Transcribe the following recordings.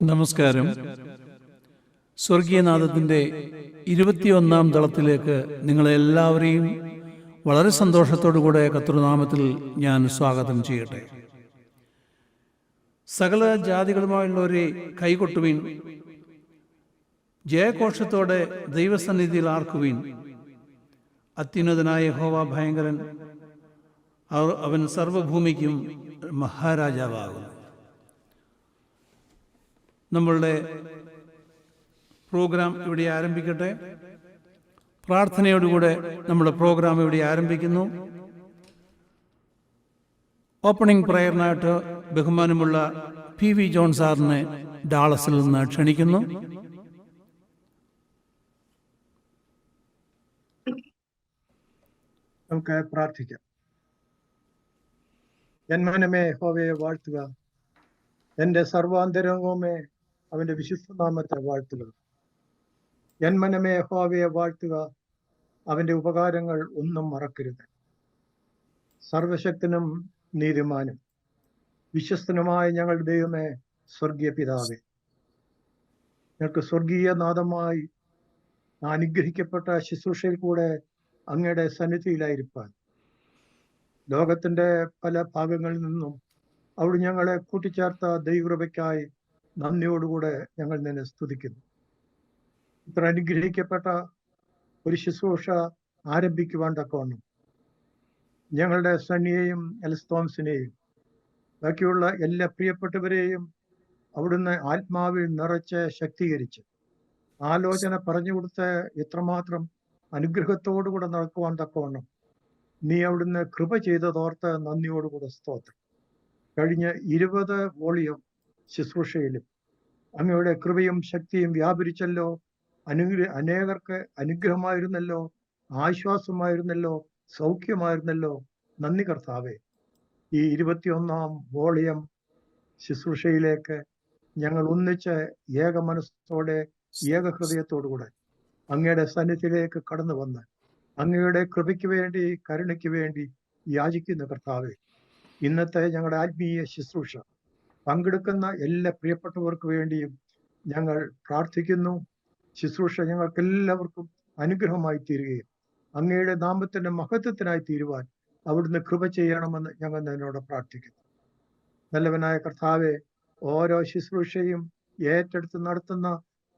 നമസ്കാരം. സ്വർഗീയനാഥത്തിൻ്റെ 21-ാം ദളത്തിലേക്ക് നിങ്ങളെല്ലാവരെയും വളരെ സന്തോഷത്തോടുകൂടെ കർത്തൃനാമത്തിൽ ഞാൻ സ്വാഗതം ചെയ്യട്ടെ. സകല ജാതികളുമായുള്ളവരെ കൈകൊട്ടുവീൻ, ജയഘോഷത്തോടെ ദൈവസന്നിധിയിൽ ആർക്കുവീൻ. അത്യുന്നതനായ യഹോവ ഭയങ്കരൻ, അവൻ സർവഭൂമിക്കും മഹാരാജാവാകുന്നു. നമ്മളുടെ പ്രോഗ്രാം ഇവിടെ ആരംഭിക്കട്ടെ. പ്രാർത്ഥനയോടുകൂടെ നമ്മുടെ പ്രോഗ്രാം ഇവിടെ ആരംഭിക്കുന്നു. ഓപ്പണിംഗ് പ്രയറിനായിട്ട് ബഹുമാനമുള്ള പി.വി. ജോൺ സാറിനെ ഡാളസിൽ നിന്ന് ക്ഷണിക്കുന്നു. നമുക്ക് പ്രാർത്ഥിക്കാം. ജന്മനമേ യഹോവയെ വാഴ്ത്തുക, എൻ്റെ സർവാന്തരംഗവുമേ അവന്റെ വിശുദ്ധനാമത്തെ വാഴ്ത്തുക. ജന്മനമേ യഹോവയെ വാഴ്ത്തുക, അവന്റെ ഉപകാരങ്ങൾ ഒന്നും മറക്കരുത്. സർവശക്തനും നീതിമാനും വിശ്വസ്തനുമായ ഞങ്ങളുടെ ദൈവമേ, സ്വർഗീയ പിതാവേ, ഞങ്ങൾക്ക് സ്വർഗീയ നാഥമായി അനുഗ്രഹിക്കപ്പെട്ട ശുശ്രൂഷയിൽ കൂടെ അങ്ങയുടെ സന്നിധിയിലായിരിക്കാൻ ലോകത്തിന്റെ പല ഭാഗങ്ങളിൽ നിന്നും അവിടെ ഞങ്ങളെ കൂട്ടിച്ചേർത്ത ദൈവകൃപയ്ക്കായി നന്ദിയോടുകൂടെ ഞങ്ങൾ നിന്നെ സ്തുതിക്കുന്നു. ഇത്ര അനുഗ്രഹിക്കപ്പെട്ട ഒരു ശുശ്രൂഷ ആരംഭിക്കുവാൻ തക്കവണ്ണം ഞങ്ങളുടെ സണ്ണിയെയും എൽസ്തോംസിനെയും ബാക്കിയുള്ള എല്ലാ പ്രിയപ്പെട്ടവരെയും അവിടുന്ന് ആത്മാവിൽ നിറച്ച് ശക്തീകരിച്ച് ആലോചന പറഞ്ഞു കൊടുത്ത് എത്രമാത്രം അനുഗ്രഹത്തോടുകൂടെ നടക്കുവാൻ തക്കവണ്ണം നീ അവിടുന്ന് കൃപ ചെയ്തതോർത്ത് നന്ദിയോടുകൂടെ സ്തോത്രം. കഴിഞ്ഞ 20 വോളിയം ശുശ്രൂഷയിലും അങ്ങയുടെ കൃപയും ശക്തിയും വ്യാപരിച്ചല്ലോ. അനേകർക്ക് അനുഗ്രഹമായിരുന്നല്ലോ, ആശ്വാസമായിരുന്നല്ലോ, സൗഖ്യമായിരുന്നല്ലോ. നന്ദി കർത്താവേ. ഈ 21-ാം വോളിയം ശുശ്രൂഷയിലേക്ക് ഞങ്ങൾ ഒന്നിച്ച് ഏക മനസ്സോടെ ഏകഹൃദയത്തോടുകൂടെ അങ്ങയുടെ സന്നിധിയിലേക്ക് കടന്നു വന്ന് അങ്ങയുടെ കൃപയ്ക്ക് വേണ്ടി, കരുണയ്ക്ക് വേണ്ടി യാചിക്കുന്ന കർത്താവേ, ഇന്നത്തെ ഞങ്ങളുടെ ആത്മീയ ശുശ്രൂഷ പങ്കെടുക്കുന്ന എല്ലാ പ്രിയപ്പെട്ടവർക്ക് വേണ്ടിയും ഞങ്ങൾ പ്രാർത്ഥിക്കുന്നു. ശുശ്രൂഷ ഞങ്ങൾക്കെല്ലാവർക്കും അനുഗ്രഹമായി തീരുകയും അങ്ങയുടെ നാമത്തിന്റെ മഹത്വത്തിനായി തീരുവാൻ അവിടുന്ന് കൃപ ചെയ്യണമെന്ന് ഞങ്ങൾ നിന്നോട് പ്രാർത്ഥിക്കുന്നു. നല്ലവനായ കർത്താവെ, ഓരോ ശുശ്രൂഷയും ഏറ്റെടുത്ത് നടത്തുന്ന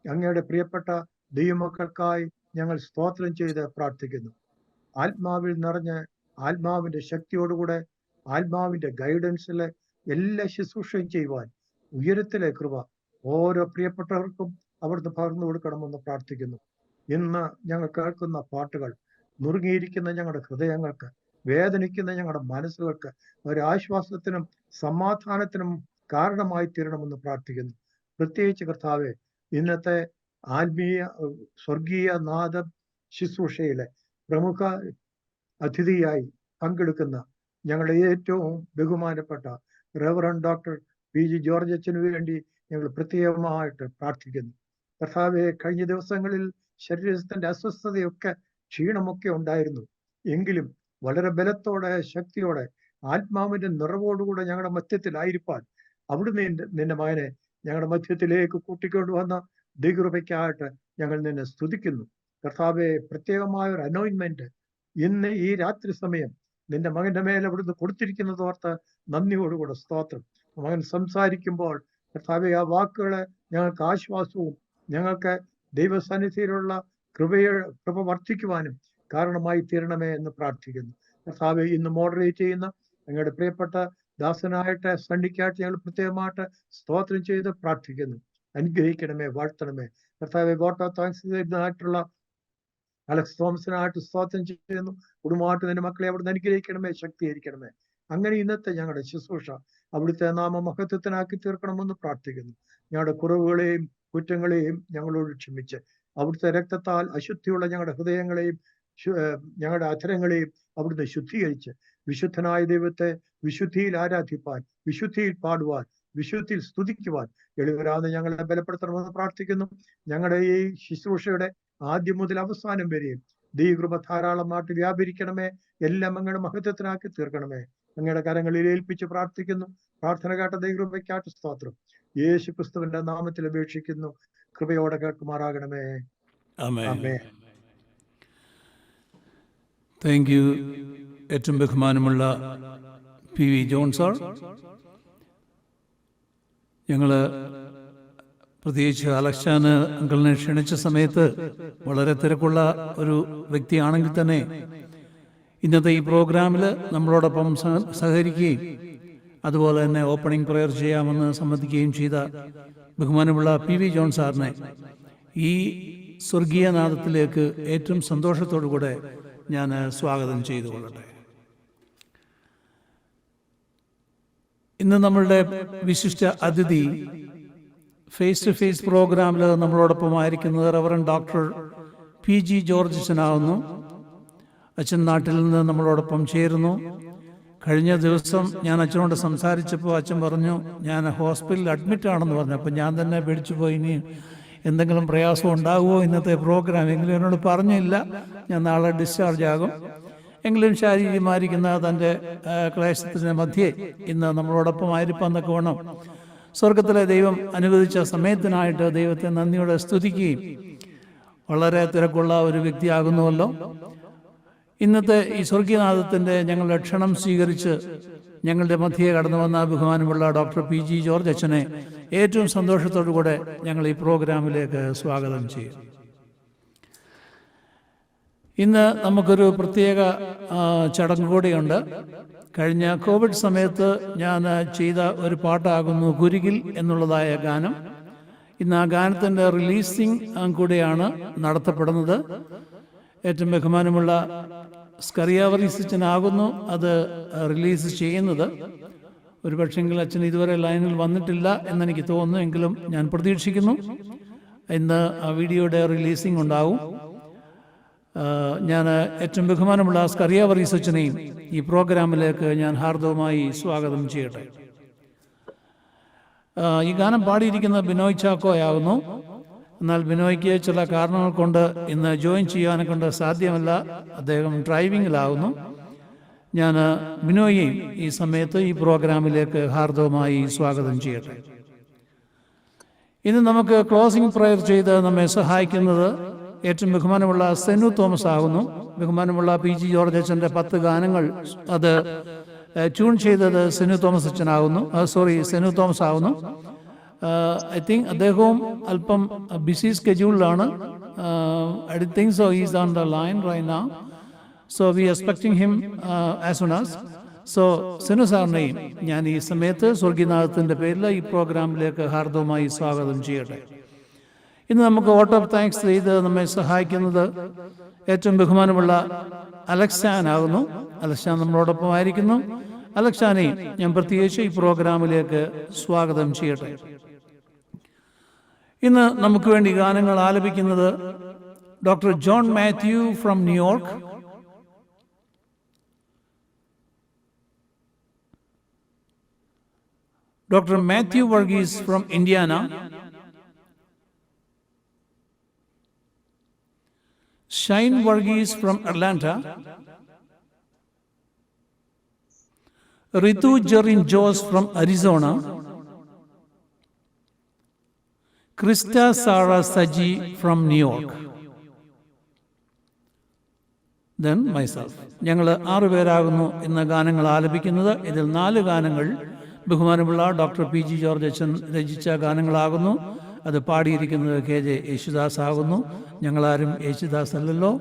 അങ്ങയുടെ പ്രിയപ്പെട്ട ദൈവമക്കൾക്കായി ഞങ്ങൾ സ്തോത്രം ചെയ്ത് പ്രാർത്ഥിക്കുന്നു. ആത്മാവിൽ നിറഞ്ഞ് ആത്മാവിന്റെ ശക്തിയോടുകൂടെ ആത്മാവിന്റെ ഗൈഡൻസിലെ എല്ലാ ശുശ്രൂഷയും ചെയ്യുവാൻ ഉയരത്തിലെ കൃപ ഓരോ പ്രിയപ്പെട്ടവർക്കും അവിടുന്ന് പകർന്നു കൊടുക്കണമെന്ന് പ്രാർത്ഥിക്കുന്നു. ഇന്ന് ഞങ്ങൾ കേൾക്കുന്ന പാട്ടുകൾ നുറുങ്ങിയിരിക്കുന്ന ഞങ്ങളുടെ ഹൃദയങ്ങൾക്ക്, വേദനിക്കുന്ന ഞങ്ങളുടെ മനസ്സുകൾക്ക് ഒരാശ്വാസത്തിനും സമാധാനത്തിനും കാരണമായി തീരണമെന്ന് പ്രാർത്ഥിക്കുന്നു. പ്രത്യേകിച്ച് കർത്താവെ, ഇന്നത്തെ ആത്മീയ സ്വർഗീയ നാഥ ശുശ്രൂഷയിലെ പ്രമുഖ അതിഥിയായി പങ്കെടുക്കുന്ന ഞങ്ങളുടെ ഏറ്റവും ബഹുമാനപ്പെട്ട റെവറൻഡ് ഡോക്ടർ പി.ജി. ജോർജ് അച്ഛന് വേണ്ടി ഞങ്ങൾ പ്രത്യേകമായിട്ട് പ്രാർത്ഥിക്കുന്നു. കർത്താവെ, കഴിഞ്ഞ ദിവസങ്ങളിൽ ശരീരത്തിന്റെ അസ്വസ്ഥതയൊക്കെ, ക്ഷീണമൊക്കെ ഉണ്ടായിരുന്നു. എങ്കിലും വളരെ ബലത്തോടെ, ശക്തിയോടെ, ആത്മാവിന്റെ നിറവോടുകൂടെ ഞങ്ങളുടെ മധ്യത്തിലായിരിക്കാൻ അവിടുന്ന് നിന്റെ മകനെ ഞങ്ങളുടെ മധ്യത്തിലേക്ക് കൂട്ടിക്കൊണ്ടുവന്ന ദൈവകൃപയ്ക്കായിട്ട് ഞങ്ങൾ നിന്നെ സ്തുതിക്കുന്നു. കർത്താവെ, പ്രത്യേകമായ ഒരു അനോയിൻമെന്റ് ഇന്ന് ഈ രാത്രി സമയം നിന്റെ മകന്റെ മേലെ അവിടുന്ന് കൊടുത്തിരിക്കുന്നതോർത്ത് നന്ദിയോടുകൂടെ സ്തോത്രം. മകൻ സംസാരിക്കുമ്പോൾ കർത്താവെ, ആ വാക്കുകളെ ഞങ്ങൾക്ക് ആശ്വാസവും ഞങ്ങൾക്ക് ദൈവസന്നിധിയിലുള്ള കൃപ വർദ്ധിക്കുവാനും കാരണമായി തീരണമേ എന്ന് പ്രാർത്ഥിക്കുന്നു. കർത്താവെ, ഇന്ന് മോഡറേറ്റ് ചെയ്യുന്ന ഞങ്ങളുടെ പ്രിയപ്പെട്ട ദാസനായിട്ട് സണ്ണിക്കായിട്ട് ഞങ്ങൾ പ്രത്യേകമായിട്ട് സ്തോത്രം ചെയ്ത് പ്രാർത്ഥിക്കുന്നു. അനുഗ്രഹിക്കണമേ, വാഴ്ത്തണമേ. കർത്താവെ, വോട്ട് ഓഫ് താങ്ക്സ് ആയിട്ടുള്ള അലക്സ് തോമസിനായിട്ട് സ്തോത്രം ചെയ്യുന്നു. കുടുംബമായിട്ട് നിന്റെ മക്കളെ അവിടുന്ന് അനുഗ്രഹിക്കണമേ, ശക്തീകരിക്കണമേ. അങ്ങനെ ഇന്നത്തെ ഞങ്ങളുടെ ശുശ്രൂഷ അവിടുത്തെ നാമമഹത്വത്തിനാക്കി തീർക്കണമെന്ന് പ്രാർത്ഥിക്കുന്നു. ഞങ്ങളുടെ കുറവുകളെയും കുറ്റങ്ങളെയും ഞങ്ങളോട് ക്ഷമിച്ച് അവിടുത്തെ രക്തത്താൽ അശുദ്ധിയുള്ള ഞങ്ങളുടെ ഹൃദയങ്ങളെയും ഞങ്ങളുടെ അധരങ്ങളെയും അവിടുന്ന് ശുദ്ധീകരിച്ച് വിശുദ്ധനായ ദൈവത്തെ വിശുദ്ധിയിൽ ആരാധിപ്പാൻ, വിശുദ്ധിയിൽ പാടുവാൻ, വിശുദ്ധിയിൽ സ്തുതിക്കുവാൻ എളിവരാതെ ഞങ്ങളെ ബലപ്പെടുത്തണമെന്ന് പ്രാർത്ഥിക്കുന്നു. ഞങ്ങളുടെ ഈ ശുശ്രൂഷയുടെ ആദ്യം മുതൽ അവസാനം വരെയും ദൈവകൃപ ധാരാളമായിട്ട് വ്യാപരിക്കണമേ. എല്ലാം അങ്ങയുടെ മഹത്വത്തിനാക്കി തീർക്കണമേ. അങ്ങയുടെ കരങ്ങളിൽ ഏൽപ്പിച്ച് പ്രാർത്ഥിക്കുന്നു. പ്രാർത്ഥന കേട്ട ദൈവകൃപയ്ക്കായിട്ട് സ്തോത്രം. യേശു ക്രിസ്തുവിന്റെ നാമത്തിൽ അപേക്ഷിക്കുന്നു. കൃപയോടെ കേൾക്കുമാറാകണമേ. ആമേൻ. ആമേൻ. Thank you. ഏറ്റവും ബഹുമാനമുള്ള PV ജോൺ സാർ, ഞങ്ങൾ പ്രത്യേകിച്ച് അലക്സാന് അങ്കിളിനെ ക്ഷണിച്ച സമയത്ത് വളരെ തിരക്കുള്ള ഒരു വ്യക്തിയാണെങ്കിൽ തന്നെ ഇന്നത്തെ ഈ പ്രോഗ്രാമിൽ നമ്മളോടൊപ്പം സഹകരിക്കുകയും അതുപോലെ തന്നെ ഓപ്പണിംഗ് പ്രയർ ചെയ്യാമെന്ന് സമ്മതിക്കുകയും ചെയ്ത ബഹുമാനമുള്ള PV ജോൺ സാറിനെ ഈ സ്വർഗീയനാദത്തിലേക്ക് ഏറ്റവും സന്തോഷത്തോടുകൂടെ ഞാൻ സ്വാഗതം ചെയ്തുകൊള്ളട്ടെ. ഇന്ന് നമ്മളുടെ വിശിഷ്ട അതിഥി ഫേസ് ടു ഫേസ് പ്രോഗ്രാമിൽ നമ്മളോടൊപ്പം ആയിരിക്കുന്നത് റവറൻഡ് ഡോക്ടർ PG ജോർജ് അച്ഛനാവുന്നു. അച്ഛൻ നാട്ടിൽ നിന്ന് നമ്മളോടൊപ്പം ചേരുന്നു. കഴിഞ്ഞ ദിവസം ഞാൻ അച്ഛനോട് സംസാരിച്ചപ്പോൾ അച്ഛൻ പറഞ്ഞു ഞാൻ ഹോസ്പിറ്റലിൽ അഡ്മിറ്റ് ആണെന്ന് പറഞ്ഞു. അപ്പോൾ ഞാൻ തന്നെ പേടിച്ചു പോയി, ഇനി എന്തെങ്കിലും പ്രയാസം ഉണ്ടാകുമോ ഇന്നത്തെ പ്രോഗ്രാം. എങ്കിലും എന്നോട് പറഞ്ഞില്ല ഞാൻ നാളെ ഡിസ്ചാർജ് ആകും. എങ്കിലും ശാരീരികമായിരിക്കുന്ന തൻ്റെ ക്ലേശത്തിൻ്റെ മധ്യേ ഇന്ന് നമ്മളോടൊപ്പം ആയിരിക്കാന്നൊക്കെ വേണം സ്വർഗത്തിലെ ദൈവം അനുവദിച്ച സമയത്തിനായിട്ട് ദൈവത്തെ നന്ദിയോടെ സ്തുതിക്കുകയും വളരെ തിരക്കുള്ള ഒരു വ്യക്തിയാകുന്നുവല്ലോ. ഇന്നത്തെ ഈ സ്വർഗീയനാഥത്തിൻ്റെ ഞങ്ങളുടെ ക്ഷണം സ്വീകരിച്ച് ഞങ്ങളുടെ മധ്യയെ കടന്നു വന്ന ബഹുമാനമുള്ള ഡോക്ടർ PG ജോർജ് അച്ഛനെ ഏറ്റവും സന്തോഷത്തോടു കൂടെ ഞങ്ങൾ ഈ പ്രോഗ്രാമിലേക്ക് സ്വാഗതം ചെയ്യും. ഇന്ന് നമുക്കൊരു പ്രത്യേക ചടങ്ങ് കൂടിയുണ്ട്. കഴിഞ്ഞ കോവിഡ് സമയത്ത് ഞാൻ ചെയ്ത ഒരു പാട്ടാകുന്നു കുരുകിൽ എന്നുള്ളതായ ഗാനം. ഇന്ന് ആ ഗാനത്തിൻ്റെ റിലീസിംഗ് കൂടെയാണ് നടത്തപ്പെടുന്നത്. ഏറ്റവും ബഹുമാനമുള്ള സ്കറിയാവറീസച്ചനാകുന്നു അത് റിലീസ് ചെയ്യുന്നത്. ഒരു പക്ഷെങ്കിൽ അച്ഛൻ ഇതുവരെ ലൈനിൽ വന്നിട്ടില്ല എന്നെനിക്ക് തോന്നുന്നു, എങ്കിലും ഞാൻ പ്രതീക്ഷിക്കുന്നു ഇന്ന് ആ വീഡിയോയുടെ റിലീസിംഗ് ഉണ്ടാവും. ഞാൻ ഏറ്റവും ബഹുമാനമുള്ള സ്കറിയാവറീസച്ചനെയും ഈ പ്രോഗ്രാമിലേക്ക് ഞാൻ ഹാർദവമായി സ്വാഗതം ചെയ്യട്ടെ. ഈ ഗാനം പാടിയിരിക്കുന്ന ബിനോയ് ചാക്കോയാകുന്നു. എന്നാൽ ബിനോയ്ക്ക് ചില കാരണങ്ങൾ കൊണ്ട് ഇന്ന് ജോയിൻ ചെയ്യാനെ കൊണ്ട് സാധ്യമല്ല. അദ്ദേഹം ഡ്രൈവിങ്ങിലാകുന്നു. ഞാൻ ബിനോയെയും ഈ സമയത്ത് ഈ പ്രോഗ്രാമിലേക്ക് ഹാർദവമായി സ്വാഗതം ചെയ്യട്ടെ. ഇന്ന് നമുക്ക് ക്ലോസിംഗ് പ്രയർ ചെയ്ത് നമ്മെ സഹായിക്കുന്നത് ഏറ്റവും ബഹുമാനമുള്ള സെനു തോമസ് ആകുന്നു. ബഹുമാനമുള്ള PG ജോർജ് അച്ഛൻ്റെ 10 ഗാനങ്ങൾ അത് ട്യൂൺ ചെയ്തത് സെനു തോമസ് ആകുന്നു. ഐ തിങ്ക് അദ്ദേഹവും അല്പം ബിസി സ്കെഡ്യൂളിലാണ്. I don't think so he is on the line right now. So we expecting him as soon as. So Senu സാറിനെയും ഞാൻ ഈ സമയത്ത് സ്വർഗീയനാഥത്തിൻ്റെ പേരിൽ ഈ പ്രോഗ്രാമിലേക്ക് ഹാർദവമായി സ്വാഗതം ചെയ്യട്ടെ. ഇന്ന് നമുക്ക് വോട്ട് ഓഫ് താങ്ക്സ് ചെയ്ത് നമ്മെ സഹായിക്കുന്നത് ഏറ്റവും ബഹുമാനമുള്ള അലക്സാനാകുന്നു. അലക്സാൻ നമ്മളോടൊപ്പം ആയിരിക്കുന്നു. അലക്സാനെയും ഞാൻ പ്രത്യേകിച്ച് ഈ പ്രോഗ്രാമിലേക്ക് സ്വാഗതം ചെയ്യട്ടെ. ഇന്ന് നമുക്ക് വേണ്ടി ഗാനങ്ങൾ ആലപിക്കുന്നത് doctor John Mathew from New York, doctor Mathew Varghese from Indiana, Shine Varghese from Atlanta, Ritu Jerin Jose from Arizona, Christa Sara Saji from New York, then myself. ഞങ്ങൾ 6 പേരാകുന്നു ഇന്ന് ഗാനങ്ങൾ ആലപിക്കുന്നത്. ഇതിൽ 4 ഗാനങ്ങൾ ബഹുമാനമുള്ള ഡോക്ടർ PG ജോർജ് അച്ഛൻ രചിച്ച ഗാനങ്ങളാകുന്നു. അത് പാടിയിരിക്കുന്നത് KJ യേശുദാസ് ആകുന്നു. ഞങ്ങളാരും യേശുദാസ് അല്ലല്ലോ,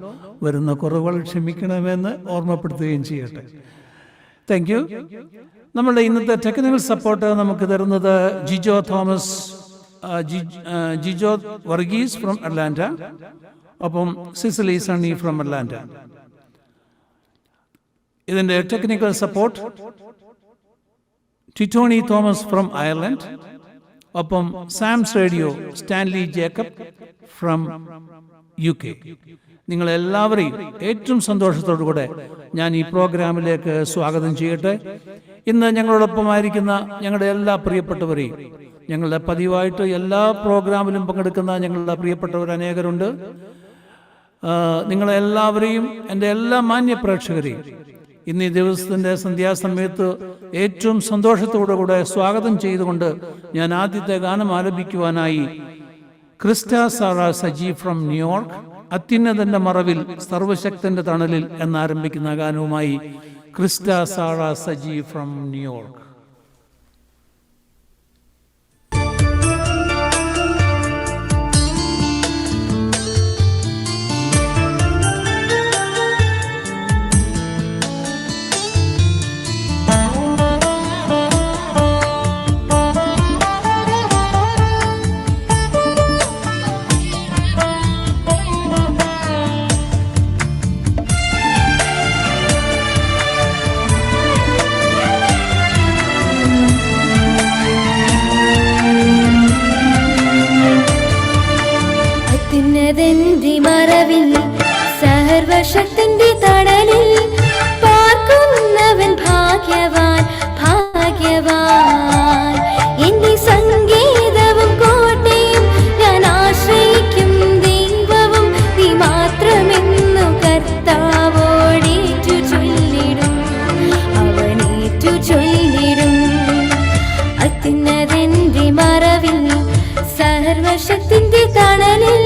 വരുന്ന കുറവുകൾ ക്ഷമിക്കണമെന്ന് ഓർമ്മപ്പെടുത്തുകയും ചെയ്യട്ടെ. Thank you. നമ്മളുടെ ഇന്നത്തെ ടെക്നിക്കൽ സപ്പോർട്ട് നമുക്ക് തരുന്നത് ജിജോ വർഗീസ് ഫ്രം അറ്റ്ലാന്റ, ഒപ്പം സിസിലി സണ്ണി ഫ്രം അറ്റ്ലാന്റ. ഇതിൻ്റെ technical support Titoni Thomas from Ireland, ഒപ്പം Sam's radio Stanley Jacob from UK. നിങ്ങളെല്ലാവരെയും ഏറ്റവും സന്തോഷത്തോടുകൂടെ ഞാൻ ഈ പ്രോഗ്രാമിലേക്ക് സ്വാഗതം ചെയ്യട്ടെ. ഇന്ന് ഞങ്ങളോടൊപ്പമായിരിക്കുന്ന ഞങ്ങളുടെ എല്ലാ പ്രിയപ്പെട്ടവരെയും, ഞങ്ങളുടെ പതിവായിട്ട് എല്ലാ പ്രോഗ്രാമിലും പങ്കെടുക്കുന്ന ഞങ്ങളുടെ പ്രിയപ്പെട്ടവർ അനേകരുണ്ട്. നിങ്ങളെല്ലാവരെയും, എൻ്റെ എല്ലാ മാന്യ പ്രേക്ഷകരെയും ഇന്ന് ഈ ദിവസത്തിൻ്റെ സന്ധ്യാസമയത്ത് ഏറ്റവും സന്തോഷത്തോടുകൂടെ സ്വാഗതം ചെയ്തുകൊണ്ട് ഞാൻ ആദ്യത്തെ ഗാനം ആലപിക്കുവാനായി Christa Sara Saji from New York, അത്യുന്നതന്റെ മറവിൽ സർവശക്തന്റെ തണലിൽ എന്നാരംഭിക്കുന്ന ഗാനവുമായി Christa Sara Saji from New York. അത്യുന്നതന്റെ മറവിൽ സർവശക്തന്റെ തണലിൽ പാർക്കുന്നവൻ ഭാഗ്യവാൻ ഭാഗ്യവാൻ. എന്റെ സങ്കേതവും കോട്ടയും ഞാൻ ആശ്രയിക്കും ദൈവവും നീ മാത്രമെന്നു കർത്താവോടേറ്റു ചൊല്ലിടും, അവനേറ്റു ചൊല്ലിടും. അത്യുന്നതന്റെ മറവിൽ സർവശക്തന്റെ തണലിൽ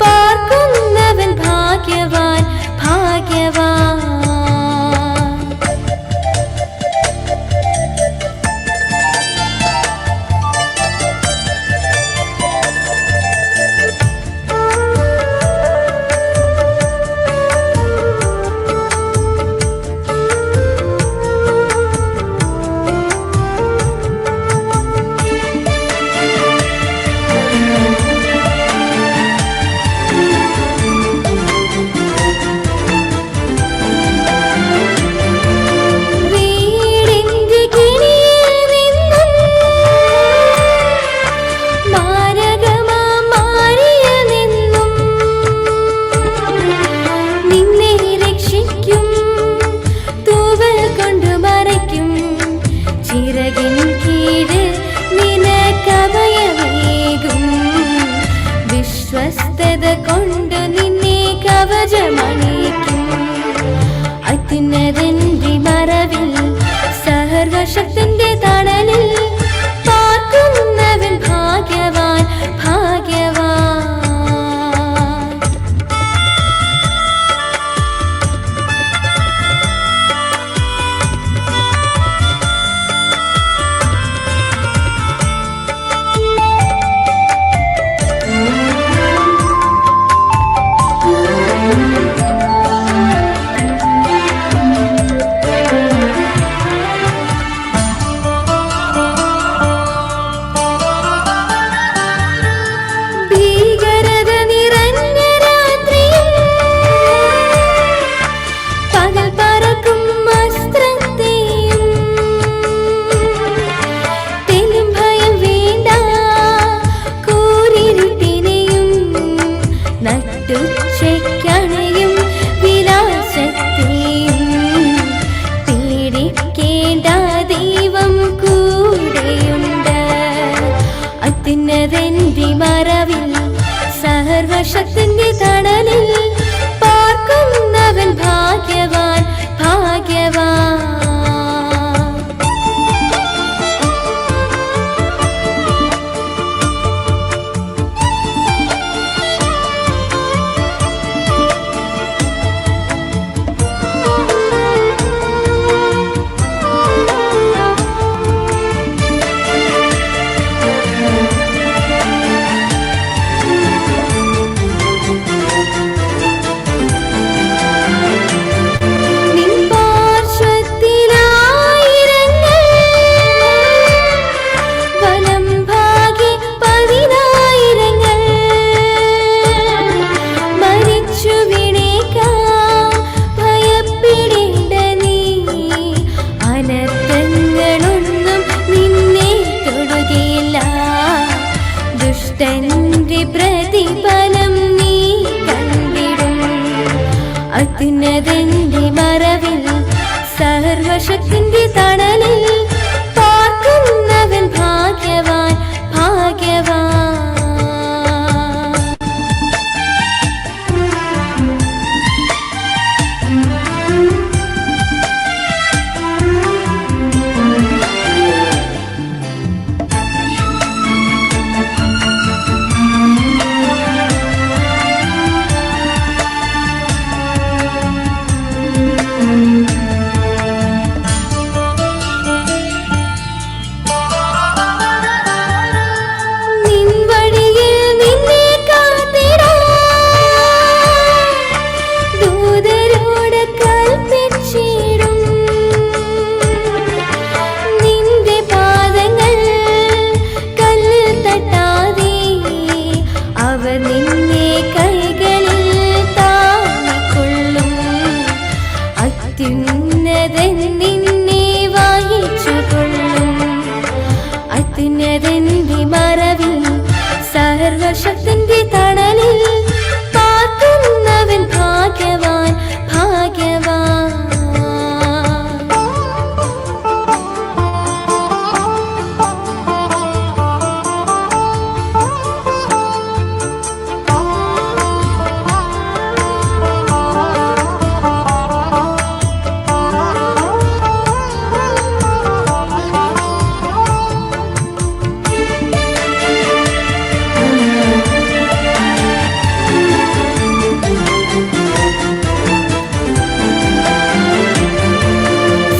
പാർക്കുന്നവൻ ഭാഗ്യവാൻ ഭാഗ്യവാൻ. വിശ്വസ്തത കൊണ്ട് നിന്നെ കവചമണിക്കും. അത്യുന്നതന്റെ മറവിൽ സർവശക്തന്റെ തണലിൽ പാർക്കുന്നവൻ ഭാഗ്യവാൻ ഭാഗ്യവാൻ. അത്യുന്നതന്റെ മറവിൽ സർവശക്തന്റെ തണലിൽ പാർക്കുന്നവൻ ഭാഗ്യവാൻ ഭാഗ്യവാൻ. പ്രതിഫലം നീ കണ്ടിടും. അത്യുന്നതന്റെ മറവിൽ സർവശക്തന്റെ തണലിൽ പാർക്കുന്നവൻ ഭാഗ്യവാൻ ഭാഗ്യവാൻ. അത്യുന്നതൻ നിന്നെ വായിച്ചുകൊള്ളും. അത്യുന്നതന്റെ മറവിൽ സർവശക്തന്റെ തണലിൽ പാർക്കുന്നവൻ ഭാഗ്യവാൻ ഭാഗ്യവാൻ.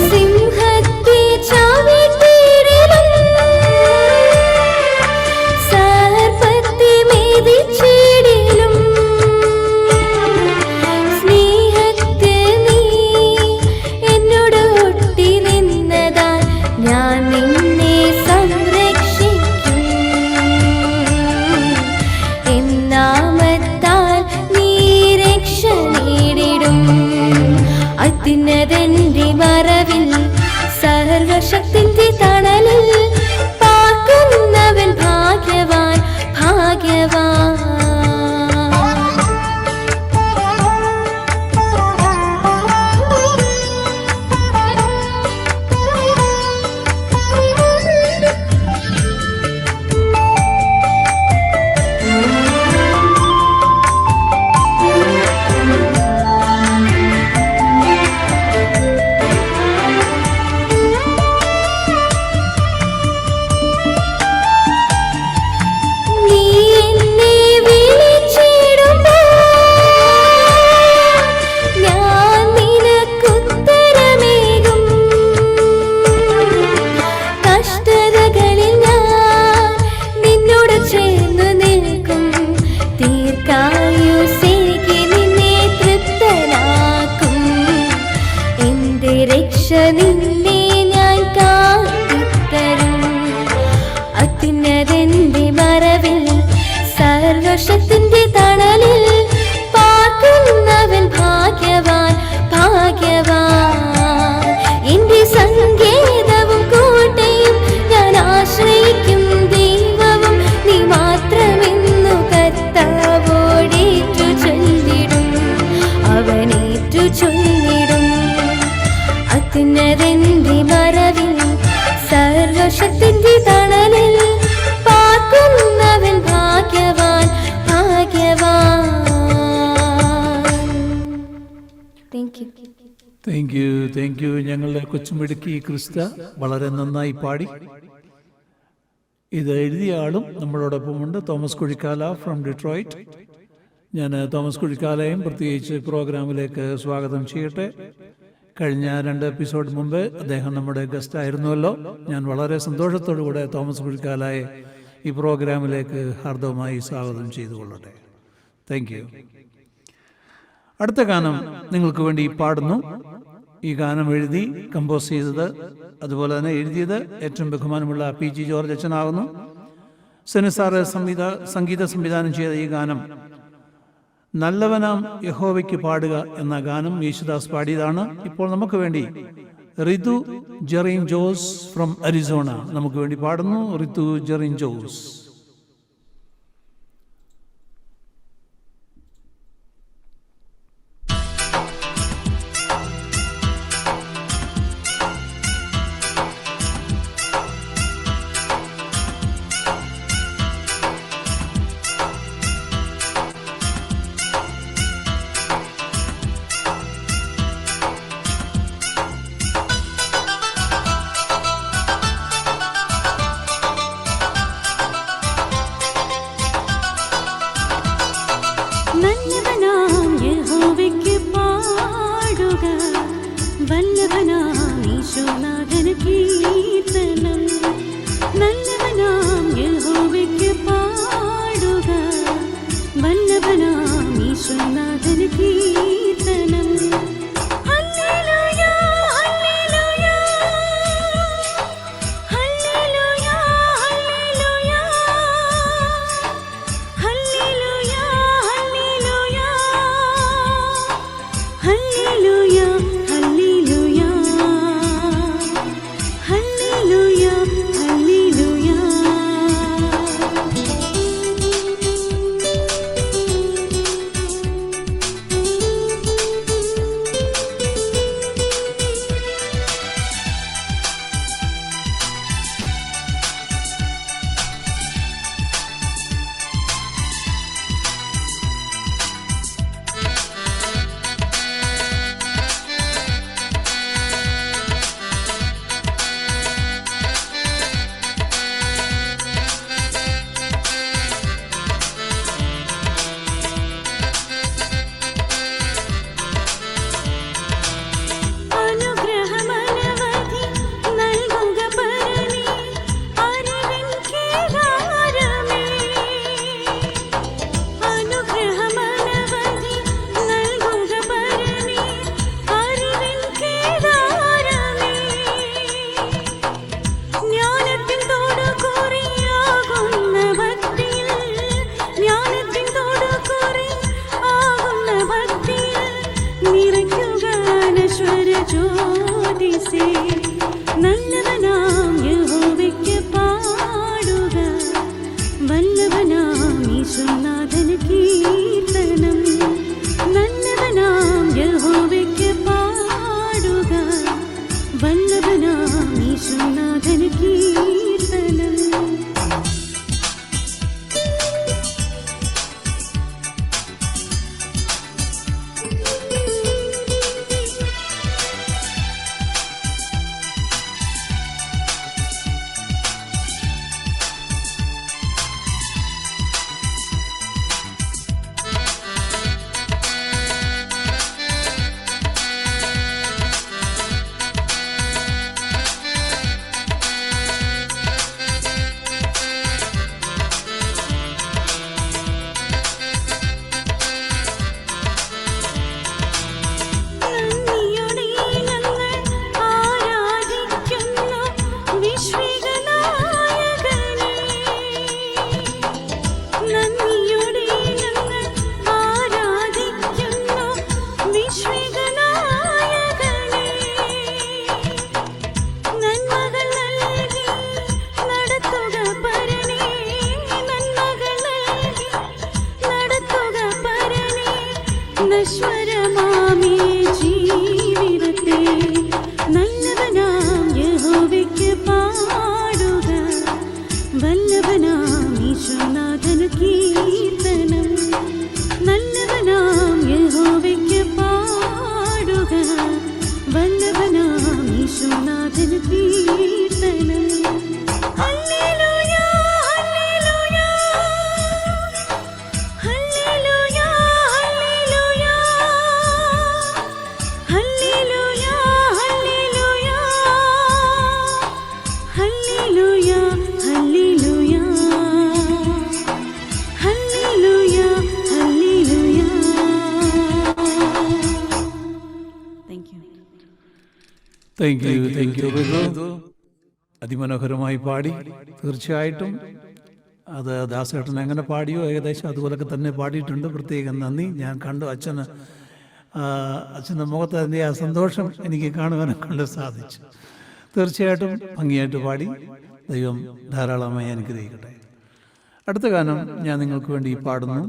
സിംഹത്തെ ചവിട്ടിയിടലും സർപ്പത്തെ മെതിച്ചിടലും സ്നേഹത്തിൽ നീ എന്നോട് ഒട്ടി നിന്നതാൽ ഞാൻ നിന്നെ സംരക്ഷിക്കും. എന്നാമത്താൽ നീ രക്ഷ നേടിടും. അത്യുന്നതന്റെ മറവിൽ സർവശക്തന്റെ തണലിൽ പാർക്കുന്നവൻ ഭാഗ്യവാൻ ഭാഗ്യവാൻ. നീ എന്നെ വിളിച്ചിടുമ്പോൾ ഞാൻ നിനക്കുത്തരമേകും. കഷ്ടതകളിൽ ഞാൻ നിന്നോട് ചേർന്നു നിൽക്കും. ദീർഘായുസ്സേകി നിന്നെ തൃപ്തനാക്കും. എന്റെ രക്ഷ നിന്നെ ഞാൻ കാത്തുതരും. അത്യുന്നതന്റെ മറവിൽ സർവശക്തന്റെ തണലിൽ പാർക്കുന്നവൻ ഭാഗ്യവാൻ ഭാഗ്യവാൻ. എന്റെ സങ്കേതവും കോട്ടയും ഞാൻ ആശ്രയിക്കും ദൈവവും നീ മാത്രമെന്നു കർത്താവോടേറ്റു ചൊല്ലിടും. അവനേറ്റു ചൊല്ലിടും. അത്യുന്നതന്റെ മറവിൽ സർവശക്തന്റെ തണലിൽ പാർക്കുന്നവൻ ഭാഗ്യവാൻ ഭാഗ്യവാൻ. Thank you. ഞങ്ങളുടെ കൊച്ചുമിടുക്കി ക്രിസ്റ്റ വളരെ നന്നായി പാടി. ഇത് എഴുതിയ ആളും നമ്മളോടൊപ്പമുണ്ട്, തോമസ് കുഴിക്കാല ഫ്രം ഡിട്രോയിറ്റ്. ഞാൻ തോമസ് കുഴിക്കാലയും പ്രത്യേകിച്ച് പ്രോഗ്രാമിലേക്ക് സ്വാഗതം ചെയ്യട്ടെ. കഴിഞ്ഞ 2 എപ്പിസോഡ് മുമ്പ് അദ്ദേഹം നമ്മുടെ ഗസ്റ്റ് ആയിരുന്നുവല്ലോ. ഞാൻ വളരെ സന്തോഷത്തോടുകൂടെ തോമസ് കുഴിക്കാലയെ ഈ പ്രോഗ്രാമിലേക്ക് ഹാർദവമായി സ്വാഗതം ചെയ്തുകൊള്ളട്ടെ. Thank you. അടുത്ത ഗാനം നിങ്ങൾക്ക് വേണ്ടി പാടുന്നു. ഈ ഗാനം എഴുതി കമ്പോസ് ചെയ്തത്, അതുപോലെ തന്നെ എഴുതിയത് ഏറ്റവും ബഹുമാനമുള്ള PG ജോർജ് അച്ഛനാകുന്നു. സെനിസാറ് സംഗീത സംവിധാനം ചെയ്ത ഈ ഗാനം നല്ലവനാം യഹോവയ്ക്ക് പാടുക എന്ന ഗാനം യേശുദാസ് പാടിയതാണ്. ഇപ്പോൾ നമുക്ക് വേണ്ടി Ritu Jerin Jose from Arizona നമുക്ക് വേണ്ടി പാടുന്നു. റിതു ജെറിൻ ജോസ്. പാരീസേ നല്ലവനാം യഹോവയ്ക്ക് പാടുക വല്ലവനാം യേശുനാഥന് കീർത്തനം നല്ലവനാം യഹോവയ്ക്ക് പാടുക വല്ലവനാം യേശുനാഥന് കീർത്തനം നശ്വരമാമീ ജീവിതത്തെ നല്ലവനാം യഹോവയ്ക്ക് പാടുക വല്ലവനാം യേശുനാഥന് കീർത്തനം നല്ലവനാം യഹോവയ്ക്ക് പാടുക വല്ലവനാം യേശുനാഥന് കീർത്തനം താങ്ക് യു ബിജു. അതിമനോഹരമായി പാടി. തീർച്ചയായിട്ടും അത് ദാസേട്ടൻ എങ്ങനെ പാടിയോ ഏകദേശം അതുപോലൊക്കെ തന്നെ പാടിയിട്ടുണ്ട്. പ്രത്യേകം നന്ദി. ഞാൻ കണ്ടു അച്ഛൻ്റെ മുഖത്ത് അതിൻ്റെ ആ സന്തോഷം എനിക്ക് കാണുവാനെ കൊണ്ട് സാധിച്ചു. തീർച്ചയായിട്ടും ഭംഗിയായിട്ട് പാടി. ദൈവം ധാരാളമായി അനുഗ്രഹിക്കട്ടെ. അടുത്ത ഗാനം ഞാൻ നിങ്ങൾക്ക് വേണ്ടി പാടുന്നു.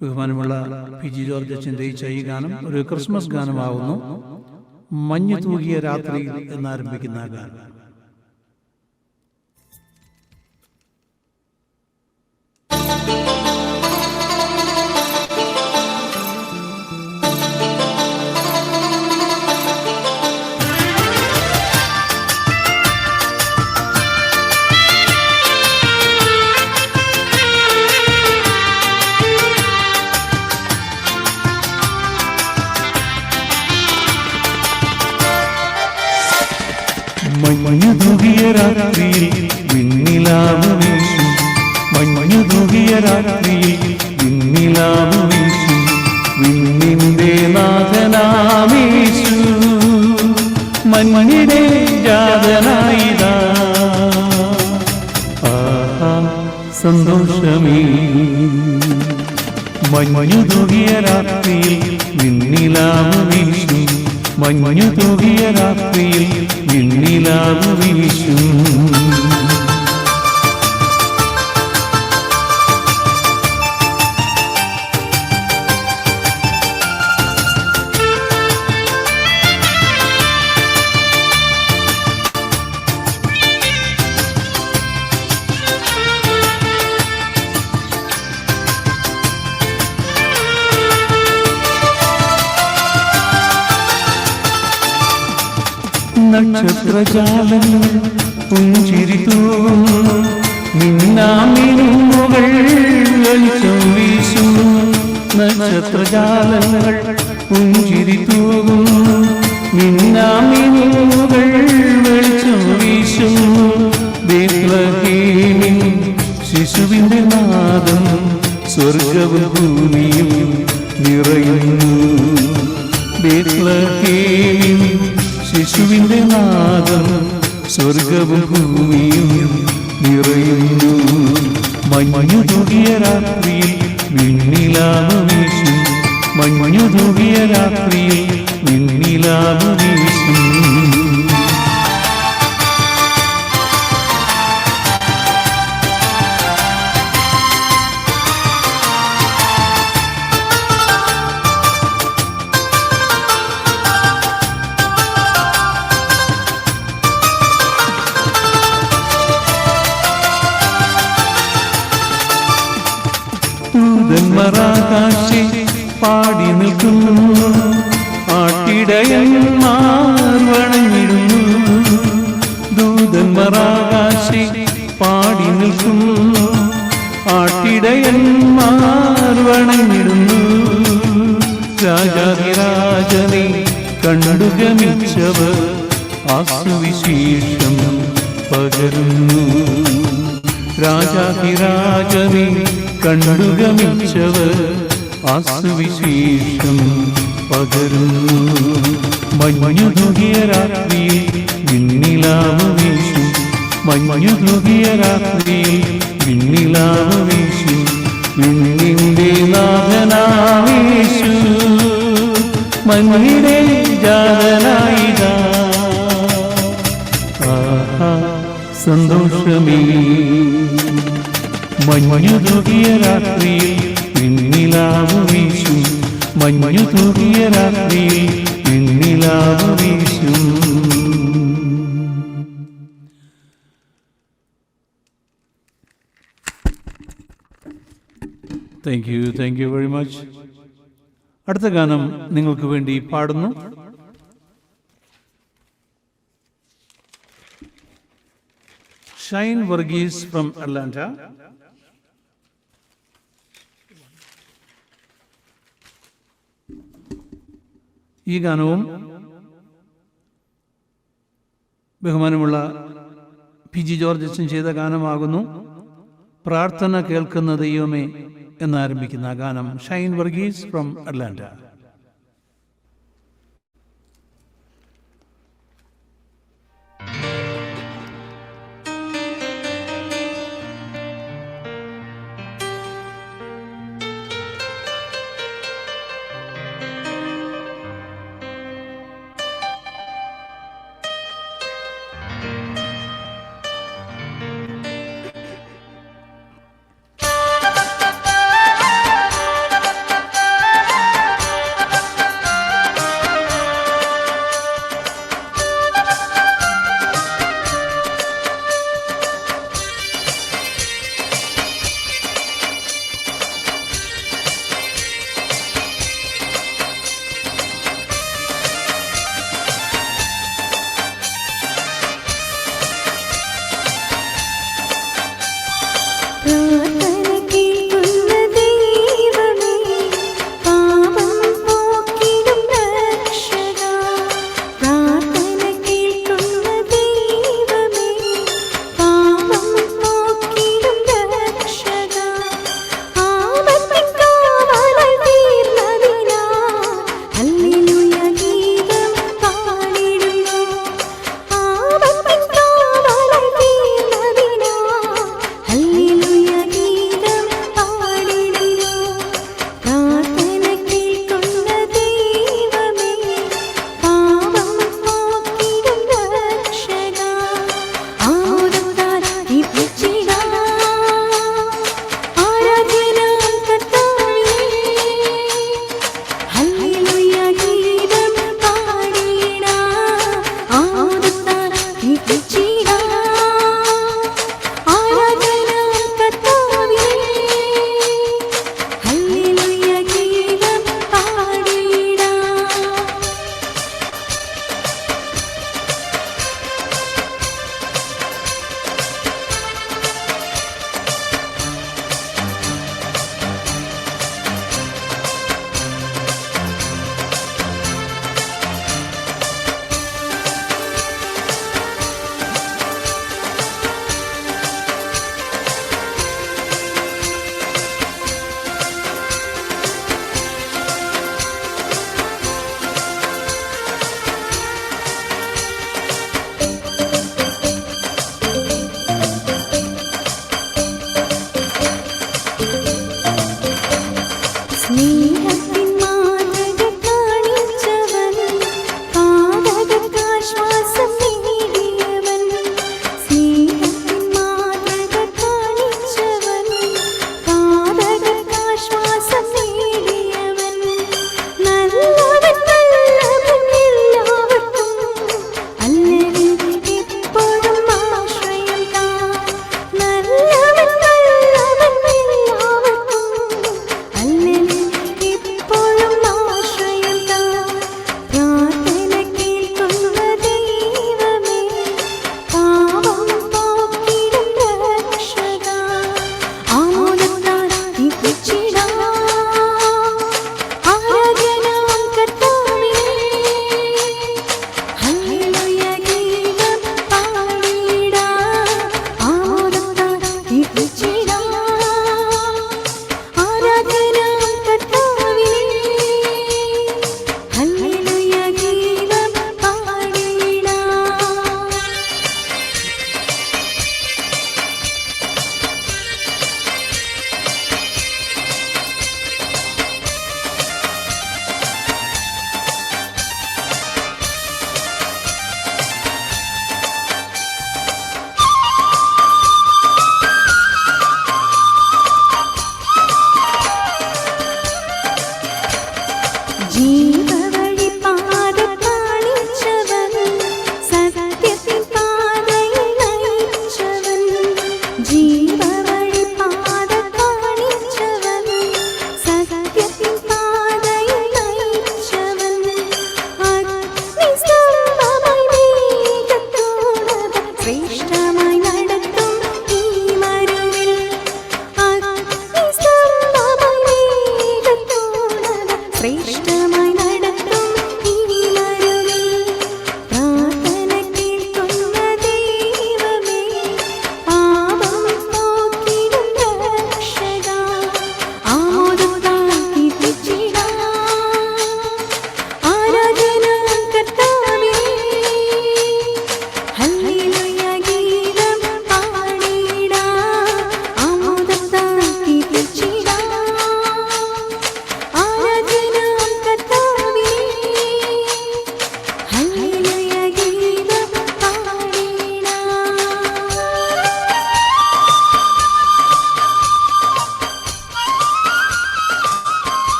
ബഹുമാനമുള്ള പി ജി ജോർജ് അച്ഛൻ രചിച്ച ഈ ഗാനം ഒരു ക്രിസ്മസ് ഗാനമാകുന്നു. മഞ്ഞു തൂകിയ രാത്രിയിൽ എന്നാരംഭിക്കുന്ന ആ ഗാനം. മഞ്ഞു തൂകിയ രാത്രിയിൽ വിണ്ണിലാവ് വീശും. മഞ്ഞു തൂകിയ രാത്രിയിൽ വിണ്ണിലാവ് വീശും. വിണ്ണിന്റെ നാഥനാമേശു മഞ്ഞിടെ ജാതനായിതാ. ആഹാ സന്തോഷമേ. മഞ്ഞു തൂകിയ രാത്രിയിൽ വിണ്ണിലാവ് വീശും. മഞ്ഞു തൂകിയ രാത്രിയിൽ വിണ്ണിലാവ് വീശും. നക്ഷത്രജാലങ്ങൾ പുഞ്ചിരി തൂകുന്നു. മിന്നാമിനുകൾ വെളിച്ചം വീശുന്നു. നക്ഷത്രജാലങ്ങൾ പുഞ്ചിരി തൂകുന്നു. മിന്നാമിനുകൾ വെളിച്ചം വീശുന്നു. ബേത്ലഹേമിൻ ശിശുവിന്റെ നാദം സ്വർഗവും ഭൂമിയും നിറയുന്നു. ബേത്ലഹേമിൻ ശിശുവിന്റെ നാദം സ്വർഗവും ഭൂമിയും നിറയുന്നു. മഞ്ഞു തൂകിയ രാത്രിയിൽ വിണ്ണിലാവ് വീശും. മഞ്ഞു തൂകിയ രാത്രിയിൽ നിന്നിലാവ് വീശും. ദൂതന്മാരാകാശേ പാടി നിൽക്കുന്നു, ആട്ടിടയന്മാർ വണങ്ങിടുന്നു. ദൂതന്മാരാകാശേ പാടി നിൽക്കുന്നു, ആട്ടിടയന്മാർ വണങ്ങിടുന്നു. രാജാതിരാജനെ കണ്ടു ഗമിച്ചവർ ആസുവിശേഷം പകരുന്നു. രാജാതിരാജനെ കണ്ടു ഗമിച്ചവർ ആസുവിശേഷം പകരുന്നു. മഞ്ഞു തൂകിയ രാത്രിയിൽ വിണ്ണിലാവ് വീശും. മഞ്ഞു തൂകിയ രാത്രിയിൽ വിണ്ണിലാവ് വീശും. വിണ്ണിന്റെ നാഥനായേശു മഞ്ഞിടെ ജാതനായിതാ. ആഹാ സന്തോഷമേ. മഞ്ഞു തൂകിയ രാത്രിയിൽ വിണ്ണിലാവ് വീശും. മഞ്ഞു തൂകിയ രാത്രിയിൽ വിണ്ണിലാവ് വീശും. Thank you very much. അടുത്ത ഗാനം നിങ്ങൾക്ക് വേണ്ടി പാടുന്നു. Shine Varghese from Atlanta. ഈ ഗാനവും ബഹുമാനമുള്ള പി ജി ജോർജ് അച്ഛൻ ചെയ്ത ഗാനമാകുന്നു. പ്രാർത്ഥന കേൾക്കുന്ന ദൈവമേ എന്നാരംഭിക്കുന്ന ഗാനം Shine Varghese from Atlanta.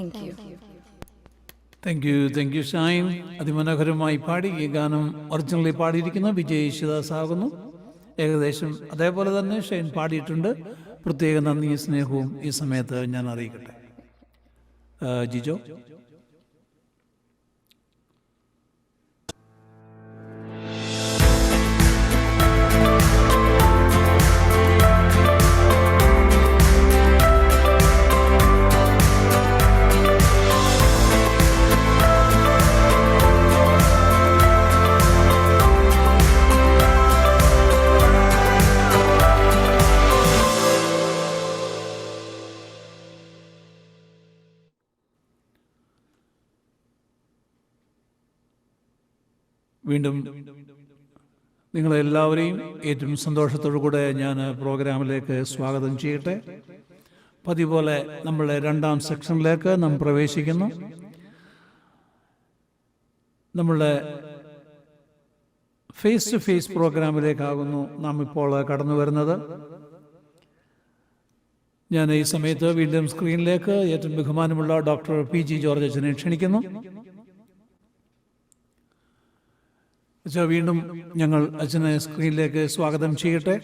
Thank you. Thank you Shine. അതിമനോഹരമായി പാടി. ഈ ഗാനം ഒറിജിനലി പാടിയിരിക്കുന്ന വിജയ് യേശുദാസ് ആകുന്നു. ഏകദേശം അതേപോലെ തന്നെ ഷൈൻ പാടിയിട്ടുണ്ട്. പ്രത്യേക നന്ദി സ്നേഹവും ഈ സമയത്ത് ഞാൻ അറിയിക്കട്ടെ. ജിജോ. വീണ്ടും നിങ്ങളെല്ലാവരെയും ഏറ്റവും സന്തോഷത്തോടു കൂടെ ഞാൻ പ്രോഗ്രാമിലേക്ക് സ്വാഗതം ചെയ്യട്ടെ. പതിവ് പോലെ നമ്മളുടെ രണ്ടാം സെക്ഷനിലേക്ക് നാം പ്രവേശിക്കുന്നു. നമ്മളുടെ ഫേസ് ടു ഫേസ് പ്രോഗ്രാമിലേക്കാകുന്നു നാം ഇപ്പോൾ കടന്നു വരുന്നത്. ഞാൻ ഈ സമയത്ത് വീണ്ടും സ്ക്രീനിലേക്ക് ഏറ്റവും ബഹുമാനമുള്ള ഡോക്ടർ PG ജോർജ് അച്ഛനെ ക്ഷണിക്കുന്നു. വീണ്ടും ഞങ്ങൾ അച്ഛനെ സ്ക്രീനിലേക്ക് സ്വാഗതം ചെയ്യട്ടെ.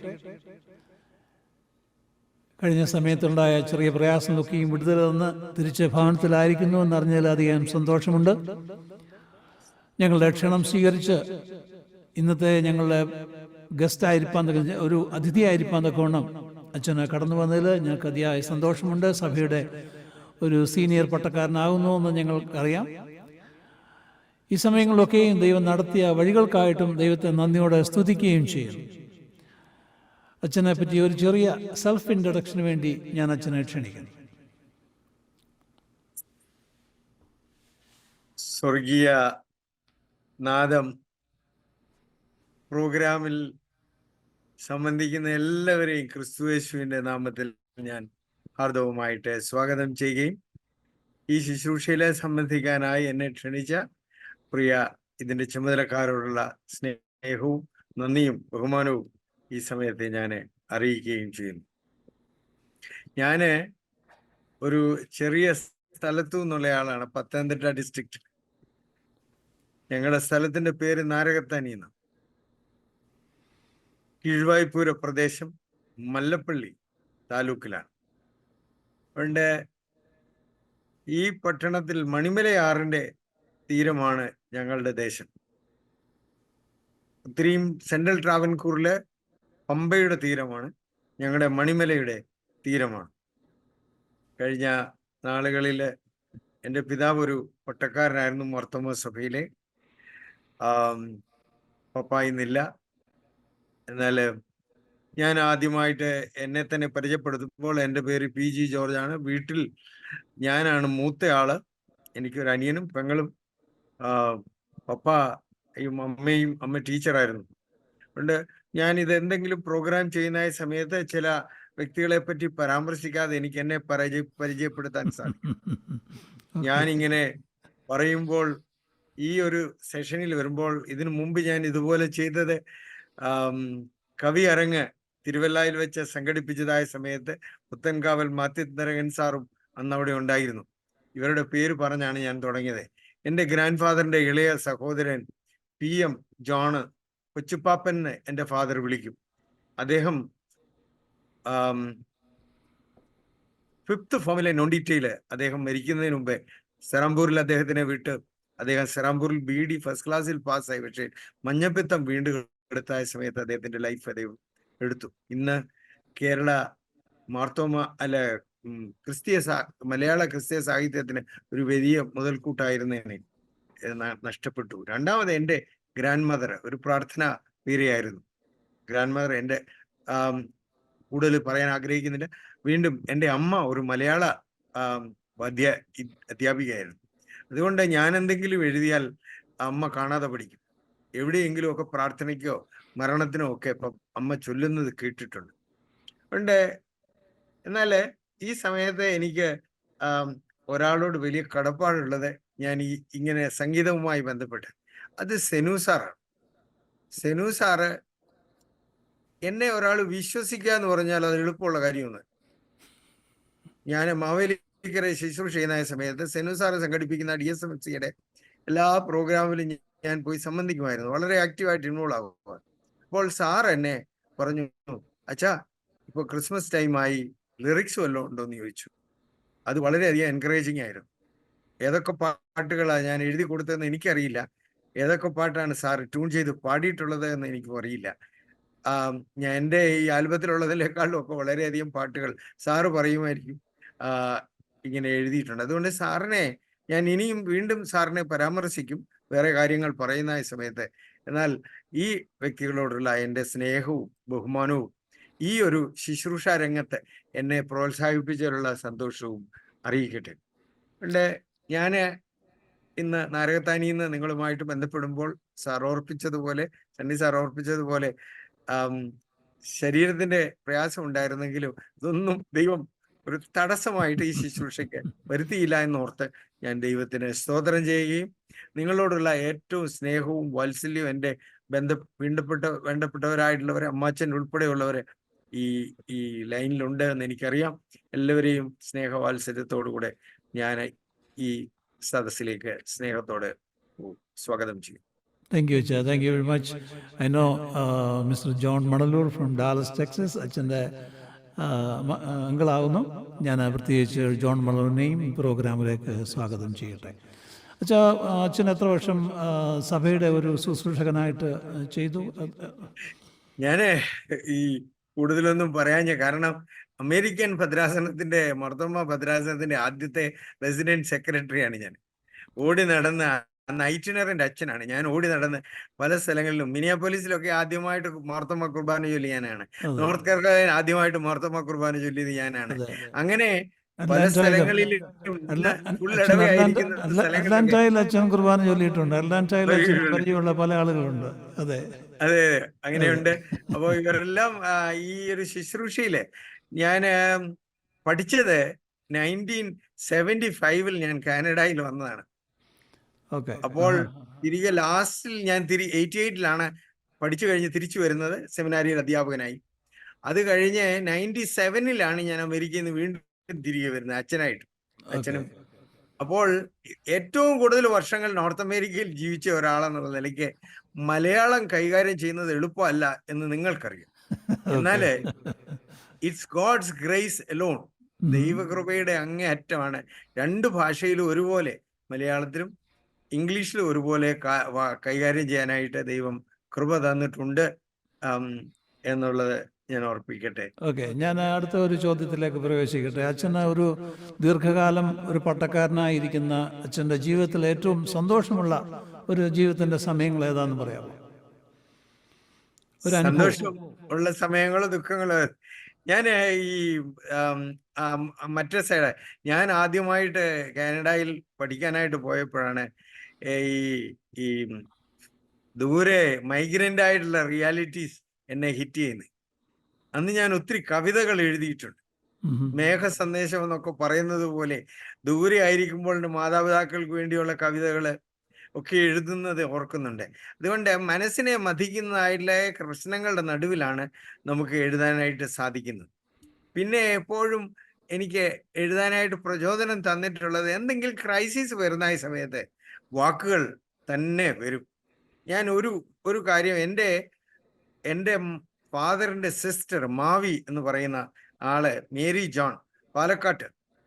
കഴിഞ്ഞ സമയത്തുണ്ടായ ചെറിയ പ്രയാസങ്ങളൊക്കെയും വിടുതൽ നിന്ന് തിരിച്ച് ഭവനത്തിലായിരിക്കുന്നു എന്നറിഞ്ഞാൽ അധികം സന്തോഷമുണ്ട്. ഞങ്ങളുടെ ക്ഷണം സ്വീകരിച്ച് ഇന്നത്തെ ഞങ്ങളുടെ ഗസ്റ്റായിരിക്കാൻ ഒരു അതിഥിയായിരിക്കാൻ തക്കവണ്ണം അച്ഛന് കടന്നു വന്നതിൽ ഞങ്ങൾക്ക് അതിയായ സന്തോഷമുണ്ട്. സഭയുടെ ഒരു സീനിയർ പട്ടക്കാരനാകുന്നു എന്ന് ഞങ്ങൾക്കറിയാം. ഈ സമയങ്ങളിലൊക്കെയും ദൈവം നടത്തിയ വഴികൾക്കായിട്ടും ദൈവത്തെ നന്ദിയോടെ സ്തുതിക്കുകയും ചെയ്യും. അച്ഛനെ പറ്റി ഒരു ചെറിയ സെൽഫ് ഇൻട്രൊഡക്ഷന് വേണ്ടി ഞാൻ അച്ഛനെ ക്ഷണിക്കുന്നു. സ്വർഗീയ നാദം പ്രോഗ്രാമിൽ സംബന്ധിക്കുന്ന എല്ലാവരെയും ക്രിസ്തുയേശുവിൻ്റെ നാമത്തിൽ ഞാൻ ഹാർദവുമായിട്ട് സ്വാഗതം ചെയ്യുകയും ഈ ശുശ്രൂഷയിലെ സംബന്ധിക്കാനായി എന്നെ ക്ഷണിച്ച പ്രിയ ഇതിൻ്റെ ചുമതലക്കാരോടുള്ള സ്നേഹവും നന്ദിയും ബഹുമാനവും ഈ സമയത്ത് ഞാൻ അറിയിക്കുകയും ചെയ്യുന്നു. ഞാൻ ഒരു ചെറിയ സ്ഥലത്തു നിന്നുള്ള ആളാണ്, പത്തനംതിട്ട ഡിസ്ട്രിക്റ്റ്. ഞങ്ങളുടെ സ്ഥലത്തിൻ്റെ പേര് നാരകത്താനി എന്നാണ്. കീഴ്വായ്പൂര പ്രദേശം, മല്ലപ്പള്ളി താലൂക്കിലാണ്. അതുകൊണ്ട് ഈ പട്ടണത്തിൽ മണിമലയാറിൻ്റെ തീരമാണ് ഞങ്ങളുടെ ദേശം. ഒത്തിരിയും സെൻട്രൽ ട്രാവൻകൂറിലെ പമ്പയുടെ തീരമാണ്, ഞങ്ങളുടെ മണിമലയുടെ തീരമാണ്. കഴിഞ്ഞ നാളുകളിൽ എൻ്റെ പിതാവ് ഒരു പട്ടക്കാരനായിരുന്നു മാർത്തോമാ സഭയിലെ. പപ്പ ഇന്നില്ല. എന്നാൽ ഞാൻ ആദ്യമായിട്ട് എന്നെ തന്നെ പരിചയപ്പെടുത്തുമ്പോൾ എൻ്റെ പേര് PG ജോർജാണ്. വീട്ടിൽ ഞാനാണ് മൂത്തയാള്. എനിക്കൊരു അനിയനും പെങ്ങളും. പപ്പയും അമ്മ ടീച്ചറായിരുന്നു. അതുകൊണ്ട് ഞാൻ ഇത് എന്തെങ്കിലും പ്രോഗ്രാം ചെയ്യുന്ന സമയത്ത് ചില വ്യക്തികളെ പറ്റി പരാമർശിക്കാതെ എനിക്ക് എന്നെ പരിചയപ്പെടുത്താൻ സാധിക്കും. ഞാനിങ്ങനെ പറയുമ്പോൾ ഈ ഒരു സെഷനിൽ വരുമ്പോൾ, ഇതിനു മുമ്പ് ഞാൻ ഇതുപോലെ ചെയ്തത് കവി അരങ്ങ് തിരുവല്ലയിൽ വെച്ച് സംഘടിപ്പിച്ചതായ സമയത്ത് പുത്തൻകാവൽ മാത്യന്തരകൻ സാറും അന്ന് അവിടെ ഉണ്ടായിരുന്നു. ഇവരുടെ പേര് പറഞ്ഞാണ് ഞാൻ തുടങ്ങിയത്. എൻ്റെ ഗ്രാൻഡ് ഫാദറിൻ്റെ ഇളയ സഹോദരൻ PM ജോണ്, കൊച്ചുപ്പാപ്പൻ എൻ്റെ ഫാദർ വിളിക്കും. അദ്ദേഹം 5th ഫോമിലെ നോണ്ടിറ്റയിൽ അദ്ദേഹം മരിക്കുന്നതിന് മുമ്പേ സെറാംപൂരിൽ അദ്ദേഹത്തിനെ വിട്ട് അദ്ദേഹം സെറാംപൂരിൽ BD ഫസ്റ്റ് ക്ലാസ്സിൽ പാസ്സായി. പക്ഷേ മഞ്ഞപ്പിത്തം വീണ്ടും എടുത്തായ സമയത്ത് അദ്ദേഹത്തിൻ്റെ ലൈഫ് അദ്ദേഹം എടുത്തു. ഇന്ന് കേരള മാർത്തോമ മലയാള ക്രിസ്തീയ സാഹിത്യത്തിന് ഒരു വലിയ മുതൽക്കൂട്ടായിരുന്നേനെ നഷ്ടപ്പെട്ടു. രണ്ടാമത് എൻ്റെ ഗ്രാൻഡ് മദർ ഒരു പ്രാർത്ഥന വീരയായിരുന്നു. ഗ്രാൻഡ് മദർ എൻ്റെ കൂടുതൽ പറയാൻ ആഗ്രഹിക്കുന്നില്ല. വീണ്ടും എൻ്റെ അമ്മ ഒരു മലയാള അധ്യാപികയായിരുന്നു. അതുകൊണ്ട് ഞാൻ എന്തെങ്കിലും എഴുതിയാൽ അമ്മ കാണാതെ പഠിക്കും. എവിടെയെങ്കിലും ഒക്കെ പ്രാർത്ഥനയ്ക്കോ മരണത്തിനോ ഒക്കെ ഇപ്പം അമ്മ ചൊല്ലുന്നത് കേട്ടിട്ടുണ്ട്. അതുകൊണ്ട് എന്നാൽ ഈ സമയത്ത് എനിക്ക് ഒരാളോട് വലിയ കടപ്പാടുള്ളത്, ഞാൻ ഇങ്ങനെ സംഗീതവുമായി ബന്ധപ്പെട്ട്, അത് സെനു സാറാണ്. സെനു സാറ് എന്നെ ഒരാൾ വിശ്വസിക്കുക എന്ന് പറഞ്ഞാൽ അത് എളുപ്പമുള്ള കാര്യമൊന്നും. ഞാൻ മാവേലി അമേരിക്കരെ ശുശ്രൂഷ ചെയ്യുന്ന സമയത്ത് സെനുസാറ് സംഘടിപ്പിക്കുന്ന DSMCയുടെ എല്ലാ പ്രോഗ്രാമിലും ഞാൻ പോയി സംബന്ധിക്കുമായിരുന്നു. വളരെ ആക്റ്റീവായിട്ട് ഇൻവോൾവ് ആകുക. അപ്പോൾ സാർ എന്നെ പറഞ്ഞു, അച്ഛാ ഇപ്പോൾ ക്രിസ്മസ് ടൈമായി, ലിറിക്സ് വല്ലതും ഉണ്ടോ എന്ന് ചോദിച്ചു. അത് വളരെയധികം എൻകറേജിങ് ആയിരുന്നു. ഏതൊക്കെ പാട്ടുകളാണ് ഞാൻ എഴുതി കൊടുത്തതെന്ന് എനിക്കറിയില്ല. ഏതൊക്കെ പാട്ടാണ് സാർ ട്യൂൺ ചെയ്ത് പാടിയിട്ടുള്ളത് എന്ന് എനിക്കും അറിയില്ല. ഞാൻ എൻ്റെ ഈ ആൽബത്തിലുള്ളതിനേക്കാളും ഒക്കെ വളരെയധികം പാട്ടുകൾ സാറ് പറയുമായിരിക്കും ഇങ്ങനെ എഴുതിയിട്ടുണ്ട്. അതുകൊണ്ട് സാറിനെ ഞാൻ ഇനിയും വീണ്ടും സാറിനെ പരാമർശിക്കും വേറെ കാര്യങ്ങൾ പറയുന്ന സമയത്ത്. എന്നാൽ ഈ വ്യക്തികളോടുള്ള എൻ്റെ സ്നേഹവും ബഹുമാനവും ഈ ഒരു ശുശ്രൂഷ രംഗത്ത് എന്നെ പ്രോത്സാഹിപ്പിച്ചതിലുള്ള സന്തോഷവും അറിയിക്കട്ടെ. അതുകൊണ്ട് ഞാൻ ഇന്ന് നാരകത്താനിയിൽ നിന്ന് നിങ്ങളുമായിട്ട് ബന്ധപ്പെടുമ്പോൾ സാർ ഓർപ്പിച്ചതുപോലെ, സണ്ണി സാർ ഓർപ്പിച്ചതുപോലെ ശരീരത്തിന്റെ പ്രയാസം ഉണ്ടായിരുന്നെങ്കിലും ഇതൊന്നും ദൈവം ഒരു തടസ്സമായിട്ട് ഈ ശുശ്രൂഷയ്ക്ക് വരുത്തിയില്ല എന്നോർത്ത് ഞാൻ ദൈവത്തിന് സ്തോത്രം ചെയ്യുകയും നിങ്ങളോടുള്ള ഏറ്റവും സ്നേഹവും വാത്സല്യവും എൻ്റെ വേണ്ടപ്പെട്ടവരായിട്ടുള്ളവരെ, അമ്മാച്ചൻ ഉൾപ്പെടെയുള്ളവരെ ഈ ലൈനിലുണ്ട് എന്ന് എനിക്കറിയാം. എല്ലാവരെയും സ്നേഹവാത്സല്യത്തോടുകൂടെ ഞാൻ ഈ സദസ്സിലേക്ക് സ്നേഹത്തോടെ സ്വാഗതം ചെയ്യും. Thank you, Acha. Thank you very much. I know Mr. John Madalur from Dallas, Texas. അച്ഛൻ്റെ അങ്കിളാവുന്നു. ഞാൻ പ്രത്യേകിച്ച് ജോൺ മഡലൂരിനെയും പ്രോഗ്രാമിലേക്ക് സ്വാഗതം ചെയ്യട്ടെ. അച്ഛാ, അച്ഛൻ എത്ര വർഷം സഭയുടെ ഒരു ശുശ്രൂഷകനായിട്ട് ചെയ്തു? ഞാൻ ഈ കൂടുതലൊന്നും പറയാഞ്ഞ കാരണം അമേരിക്കൻ ഭദ്രാസനത്തിന്റെ മർത്തോമ ഭദ്രാസനത്തിന്റെ ആദ്യത്തെ റെസിഡന്റ് സെക്രട്ടറിയാണ് ഞാൻ. ഓടി നടന്ന നൈറ്റിനറിന്റെ അച്ഛനാണ് ഞാൻ. ഓടി നടന്ന് പല സ്ഥലങ്ങളിലും, മിനിയാപോലിസിലൊക്കെ ആദ്യമായിട്ട് മാർത്തോമ കുർബാന ചൊല്ലി ഞാനാണ്. നോർത്ത് കരോലൈന ആദ്യമായിട്ട് മാർത്തോമ കുർബാന ചൊല്ലിയത് ഞാനാണ്. അങ്ങനെ പല സ്ഥലങ്ങളിൽ അറ്റ്ലാന്റയിൽ അച്ഛൻ കുർബാന ചൊല്ലിയിട്ടുണ്ട്. അറ്റ്ലാന്റയിൽ പരിചയമുള്ള പല ആളുകളുണ്ട്. അതെ അതെ, അങ്ങനെയുണ്ട്. അപ്പൊ ഇവരെല്ലാം ഈ ഒരു ശുശ്രൂഷയില് ഞാൻ പഠിച്ചത് 1975 ഞാൻ കാനഡയിൽ വന്നതാണ്. അപ്പോൾ തിരികെ ലാസ്റ്റിൽ ഞാൻ 88 പഠിച്ചു കഴിഞ്ഞ് തിരിച്ചു വരുന്നത് സെമിനാരിയിൽ അധ്യാപകനായി. അത് കഴിഞ്ഞ് 97 ഞാൻ അമേരിക്കയിൽ നിന്ന് വീണ്ടും തിരികെ വരുന്നത് അച്ഛനും. അപ്പോൾ ഏറ്റവും കൂടുതൽ വർഷങ്ങൾ നോർത്ത് അമേരിക്കയിൽ ജീവിച്ച ഒരാളെന്നുള്ള നിലയ്ക്ക് മലയാളം കൈകാര്യം ചെയ്യുന്നത് എളുപ്പമല്ല എന്ന് നിങ്ങൾക്കറിയാം. എന്നാല് ഇറ്റ്സ് ഗോഡ്സ് ഗ്രേസ് എലോൺ, ദൈവകൃപയുടെ അങ്ങേയറ്റമാണ്. 2 ഭാഷയിലും ഒരുപോലെ, മലയാളത്തിലും ഇംഗ്ലീഷിലും ഒരുപോലെ കൈകാര്യം ചെയ്യാനായിട്ട് ദൈവം കൃപ തന്നിട്ടുണ്ട് എന്നുള്ളത് ഞാൻ ഓർപ്പിക്കട്ടെ. ഓക്കെ, ഞാൻ അടുത്ത ഒരു ചോദ്യത്തിലേക്ക് പ്രവേശിക്കട്ടെ. അച്ഛന് ഒരു ദീർഘകാലം ഒരു പട്ടക്കാരനായിരിക്കുന്ന അച്ഛൻ്റെ ജീവിതത്തിൽ ഏറ്റവും സന്തോഷമുള്ള ഒരു ജീവിതത്തിന്റെ സമയങ്ങൾ ഏതാന്ന് പറയാമോ? ഒരു സന്തോഷം ഉള്ള സമയങ്ങളോ ദുഃഖങ്ങളോ? ഞാൻ ഈ മറ്റേ സൈഡ്, ഞാൻ ആദ്യമായിട്ട് കാനഡയിൽ പഠിക്കാനായിട്ട് പോയപ്പോഴാണ് ഈ ദൂരെ മൈഗ്രൻ്റ് ആയിട്ടുള്ള റിയാലിറ്റീസ് എന്നെ ഹിറ്റ് ചെയ്യുന്നത്. അന്ന് ഞാൻ ഒത്തിരി കവിതകൾ എഴുതിയിട്ടുണ്ട്. മേഘ സന്ദേശം എന്നൊക്കെ പറയുന്നത് പോലെ ദൂരെ ആയിരിക്കുമ്പോൾ മാതാപിതാക്കൾക്ക് വേണ്ടിയുള്ള കവിതകൾ ഒക്കെ എഴുതുന്നത് ഓർക്കുന്നുണ്ട്. അതുകൊണ്ട് മനസ്സിനെ മഥിക്കുന്നതായിട്ടുള്ള പ്രശ്നങ്ങളുടെ നടുവിലാണ് നമുക്ക് എഴുതാനായിട്ട് സാധിക്കുന്നത്. പിന്നെ എപ്പോഴും എനിക്ക് എഴുതാനായിട്ട് പ്രചോദനം തന്നിട്ടുള്ളത് എന്തെങ്കിലും ക്രൈസിസ് വരുന്ന സമയത്ത് വാക്കുകൾ തന്നെ വരും. ഞാൻ ഒരു കാര്യം, എൻ്റെ ഫാദറിൻ്റെ സിസ്റ്റർ മാവി എന്ന് പറയുന്ന ആള്, മേരി ജോൺ, പാലക്കാട്ട്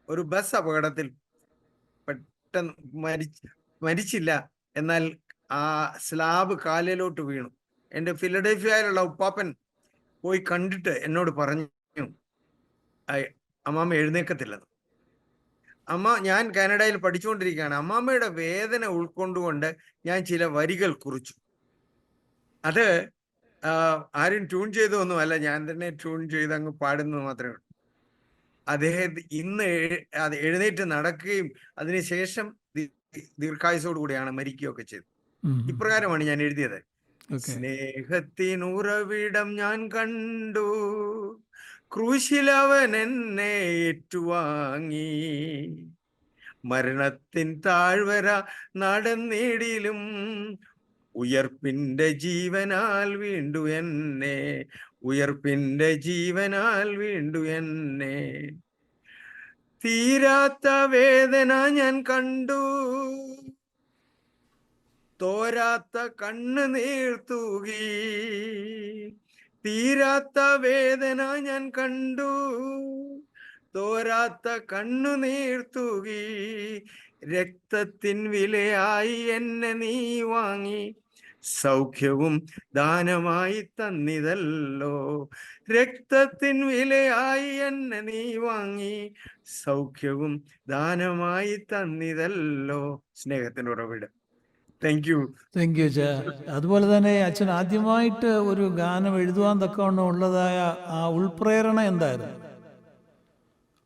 ഒരു ബസ് അപകടത്തിൽ പെട്ടെന്ന് മരിച്ചില്ല. എന്നാൽ ആ സ്ലാബ് കാലിലോട്ട് വീണു. എൻ്റെ ഫിലഡൽഫിയയിലുള്ള ഉപ്പാപ്പൻ പോയി കണ്ടിട്ട് എന്നോട് പറഞ്ഞു, അമ്മാമ്മ എഴുന്നേക്കത്തില്ലെന്ന്. ഞാൻ കാനഡയിൽ പഠിച്ചുകൊണ്ടിരിക്കുകയാണ്. അമ്മാമ്മയുടെ വേദന ഉൾക്കൊണ്ടുകൊണ്ട് ഞാൻ ചില വരികൾ കുറിച്ചു. അത് ആരും ട്യൂൺ ചെയ്തൊന്നുമല്ല, ഞാൻ തന്നെ ട്യൂൺ ചെയ്ത് അങ്ങ് പാടുന്നത് മാത്രമേ ഉള്ളൂ. അദ്ദേഹം ഇന്ന് അത് എഴുന്നേറ്റ് നടക്കുകയും അതിനുശേഷം ദീർഘായുസോടു കൂടിയാണ് മരിക്കുകയൊക്കെ ചെയ്തത്. ഇപ്രകാരമാണ് ഞാൻ എഴുതിയത്. സ്നേഹത്തിനുറവിടം ഞാൻ കണ്ടു, ക്രൂശിലവൻ എന്നെ ഏറ്റുവാങ്ങി, മരണത്തിൻ താഴ്വര നടന്നിടിലും ഉയർപ്പിന്റെ ജീവനാൽ വീണ്ടു എന്നെ, ഉയർപ്പിന്റെ ജീവനാൽ വീണ്ടു എന്നെ. തീരാത്ത വേദന ഞാൻ കണ്ടു, തോരാത്ത കണ്ണുനീർ തൂകി. തീരാത്ത വേദന ഞാൻ കണ്ടു, തോരാത്ത കണ്ണുനീർ തൂകി. രക്തത്തിൻ വിലയായി എന്നെ നീ വാങ്ങി, സൗഖ്യവും ദാനമായി തന്നിതല്ലോ. രക്തത്തിൻ വിലയായി എന്നെ നീ വാങ്ങി, സൗഖ്യവും ദാനമായി തന്നിതല്ലോ. സ്നേഹത്തിന്റെ ഉറവിടം. Thank you. താങ്ക് യു അച്ഛാ. അതുപോലെ തന്നെ അച്ഛൻ ആദ്യമായിട്ട് ഒരു ഗാനം എഴുതുവാൻ തക്കവണ്ണം ഉള്ളതായ ആ ഉൾപ്രേരണ എന്തായിരുന്നു?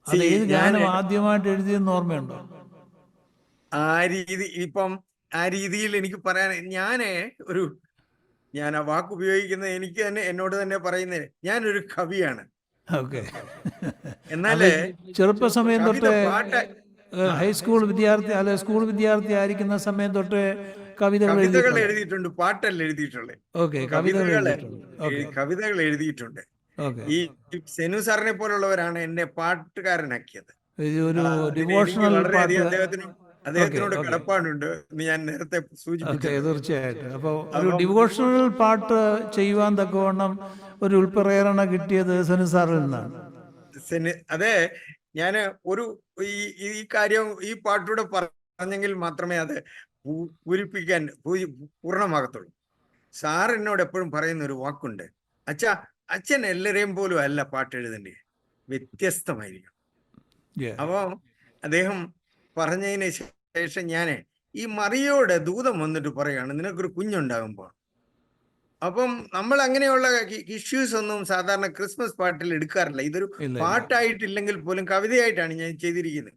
അത് ഏത് ഗാനം ആദ്യമായിട്ട് എഴുതിയെന്ന് ഓർമ്മയുണ്ടോ? ആ രീതിയിൽ എനിക്ക് പറയാൻ ഞാൻ ആ വാക്ക് ഉപയോഗിക്കുന്നത് എനിക്ക് തന്നെ എന്നോട് തന്നെ പറയുന്നത് ഞാനൊരു കവിയാണ്. ഓക്കെ. എന്നാലേ ചെറുപ്പ സമയം തൊട്ട് പാട്ട് ഹൈസ്കൂൾ വിദ്യാർത്ഥി അല്ലെ സ്കൂൾ വിദ്യാർത്ഥി ആയിരിക്കുന്ന സമയം തൊട്ട് കവിതകൾ എഴുതിയിട്ടുണ്ട്, പാട്ടല്ല എഴുതിയിട്ടുള്ളത്. ഓക്കെ, കവിതകൾ എഴുതിയിട്ടുണ്ട്. ഓക്കെ. ഈ സെനു സാറിനെ പോലുള്ളവരാണ് എന്നെ പാട്ടുകാരനാക്കിയത്. ഒരു ഡിവോഷണൽ പാട്ട് അദ്ദേഹത്തിനോട് കടപ്പാടുണ്ട് എന്ന് ഞാൻ നേരത്തെ സൂചിപ്പിച്ചു. തീർച്ചയായിട്ടും. അപ്പോൾ ഒരു ഡിവോഷണൽ പാട്ട് ചെയ്യുവാൻ തക്കവണ്ണം ഒരു ഉൾപ്രേരണ കിട്ടിയത് സെനു സാറിൽ നിന്നാണ്. അതെ, ഞാന് ഈ കാര്യം ഈ പാട്ടൂടെ പറഞ്ഞെങ്കിൽ മാത്രമേ അത് പൂർണ്ണമാകത്തുള്ളൂ. സാർ എന്നോട് എപ്പോഴും പറയുന്ന ഒരു വാക്കുണ്ട്, അച്ഛൻ എല്ലാരെയും പോലും അല്ല പാട്ട് എഴുതണ്ടേ, വ്യത്യസ്തമായിരിക്കും. അപ്പോ അദ്ദേഹം പറഞ്ഞതിന് ശേഷം ഈ മറിയോട് ദൂതം വന്നിട്ട് പറയാണ്, നിനക്കൊരു കുഞ്ഞുണ്ടാകുമ്പോൾ. അപ്പം നമ്മൾ അങ്ങനെയുള്ള ഇഷ്യൂസ് ഒന്നും സാധാരണ ക്രിസ്മസ് പാട്ടിൽ എടുക്കാറില്ല. ഇതൊരു പാട്ടായിട്ടില്ലെങ്കിൽ പോലും കവിതയായിട്ടാണ് ഞാൻ ചെയ്തിരിക്കുന്നത്.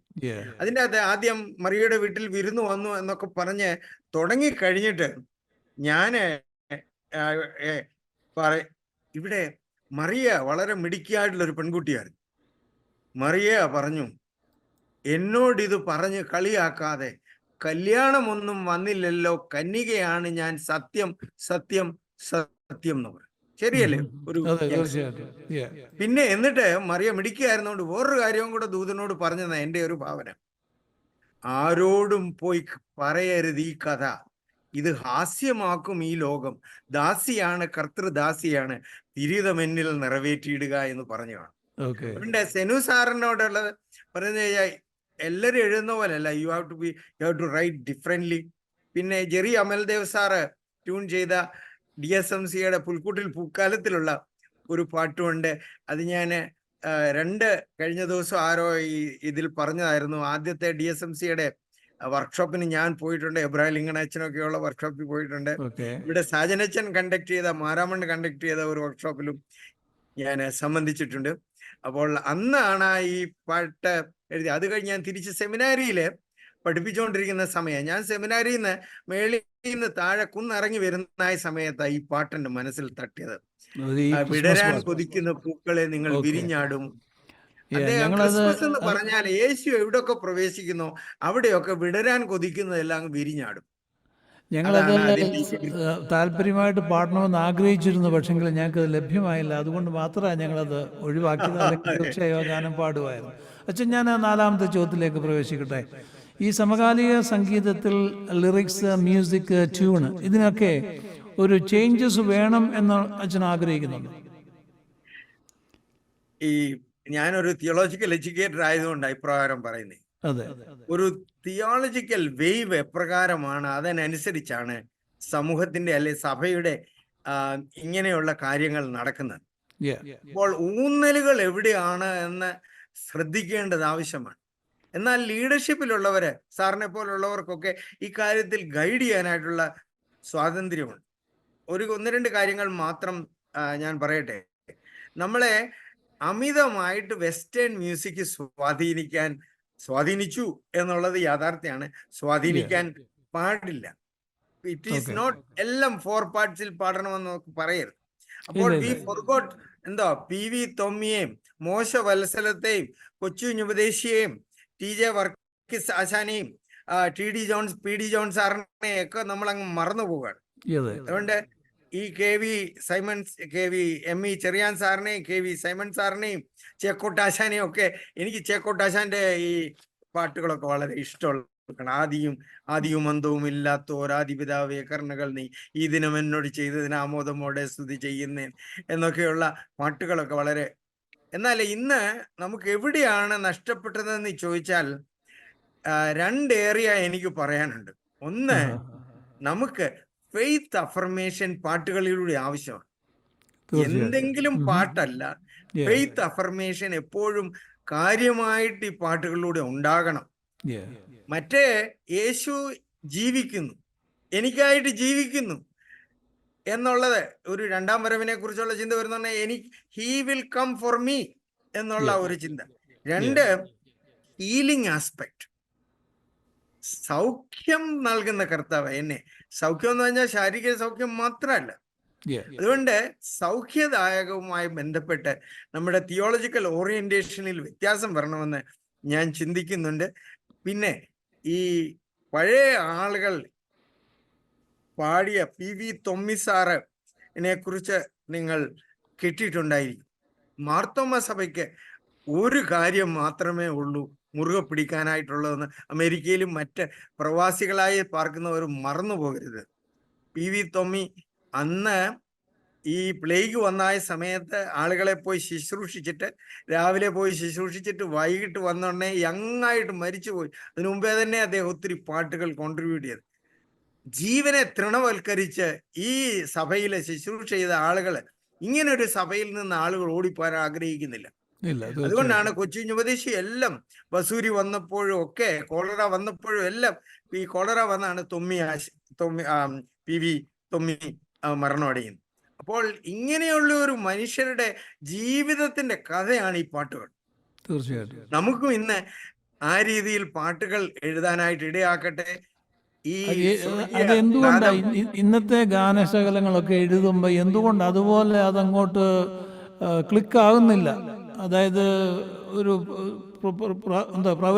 അതിൻ്റെ അകത്ത് ആദ്യം മറിയയുടെ വീട്ടിൽ വിരുന്ന് വന്നു എന്നൊക്കെ പറഞ്ഞ് തുടങ്ങി കഴിഞ്ഞിട്ട് ഇവിടെ മറിയ വളരെ മിടുക്കിയായിട്ടുള്ള ഒരു പെൺകുട്ടിയായിരുന്നു. മറിയ പറഞ്ഞു, എന്നോടിത് പറഞ്ഞ് കളിയാക്കാതെ, കല്യാണമൊന്നും വന്നില്ലല്ലോ, കന്യകയാണ് ഞാൻ, സത്യം സത്യം സത്യം എന്ന് പറയും. ശരിയല്ലേ? പിന്നെ എന്നിട്ട് മറിയ മിടുക്കിയായിരുന്നോണ്ട് വേറൊരു കാര്യവും കൂടെ ദൂതനോട് പറഞ്ഞതാ എൻ്റെ ഒരു ഭാവന. ആരോടും പോയി പറയരുത് ഈ കഥ, ഇത് ഹാസ്യമാക്കും ഈ ലോകം. ദാസിയാണ്, കർത്തൃദാസിയാണ്, തിരിതമെന്നിൽ നിറവേറ്റിയിടുക എന്ന് പറഞ്ഞു കാണും. അതുകൊണ്ട് സെനു സാറിനോടുള്ളത് പറഞ്ഞു കഴിഞ്ഞാൽ എല്ലാവരും എഴുതുന്ന പോലെയല്ല, you have to write differently. പിന്നെ ജെറി അമൽദേവ് സാറ് ട്യൂൺ ചെയ്ത DSMCയുടെ പുൽക്കൂട്ടിൽ പൂക്കാലത്തിലുള്ള ഒരു പാട്ടുമുണ്ട്. അത് ഞാൻ കഴിഞ്ഞ ദിവസം ആരോ ഇതിൽ പറഞ്ഞതായിരുന്നു. ആദ്യത്തെ DSMCയുടെ വർക്ക്ഷോപ്പിന് ഞാൻ പോയിട്ടുണ്ട്. എബ്രാഹിം ലിംഗണച്ചനൊക്കെയുള്ള വർക്ക്ഷോപ്പിൽ പോയിട്ടുണ്ട്. ഇവിടെ സാജനച്ചൻ കണ്ടക്ട് ചെയ്ത, മാരാമൺ കണ്ടക്ട് ചെയ്ത ഒരു വർക്ക്ഷോപ്പിലും ഞാൻ സംബന്ധിച്ചിട്ടുണ്ട്. അപ്പോൾ അന്നാണ് ഈ പാട്ട് എഴുതി. അത് കഴിഞ്ഞ് ഞാൻ തിരിച്ച് സെമിനാരിയില് പഠിപ്പിച്ചുകൊണ്ടിരിക്കുന്ന സമയം, ഞാൻ സെമിനാരിയിൽ നിന്ന് മേളിൽ നിന്ന് താഴെ കുന്നിറങ്ങി വരുന്ന സമയത്താണ് ഈ പാട്ടിന്റെ മനസ്സിൽ തട്ടിയത്. വിടരാൻ കൊതിക്കുന്ന പൂക്കളെ നിങ്ങൾ വിരിഞ്ഞാടും. ക്രിസ്മസ് എന്ന് പറഞ്ഞാൽ യേശു എവിടെയൊക്കെ പ്രവേശിക്കുന്നോ അവിടെയൊക്കെ വിടരാൻ കൊതിക്കുന്നതെല്ലാം വിരിഞ്ഞാടും. ഞങ്ങളത് താല്പര്യമായിട്ട് പാടണമെന്ന് ആഗ്രഹിച്ചിരുന്നു, പക്ഷെങ്കിൽ ഞങ്ങൾക്ക് ലഭ്യമായില്ല. അതുകൊണ്ട് മാത്രമാണ് ഞങ്ങളത് ഒഴിവാക്കിയത്. അല്ലെങ്കിൽ തീർച്ചയായും ഗാനം പാടുമായിരുന്നു. അച്ഛൻ, ഞാൻ 4ാമത്തെ ചോദ്യത്തിലേക്ക് പ്രവേശിക്കട്ടെ. ഈ സമകാലിക സംഗീതത്തിൽ ലിറിക്സ്, മ്യൂസിക്, ട്യൂണ്, ഇതിനൊക്കെ ഒരു ചേഞ്ചസ് വേണം എന്ന് അച്ഛൻ ആഗ്രഹിക്കുന്നുണ്ട്? ഞാനൊരു തിയോളജിക്കൽ എഡ്യൂക്കേറ്റർ ആയതുകൊണ്ട് ഇപ്രകാരം പറയുന്നത്. ഒരു തിയോളജിക്കൽ വേവ് എപ്രകാരമാണ്, അതിനനുസരിച്ചാണ് സമൂഹത്തിന്റെ അല്ലെ സഭയുടെ ഇങ്ങനെയുള്ള കാര്യങ്ങൾ നടക്കുന്നത്. അപ്പോൾ ഊന്നലുകൾ എവിടെയാണ് എന്ന് ശ്രദ്ധിക്കേണ്ടത് ആവശ്യമാണ്. എന്നാൽ ലീഡർഷിപ്പിലുള്ളവര്, സാറിനെ പോലുള്ളവർക്കൊക്കെ ഈ കാര്യത്തിൽ ഗൈഡ് ചെയ്യാനായിട്ടുള്ള സ്വാതന്ത്ര്യമുണ്ട്. 1-2 കാര്യങ്ങൾ മാത്രം ഞാൻ പറയട്ടെ. നമ്മളെ അമിതമായിട്ട് വെസ്റ്റേൺ മ്യൂസിക് സ്വാധീനിച്ചു എന്നുള്ളത് യാഥാർത്ഥ്യമാണ്. സ്വാധീനിക്കാൻ പാടില്ല. ഇറ്റ് ഈസ് നോട്ട് എല്ലാം 4 പാർട്സിൽ പാടണമെന്ന് നമുക്ക് പറയരുത്. അപ്പോൾ വി ഫോർഗോട്ട് PV തോമയെയും മോശ വത്സലത്തെയും കൊച്ചുഞ്ഞുപദേശിയെയും TJ വർഗീസ് ആശാനെയും PD ജോൺസ് സാറിനെയൊക്കെ നമ്മൾ അങ്ങ് മറന്നു പോവുകയാണ്. അതുകൊണ്ട് ഈ KV ME ചെറിയാൻ സാറിനെയും KV സൈമൺ സാറിനെയും ചേക്കോട്ടാശാനെയും ഒക്കെ എനിക്ക് ചേക്കോട്ടാശാന്റെ ഈ പാട്ടുകളൊക്കെ വളരെ ഇഷ്ടമുള്ള. ആദിയും അന്തവും ഇല്ലാത്തോരാദിപിതാവേ കർണകൾ നീ ഈ ദിനം എന്നോട് ചെയ്തതിന് ആമോദമോടെ സ്തുതി ചെയ്യുന്നേൻ എന്നൊക്കെയുള്ള പാട്ടുകളൊക്കെ വളരെ. എന്നാൽ ഇന്ന് നമുക്ക് എവിടെയാണ് നഷ്ടപ്പെട്ടതെന്ന് ചോദിച്ചാൽ 2 ഏരിയ എനിക്ക് പറയാനുണ്ട്. ഒന്ന്, നമുക്ക് ഫെയ്ത്ത് അഫർമേഷൻ പാട്ടുകളിലൂടെ ആവശ്യമാണ്. എന്തെങ്കിലും പാട്ടല്ല, ഫെയ്ത്ത് അഫർമേഷൻ എപ്പോഴും കാര്യമായിട്ട് ഈ പാട്ടുകളിലൂടെ ഉണ്ടാകണം. മറ്റേ യേശു ജീവിക്കുന്നു, എനിക്കായിട്ട് ജീവിക്കുന്നു എന്നുള്ളത് ഒരു 2ാം വരവിനെ കുറിച്ചുള്ള ചിന്ത വരുന്ന he will come for me എന്നുള്ള ഒരു ചിന്ത. 2, ഹീലിംഗ് ആസ്പെക്ട്, സൗഖ്യം നൽകുന്ന കർത്താവ് എന്നെ. സൗഖ്യം എന്ന് പറഞ്ഞാൽ ശാരീരിക സൗഖ്യം മാത്രമല്ല. അതുകൊണ്ട് സൗഖ്യദായകവുമായി ബന്ധപ്പെട്ട് നമ്മുടെ തിയോളജിക്കൽ ഓറിയന്റേഷനിൽ വ്യത്യാസം വരണമെന്ന് ഞാൻ ചിന്തിക്കുന്നുണ്ട്. പിന്നെ ഈ പഴയ ആളുകൾ പാടിയ PV തൊമ്മി സാറിനെ കുറിച്ച് നിങ്ങൾ കേട്ടിട്ടുണ്ടായിരിക്കും. മാർത്തോമ സഭയ്ക്ക് ഒരു കാര്യം മാത്രമേ ഉള്ളൂ മുറുകെ പിടിക്കാനായിട്ടുള്ളതെന്ന് അമേരിക്കയിലും മറ്റ് പ്രവാസികളായി പാർക്കുന്നവർ മറന്നു പോകരുത്. PV തൊമ്മി അന്ന് ഈ പ്ലേഗ് വന്നായ സമയത്ത് ആളുകളെ പോയി ശുശ്രൂഷിച്ചിട്ട്, രാവിലെ പോയി ശുശ്രൂഷിച്ചിട്ട് വൈകിട്ട് വന്നോടനെ യങ്ങായിട്ട് മരിച്ചുപോയി. അതിനു മുമ്പേ തന്നെ അദ്ദേഹം ഒത്തിരി പാട്ടുകൾ കോൺട്രിബ്യൂട്ട് ചെയ്ത് ജീവനെ തൃണവൽക്കരിച്ച് ഈ സഭയിലെ ശുശ്രൂഷ ചെയ്ത ആളുകൾ, ഇങ്ങനെ ഒരു സഭയിൽ നിന്ന് ആളുകൾ ഓടിപ്പോരാൻ ആഗ്രഹിക്കുന്നില്ല. അതുകൊണ്ടാണ് കൊച്ചിൻ ഉപദേശി എല്ലാം വസൂരി വന്നപ്പോഴും ഒക്കെ, കോളറ വന്നപ്പോഴും എല്ലാം ഈ കോളറ വന്നാണ് PV തൊമ്മി മരണമടയുന്നത്. അപ്പോൾ ഇങ്ങനെയുള്ള ഒരു മനുഷ്യരുടെ ജീവിതത്തിന്റെ കഥയാണ് ഈ പാട്ടുകൾ. തീർച്ചയായിട്ടും നമുക്കും ഇന്ന് ആ രീതിയിൽ പാട്ടുകൾ എഴുതാനായിട്ട് ഇടയാക്കട്ടെ. അതെന്തുകൊണ്ടാണ് ഇന്നത്തെ ഗാനശകലങ്ങളൊക്കെ എഴുതുമ്പോൾ എന്തുകൊണ്ട് അതുപോലെ അതങ്ങോട്ട് ക്ലിക്കാകുന്നില്ല? അതായത്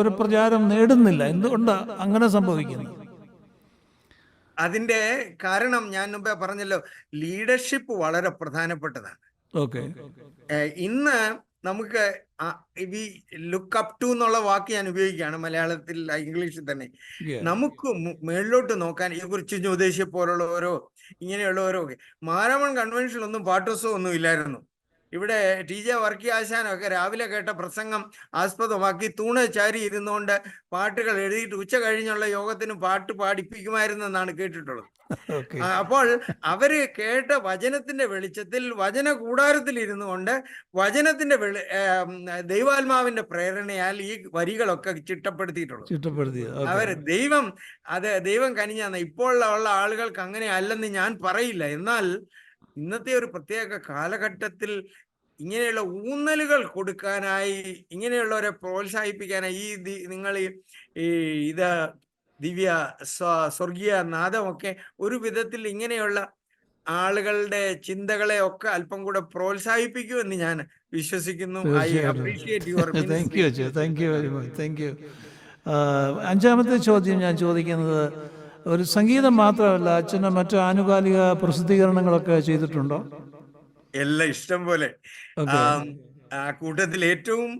ഒരു പ്രചാരം നേടുന്നില്ല. എന്തുകൊണ്ടാണ് അങ്ങനെ സംഭവിക്കുന്നത്? അതിന്റെ കാരണം ഞാൻ മുമ്പേ പറഞ്ഞല്ലോ, ലീഡർഷിപ്പ് വളരെ പ്രധാനപ്പെട്ടതാണ്. ഇന്ന് നമുക്ക് ലുക്ക് അപ് ടു എന്നുള്ള വാക്ക് ഞാൻ ഉപയോഗിക്കുകയാണ് മലയാളത്തിൽ, ഇംഗ്ലീഷിൽ തന്നെ. നമുക്ക് മേളിലോട്ട് നോക്കാൻ ഈ കുറിച്ച് ഉപദേശിയെ പോലുള്ളവരോ ഇങ്ങനെയുള്ളവരോ ഒക്കെ, മാരാമൺ കൺവെൻഷനിലൊന്നും പാട്ടോത്സവം ഒന്നും ഇല്ലായിരുന്നു. ഇവിടെ TJ വർക്കി ആശാനൊക്കെ രാവിലെ കേട്ട പ്രസംഗം ആസ്പദമാക്കി തൂണ് ചാരി ഇരുന്നുകൊണ്ട് പാട്ടുകൾ എഴുതിയിട്ട് ഉച്ച കഴിഞ്ഞുള്ള യോഗത്തിന് പാട്ട് പാടിപ്പിക്കുമായിരുന്നെന്നാണ് കേട്ടിട്ടുള്ളത്. അപ്പോൾ അവര് കേട്ട വചനത്തിന്റെ വെളിച്ചത്തിൽ വചന കൂടാരത്തിൽ ഇരുന്നു കൊണ്ട് വചനത്തിന്റെ ദൈവാത്മാവിന്റെ പ്രേരണയാൽ ഈ വരികളൊക്കെ ചിട്ടപ്പെടുത്തിയിട്ടുള്ളത്. അവര് ദൈവം കനിഞ്ഞാന്ന്. ഇപ്പോൾ ഉള്ള ആളുകൾക്ക് അങ്ങനെ അല്ലെന്ന് ഞാൻ പറയില്ല. എന്നാൽ ഇന്നത്തെ ഒരു പ്രത്യേക കാലഘട്ടത്തിൽ ഇങ്ങനെയുള്ള ഊന്നലുകൾ കൊടുക്കാനായി, ഇങ്ങനെയുള്ളവരെ പ്രോത്സാഹിപ്പിക്കാനായി നിങ്ങൾ ഇത് ദിവ്യ സ്വർഗീയ നാദമൊക്കെ ഒരു വിധത്തിൽ ഇങ്ങനെയുള്ള ആളുകളുടെ ചിന്തകളെ ഒക്കെ അല്പം കൂടെ പ്രോത്സാഹിപ്പിക്കുമെന്ന് ഞാൻ വിശ്വസിക്കുന്നു. I appreciate your ministry. Thank you very much. Thank you. 5ാമത്തെ ചോദ്യം ഞാൻ ചോദിക്കുന്നത്, ഒരു സംഗീതം മാത്രമല്ല, അച്ഛന് മറ്റു ആനുകാലിക പ്രസിദ്ധീകരണങ്ങളൊക്കെ ചെയ്തിട്ടുണ്ടോ? എല്ലാം ഇഷ്ടം പോലെ. കൂട്ടത്തിൽ ഏറ്റവും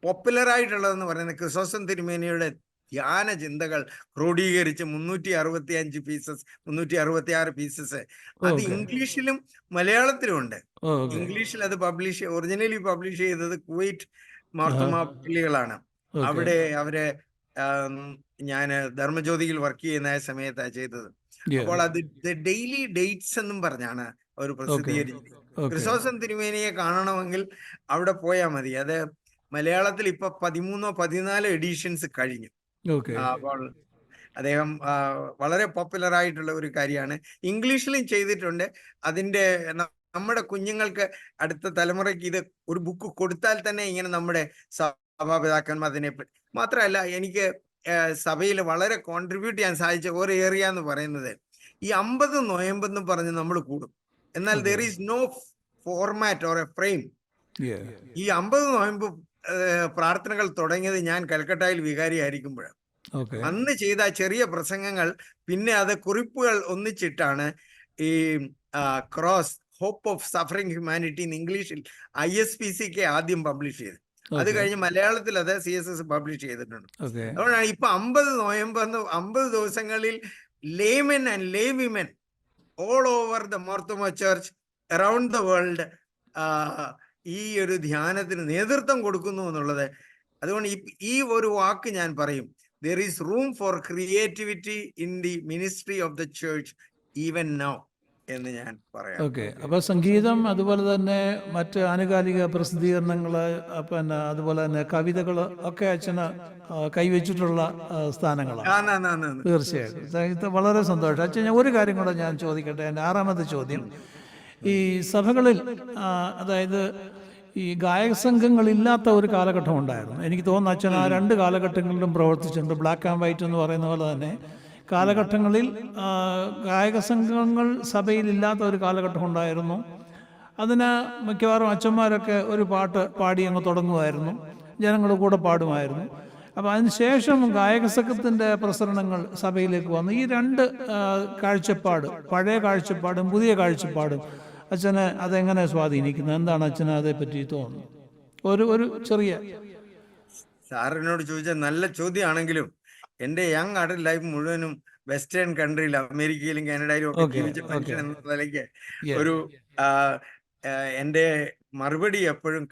പോപ്പുലർ ആയിട്ടുള്ളതെന്ന് പറയുന്നത് ക്രിസോസ്റ്റം തിരുമേനിയുടെ ധ്യാന ചിന്തകൾ ക്രോഡീകരിച്ച് 365 പീസസ്, 366 പീസസ്. അത് ഇംഗ്ലീഷിലും മലയാളത്തിലും ഉണ്ട്. ഇംഗ്ലീഷിൽ അത് ഒറിജിനലി പബ്ലിഷ് ചെയ്തത് കുവൈറ്റ് മാർത്തോമാ പള്ളികളാണ്. അവിടെ അവര് ഞാൻ ധർമ്മജ്യോതിയിൽ വർക്ക് ചെയ്യുന്ന സമയത്താണ് ചെയ്തത്. അപ്പോൾ അത് ഡെയിലി ഡേറ്റ്സ് എന്നും പറഞ്ഞാണ് അവർ പ്രസിദ്ധീകരിച്ചത്. ക്രിസോസ്റ്റം തിരുമേനിയെ കാണണമെങ്കിൽ അവിടെ പോയാൽ മതി. അത് മലയാളത്തിൽ ഇപ്പൊ 13-14 എഡിഷൻസ് കഴിഞ്ഞു. അപ്പോൾ അദ്ദേഹം വളരെ പോപ്പുലർ ആയിട്ടുള്ള ഒരു കാര്യമാണ്. ഇംഗ്ലീഷിലും ചെയ്തിട്ടുണ്ട്. അതിന്റെ നമ്മുടെ കുഞ്ഞുങ്ങൾക്ക്, അടുത്ത തലമുറയ്ക്ക് ഇത് ഒരു ബുക്ക് കൊടുത്താൽ തന്നെ ഇങ്ങനെ നമ്മുടെ സഭാപിതാക്കന്മാർ അതിനെ മാത്രമല്ല, എനിക്ക് സഭയിൽ വളരെ കോൺട്രിബ്യൂട്ട് ചെയ്യാൻ സാധിച്ച ഒരു ഏരിയ എന്ന് പറയുന്നത് ഈ 50 നോയമ്പെന്ന് പറഞ്ഞ് നമ്മൾ കൂടും. എന്നാൽ there is no format or a frame. ഈ 50 നോയമ്പ് പ്രാർത്ഥനകൾ തുടങ്ങിയത് ഞാൻ കൽക്കട്ടയിൽ വികാരിയായിരിക്കുമ്പോഴാണ്. അന്ന് ചെയ്ത ചെറിയ പ്രസംഗങ്ങൾ പിന്നെ അത് കുറിപ്പുകൾ ഒന്നിച്ചിട്ടാണ് ഈ cross hope of suffering humanity എന്ന് ഇംഗ്ലീഷിൽ ISPCK ആദ്യം പബ്ലിഷ് ചെയ്ത്. അത് കഴിഞ്ഞ് മലയാളത്തിൽ അത് CSS പബ്ലിഷ് ചെയ്തിട്ടുണ്ട്. അതുകൊണ്ടാണ് ഇപ്പൊ 50 നോയമ്പ് 50 ദിവസങ്ങളിൽ laymen and lay women all over the Mortoma Church around the world ഈ ഒരു ധ്യാനത്തിന് നേതൃത്വം കൊടുക്കുന്നു എന്നുള്ളത്. അതുകൊണ്ട് ഈ ഒരു വാക്ക് ഞാൻ പറയും, there is room for creativity in the ministry of the church even now എന്ന് ഞാൻ പറയാം. ഓക്കെ, അപ്പോൾ സംഗീതം, അതുപോലെ തന്നെ മറ്റ് ആനുകാലിക പ്രസിദ്ധീകരണങ്ങൾ, പിന്നെ അതുപോലെ തന്നെ കവിതകൾ ഒക്കെ അച്ഛന് കൈവച്ചിട്ടുള്ള സ്ഥാനങ്ങളാണ്. തീർച്ചയായിട്ടും ഇത് വളരെ സന്തോഷം. അച്ഛൻ ഞാൻ ഒരു കാര്യം കൂടെ ഞാൻ ചോദിക്കട്ടെ, എൻ്റെ 6ാമത്തെ ചോദ്യം. ഈ സഭകളിൽ അതായത് ഈ ഗായക സംഘങ്ങളില്ലാത്ത ഒരു കാലഘട്ടം ഉണ്ടായിരുന്നു. എനിക്ക് തോന്നുന്നു അച്ഛൻ ആ 2 കാലഘട്ടങ്ങളിലും പ്രവർത്തിച്ചിട്ടുണ്ട്. ബ്ലാക്ക് ആൻഡ് വൈറ്റ് എന്ന് പറയുന്ന പോലെ തന്നെ കാലഘട്ടങ്ങളിൽ ഗായക സംഘങ്ങൾ സഭയിലില്ലാത്ത ഒരു കാലഘട്ടം ഉണ്ടായിരുന്നു. അതിന് മിക്കവാറും അച്ഛന്മാരൊക്കെ ഒരു പാട്ട് പാടി അങ്ങ് തുടങ്ങുമായിരുന്നു, ജനങ്ങളുടെ കൂടെ പാടുമായിരുന്നു. അപ്പോൾ അതിനുശേഷം ഗായക സംഘത്തിൻ്റെ പ്രസരണങ്ങൾ സഭയിലേക്ക് വന്നു. ഈ 2 കാഴ്ചപ്പാട്, പഴയ കാഴ്ചപ്പാടും പുതിയ കാഴ്ചപ്പാടും അച്ഛനെ അതെങ്ങനെ സ്വാധീനിക്കുന്നത്? എന്താണ് അച്ഛന് അതേപ്പറ്റി തോന്നുന്നു? ഒരു ചെറിയ സാറിനോട് ചോദിച്ച നല്ല ചോദ്യമാണെങ്കിലും എൻ്റെ യങ് അഡൽട്ട് ലൈഫ് മുഴുവനും വെസ്റ്റേൺ കൺട്രിയിൽ, അമേരിക്കയിലും കാനഡയിലും ഒക്കെ ജീവിച്ച മനുഷ്യൻ എന്ന നിലയ്ക്ക് ഒരു എൻ്റെ മറുപടി എപ്പോഴും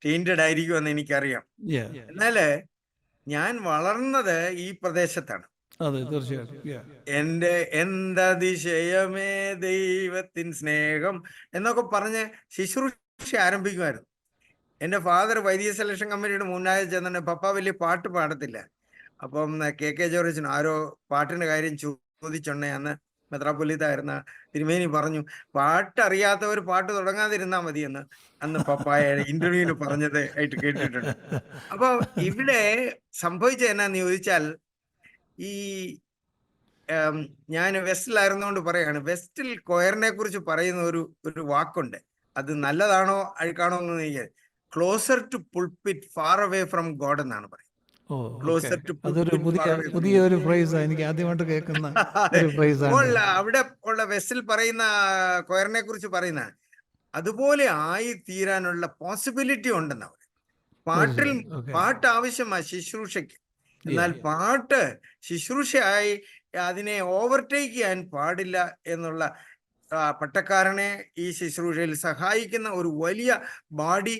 ടീൻറ്റഡ് ആയിരിക്കുമെന്ന് എനിക്കറിയാം. എന്നാല് ഞാൻ വളർന്നത് ഈ പ്രദേശത്താണ്. എൻ്റെ എന്തതിശയമേ ദൈവത്തിൻ സ്നേഹം എന്നൊക്കെ പറഞ്ഞ് ശുശ്രൂഷ ആരംഭിക്കുമായിരുന്നു. എൻ്റെ ഫാദർ വൈദിക സെലക്ഷൻ കമ്മിറ്റിയുടെ മുന്നായി ചെന്നെ പപ്പ വലിയ പാട്ട് പാടത്തില്ല. അപ്പം KK ജോർജിന് ആരോ പാട്ടിന്റെ കാര്യം ചോദിച്ചോണ്ടേ അന്ന് മെത്രാപ്പൊലീത്തായിരുന്ന തിരുമേനി പറഞ്ഞു, പാട്ടറിയാത്തവർ പാട്ട് തുടങ്ങാതിരുന്നാ മതിയെന്ന് അന്ന് പപ്പായ ഇന്റർവ്യൂവിന് പറഞ്ഞത് ആയിട്ട് കേട്ടിട്ടുണ്ട്. അപ്പൊ ഇവിടെ സംഭവിച്ചത് എന്നാന്ന് ചോദിച്ചാൽ, ഈ ഞാൻ വെസ്റ്റിലായിരുന്നോണ്ട് പറയാണ്, വെസ്റ്റിൽ കൊയറിനെ കുറിച്ച് പറയുന്ന ഒരു വാക്കുണ്ട്. അത് നല്ലതാണോ അഴുക്കാണോ എന്ന് എനിക്ക്, closer to pulpit far away from God എന്നാണ് പറയുന്നത്. അവിടെ ഉള്ള വെസ്റ്റിൽ പറയുന്ന കൊയറിനെ കുറിച്ച് പറയുന്നതാണ്. അതുപോലെ ആയി തീരാനുള്ള പോസിബിലിറ്റി ഉണ്ടെന്ന് അവർ പാട്ട് ആവശ്യമാണ് ശുശ്രൂഷയ്ക്ക്. എന്നാൽ പാട്ട് ശുശ്രൂഷയായി അതിനെ ഓവർടേക്ക് ചെയ്യാൻ പാടില്ല എന്നുള്ള പട്ടക്കാരനെ ഈ ശുശ്രൂഷയിൽ സഹായിക്കുന്ന ഒരു വലിയ ബാഡി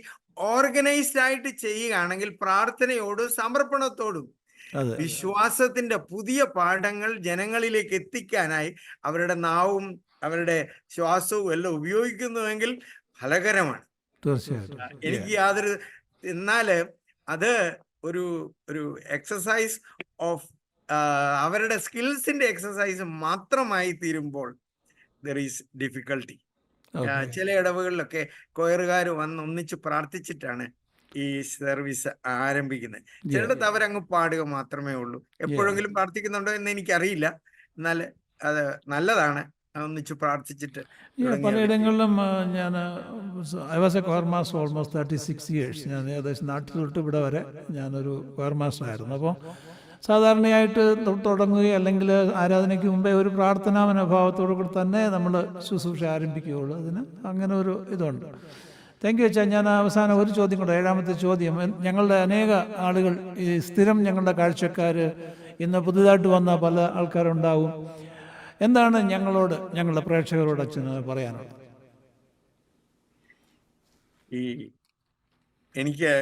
ഓർഗനൈസ്ഡ് ആയിട്ട് ചെയ്യുകയാണെങ്കിൽ പ്രാർത്ഥനയോടും സമർപ്പണത്തോടും വിശ്വാസത്തിന്റെ പുതിയ പാഠങ്ങൾ ജനങ്ങളിലേക്ക് എത്തിക്കാനായി അവരുടെ നാവും അവരുടെ ശ്വാസവും എല്ലാം ഉപയോഗിക്കുന്നുവെങ്കിൽ ഫലകരമാണ്. എനിക്ക് യാതൊരു, എന്നാല് അത് ഒരു എക്സസൈസ് ഓഫ് അവരുടെ സ്കിൽസിന്റെ എക്സസൈസ് മാത്രമായി തീരുമ്പോൾ ദർ ഈസ് ഡിഫിക്കൽട്ടി. ചില ഇടവുകളിലൊക്കെ കൊയറുകാർ വന്ന് ഒന്നിച്ച് പ്രാർത്ഥിച്ചിട്ടാണ് ഈ സർവീസ് ആരംഭിക്കുന്നത്. ചിലയിടത്ത് അവരങ്ങ് പാടുക മാത്രമേ ഉള്ളൂ. എപ്പോഴെങ്കിലും പ്രാർത്ഥിക്കുന്നുണ്ടോ എന്ന് എനിക്കറിയില്ല. എന്നാൽ അത് നല്ലതാണ് ഒന്നിച്ച് പ്രാർത്ഥിച്ചിട്ട്. പലയിടങ്ങളിലും ഞാൻ I was A choir master almost 36 years. ഞാൻ ഏകദേശം നാട്ടിൽ തൊട്ട് ഇവിടെ വരെ ഞാനൊരു choir master ആയിരുന്നു. അപ്പോൾ സാധാരണയായിട്ട് തുടങ്ങുകയോ അല്ലെങ്കിൽ ആരാധനയ്ക്ക് മുമ്പേ ഒരു പ്രാർത്ഥനാ മനോഭാവത്തോടു കൂടി തന്നെ നമ്മൾ ശുശ്രൂഷ ആരംഭിക്കുകയുള്ളൂ. അതിന് അങ്ങനെ ഒരു ഇതുണ്ട്. താങ്ക് യു അച്ഛാ. ഞാൻ അവസാനം ഒരു ചോദ്യം കൂടെ, 7ാമത്തെ ചോദ്യം. ഞങ്ങളുടെ അനേക ആളുകൾ, ഈ സ്ഥിരം ഞങ്ങളുടെ കാഴ്ചക്കാർ, ഇന്ന് പുതുതായിട്ട് വന്ന പല ആൾക്കാരുണ്ടാവും. എന്താണ് ഞങ്ങളുടെ പ്രേക്ഷകരോട് അച്ഛന് പറയാനുള്ളത്? എനിക്ക്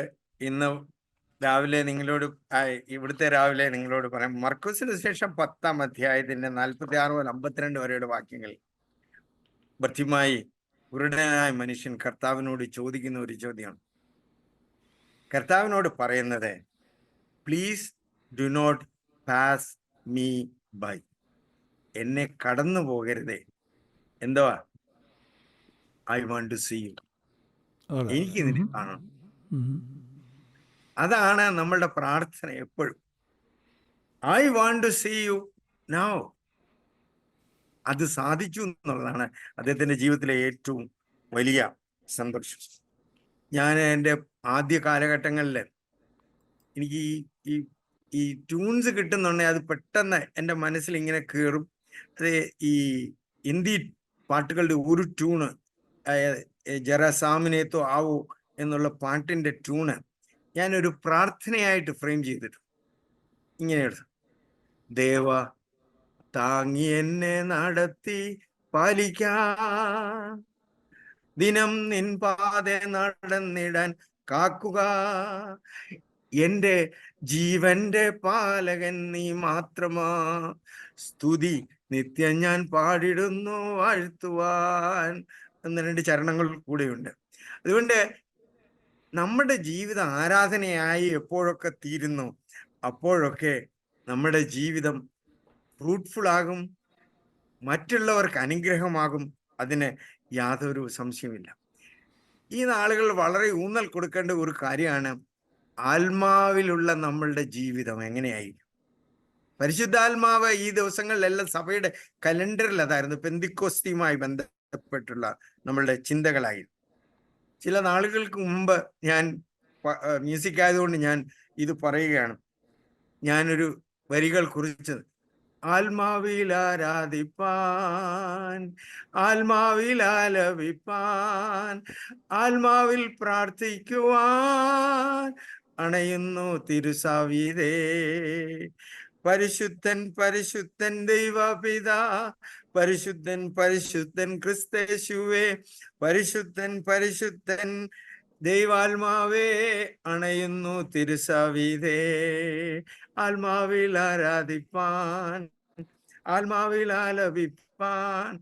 ഇന്ന് രാവിലെ നിങ്ങളോട് പറയാം. മർക്കോസിന് ശേഷം 10ാം അധ്യായത്തിന്റെ 46 മുതൽ 52 വരെയുടെ വാക്യങ്ങൾ ഭർത്തിമായി കുരുടനായ മനുഷ്യൻ കർത്താവിനോട് ചോദിക്കുന്ന ഒരു ചോദ്യമാണ്. കർത്താവിനോട് പറയുന്നത്, please do not pass me by, എന്നെ കടന്നു പോകരുതേ. എന്തുവാ? I want to see you, എനിക്ക് ഇതിനെ കാണണം. അതാണ് നമ്മളുടെ പ്രാർത്ഥന എപ്പോഴും. I want to see you now. അത് സാധിച്ചു എന്നുള്ളതാണ് അദ്ദേഹത്തിന്റെ ജീവിതത്തിലെ ഏറ്റവും വലിയ സന്തോഷം. ഞാൻ എൻ്റെ ആദ്യ കാലഘട്ടങ്ങളിൽ എനിക്ക് ഈ ട്യൂൺസ് കിട്ടുന്നുണ്ടെങ്കിൽ അത് പെട്ടെന്ന് എൻ്റെ മനസ്സിൽ ഇങ്ങനെ കയറും. അത് ഈ ഹിന്ദി പാട്ടുകളുടെ ഒരു ട്യൂണ്, ജറ സാമിനേത്തോ ആവോ എന്നുള്ള പാട്ടിന്റെ ട്യൂണ് ഞാനൊരു പ്രാർത്ഥനയായിട്ട് ഫ്രെയിം ചെയ്തിട്ടു. ഇങ്ങനെയാണ്: ദേവ താങ്ങി എന്നെ നടത്തി പാലിക്കാൻ, ദിനം നിൻ പാത നടന്നിടാൻ കാക്കുക, എന്റെ ജീവന്റെ പാലകൻ നീ മാത്രമാ, സ്തുതി നിത്യം ഞാൻ പാടിടുന്നു വാഴ്ത്തുവാൻ എന്ന 2 ചരണങ്ങൾ കൂടെയുണ്ട്. അതുകൊണ്ട് നമ്മുടെ ജീവിതം ആരാധനയായി എപ്പോഴൊക്കെ തീരുന്നു അപ്പോഴൊക്കെ നമ്മുടെ ജീവിതം ഫ്രൂട്ട്ഫുൾ ആകും, മറ്റുള്ളവർക്ക് അനുഗ്രഹമാകും. അതിന് യാതൊരു സംശയമില്ല. ഈ നാളുകൾ വളരെ ഊന്നൽ കൊടുക്കേണ്ട ഒരു കാര്യമാണ് ആത്മാവിലുള്ള നമ്മളുടെ ജീവിതം എങ്ങനെയായിരിക്കും. പരിശുദ്ധാത്മാവ് ഈ ദിവസങ്ങളിലെല്ലാം സഭയുടെ കലണ്ടറിൽ അതായിരുന്നു പെന്തിക്കോസ്തിയുമായി ബന്ധപ്പെട്ടുള്ള നമ്മളുടെ ചിന്തകളായിരുന്നു. ചില നാളുകൾക്ക് മുമ്പ് ഞാൻ മ്യൂസിക് ആയതുകൊണ്ട് ഞാൻ ഇത് പറയുകയാണ്. ഞാനൊരു വരികൾ കുറിച്ചത്: ആത്മാവിൽ ആരാധിപ്പാൻ, ആത്മാവിൽ ആലപിപ്പാൻ, ആത്മാവിൽ പ്രാർത്ഥിക്കുവാൻ അണയുന്നു തിരുസവിധേ. പരിശുദ്ധൻ പരിശുദ്ധൻ ദൈവപിതാ, പരിശുദ്ധൻ പരിശുദ്ധൻ ക്രിസ്തേശുവേ, പരിശുദ്ധൻ പരിശുദ്ധൻ ദൈവാത്മാവേ അണയുന്നു തിരുസവിധേ. ആത്മാവിൽ ആരാധിപ്പാൻ, ആത്മാവിൽ ആലപിപ്പാൻ,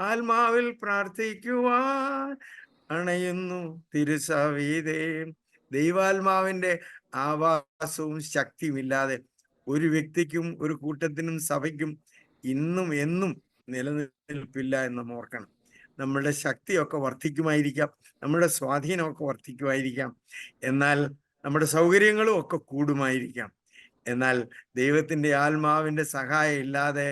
ആത്മാവിൽ പ്രാർത്ഥിക്കുവാൻ അണയുന്നു തിരുസവിധേ. ദൈവാത്മാവിന്റെ ആവാസവും ശക്തിയുമില്ലാതെ ഒരു വ്യക്തിക്കും ഒരു കൂട്ടത്തിനും സഭയ്ക്കും ഇന്നും എന്നും നിലനിൽപ്പില്ല എന്ന് നാം ഓർക്കണം. നമ്മളുടെ ശക്തിയൊക്കെ വർദ്ധിക്കുമായിരിക്കാം, നമ്മുടെ സ്വാധീനമൊക്കെ വർദ്ധിക്കുമായിരിക്കാം, എന്നാൽ നമ്മുടെ സൗകര്യങ്ങളും ഒക്കെ കൂടുമായിരിക്കാം. എന്നാൽ ദൈവത്തിൻ്റെ ആത്മാവിൻ്റെ സഹായം ഇല്ലാതെ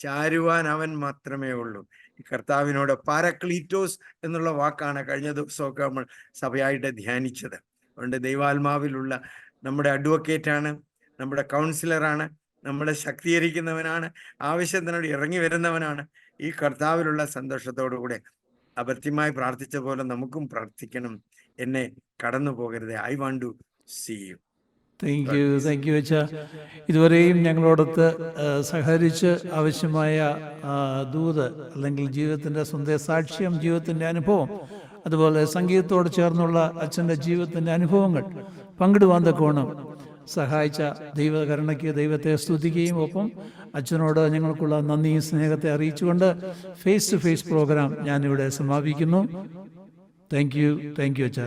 ചാരുവാൻ അവൻ മാത്രമേ ഉള്ളൂ. കർത്താവിനോട് പാരക്ലീറ്റോസ് എന്നുള്ള വാക്കാണ് കഴിഞ്ഞ ദിവസമൊക്കെ നമ്മൾ സഭയായിട്ട് ധ്യാനിച്ചത്. അതുകൊണ്ട് ദൈവാത്മാവിലുള്ള നമ്മുടെ അഡ്വക്കേറ്റാണ്, നമ്മുടെ കൗൺസിലറാണ്, നമ്മളെ ശക്തീകരിക്കുന്നവനാണ്, ആവശ്യത്തിനോട് ഇറങ്ങി വരുന്നവനാണ്. ഈ കർത്താവിലുള്ള സന്തോഷത്തോടുകൂടെ അഭർത്യമായി പ്രാർത്ഥിച്ച പോലെ നമുക്കും പ്രാർത്ഥിക്കണം. എന്നെ കടന്നു പോകരുത്, I want to see you. Thank you അച്ഛ. ഇതുവരെയും ഞങ്ങളോടൊത്ത് സഹകരിച്ച് ആവശ്യമായ ദൂത് അല്ലെങ്കിൽ ജീവിതത്തിൻ്റെ സ്വന്തം സാക്ഷ്യം, ജീവിതത്തിൻ്റെ അനുഭവം, അതുപോലെ സംഗീതത്തോട് ചേർന്നുള്ള അച്ഛൻ്റെ ജീവിതത്തിൻ്റെ അനുഭവങ്ങൾ പങ്കിടുവാൻ തക്കവണ്ണം സഹായിച്ച ദൈവകരുണയ്ക്ക് ദൈവത്തെ സ്തുതിക്കുകയും ഒപ്പം അച്ഛനോട് ഞങ്ങൾക്കുള്ള നന്ദിയും സ്നേഹത്തെ അറിയിച്ചുകൊണ്ട് ഫേസ് ടു ഫേസ് പ്രോഗ്രാം ഞാനിവിടെ സമാപിക്കുന്നു. താങ്ക് യു അച്ഛ.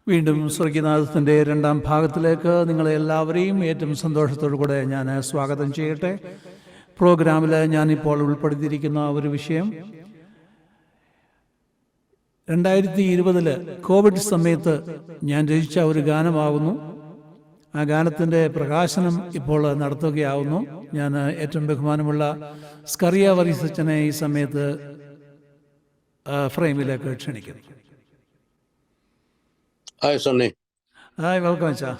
വീണ്ടും സ്വർഗീയനാഥത്തിൻ്റെ 2ാം ഭാഗത്തിലേക്ക് നിങ്ങളെ എല്ലാവരെയും ഏറ്റവും സന്തോഷത്തോടു കൂടെ ഞാൻ സ്വാഗതം ചെയ്യട്ടെ. പ്രോഗ്രാമിൽ ഞാനിപ്പോൾ ഉൾപ്പെടുത്തിയിരിക്കുന്ന ഒരു വിഷയം 2020 കോവിഡ് സമയത്ത് ഞാൻ രചിച്ച ഒരു ഗാനമാകുന്നു. ആ ഗാനത്തിൻ്റെ പ്രകാശനം ഇപ്പോൾ നടത്തുകയാവുന്നു. ഞാൻ ഏറ്റവും ബഹുമാനമുള്ള സ്കറിയ വരീസച്ചനെ ഈ സമയത്ത് ഫ്രെയിമിലേക്ക് ക്ഷണിക്കുന്നു. ഹായ് സണ്ണി. ഹായ്, വെൽക്കം അച്ഛാ.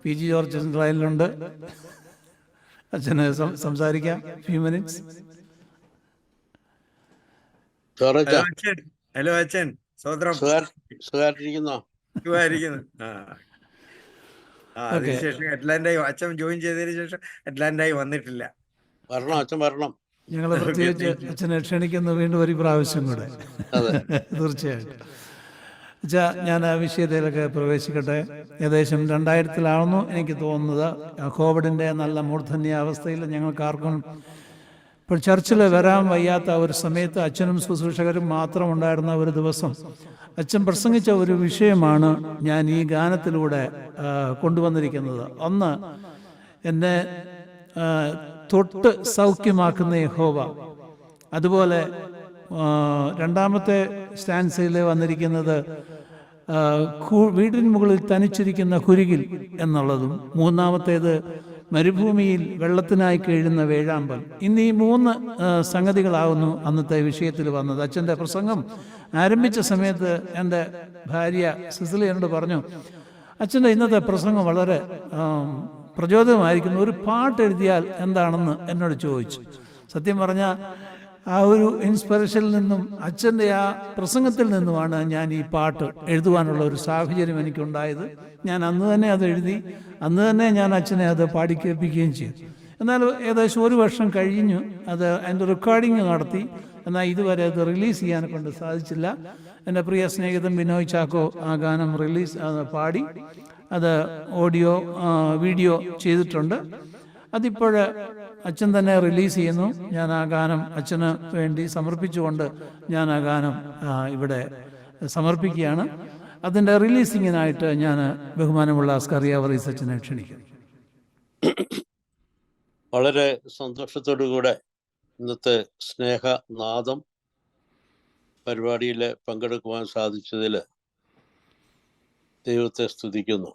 PG ജോർജ് ലൈനിലുണ്ട്. അച്ഛന് സംസാരിക്കാം ഫ്യൂ മിനിറ്റ്സ്. ഹലോ അച്ഛൻ, സുഖമായിട്ടിരിക്കുന്നോ? അതിനുശേഷം അറ്റ്ലാന്റായി അച്ഛൻ ജോയിൻ ചെയ്തതിനു ശേഷം അറ്റ്ലാന്റായി വന്നിട്ടില്ല. വരണം അച്ഛൻ, വരണം. ഞങ്ങൾ പ്രത്യേകിച്ച് അച്ഛനെ ക്ഷണിക്കുന്നു വീണ്ടും ഒരു പ്രാവശ്യം കൂടെ. തീർച്ചയായിട്ടും അച്ഛാ, ഞാൻ ആ വിഷയത്തിലൊക്കെ പ്രവേശിക്കട്ടെ. ഏകദേശം 2000-ലാണെന്നു എനിക്ക് തോന്നുന്നത്. കോവിഡിൻ്റെ നല്ല മൂർധന്യാവസ്ഥയിൽ ഞങ്ങൾക്കാർക്കും ഇപ്പോൾ ചർച്ചിൽ വരാൻ വയ്യാത്ത ഒരു സമയത്ത് അച്ഛനും ശുശ്രൂഷകരും മാത്രം ഉണ്ടായിരുന്ന ഒരു ദിവസം അച്ഛൻ പ്രസംഗിച്ച ഒരു വിഷയമാണ് ഞാൻ ഈ ഗാനത്തിലൂടെ കൊണ്ടുവന്നിരിക്കുന്നത്. ഒന്ന്, എന്നെ തൊട്ട് സൗഖ്യമാക്കുന്ന യഹോവ. അതുപോലെ രണ്ടാമത്തെ സ്റ്റാൻസയിൽ വന്നിരിക്കുന്നത് വീടിന് മുകളിൽ തനിച്ചിരിക്കുന്ന കുരുകിൽ എന്നുള്ളതും, മൂന്നാമത്തേത് മരുഭൂമിയിൽ വെള്ളത്തിനായി കഴിയുന്ന വേഴാമ്പൽ. ഇന്ന് ഈ 3 സംഗതികളാവുന്നു അന്നത്തെ വിഷയത്തിൽ വന്നത്. അച്ഛൻ്റെ പ്രസംഗം ആരംഭിച്ച സമയത്ത് എൻ്റെ ഭാര്യ സിസിലി എന്നോട് പറഞ്ഞു, അച്ഛൻ്റെ ഇന്നത്തെ പ്രസംഗം വളരെ പ്രചോദനമായിരിക്കുന്നു, ഒരു പാട്ട് എഴുതിയാൽ എന്താണെന്ന് എന്നോട് ചോദിച്ചു. സത്യം പറഞ്ഞാൽ ആ ഒരു ഇൻസ്പിറേഷനിൽ നിന്നും അച്ഛൻ്റെ ആ പ്രസംഗത്തിൽ നിന്നുമാണ് ഞാൻ ഈ പാട്ട് എഴുതുവാനുള്ള ഒരു സാഹചര്യം എനിക്കുണ്ടായത്. ഞാൻ അന്ന് തന്നെ അത് എഴുതി, അന്ന് തന്നെ ഞാൻ അച്ഛനെ അത് പാടിക്കേൽപ്പിക്കുകയും ചെയ്തു. എന്നാൽ ഏകദേശം 1 വർഷം കഴിഞ്ഞു അത് അതിൻ്റെ റെക്കോർഡിങ് നടത്തി. എന്നാൽ ഇതുവരെ അത് റിലീസ് ചെയ്യാൻ കൊണ്ട് സാധിച്ചില്ല. എൻ്റെ പ്രിയ സ്നേഹിതൻ ബിനോയ് ചാക്കോ ആ ഗാനം പാടി അത് വീഡിയോ ചെയ്തിട്ടുണ്ട്. അതിപ്പോൾ അച്ഛൻ തന്നെ റിലീസ് ചെയ്യുന്നു. ഞാൻ ആ ഗാനം അച്ഛന് വേണ്ടി സമർപ്പിച്ചുകൊണ്ട് ഞാൻ ആ ഗാനം ഇവിടെ സമർപ്പിക്കുകയാണ്. അതിൻ്റെ റിലീസിങ്ങിനായിട്ട് ഞാൻ ബഹുമാനമുള്ള സ്കറിയ വർഗീസ് അച്ഛനെ ക്ഷണിക്കുന്നു. വളരെ സന്തോഷത്തോടുകൂടെ ഇന്നത്തെ സ്നേഹനാദം പരിപാടിയിൽ പങ്കെടുക്കുവാൻ സാധിച്ചതിൽ ദൈവത്തെ സ്തുതിക്കുന്നു.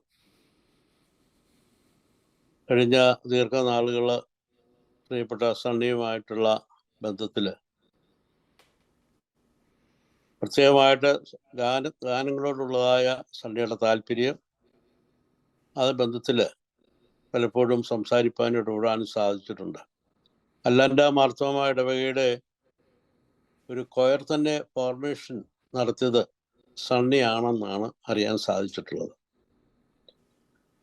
കഴിഞ്ഞ ദീർഘനാളുകൾ പ്രിയപ്പെട്ട സണ്ണിയുമായിട്ടുള്ള ബന്ധത്തിൽ പ്രത്യേകമായിട്ട് ഗാനങ്ങളോടുള്ളതായ സണ്ണിയുടെ താല്പര്യം, അത് ബന്ധത്തിൽ പലപ്പോഴും സംസാരിപ്പാനും ഇടപെടാനും സാധിച്ചിട്ടുണ്ട്. അല്ലാൻ്റെ മാർത്തോമ ഇടവകയുടെ ഒരു കൊയർ തന്നെ ഫോർമേഷൻ നടത്തിയത് സണ്ണിയാണെന്നാണ് അറിയാൻ സാധിച്ചിട്ടുള്ളത്.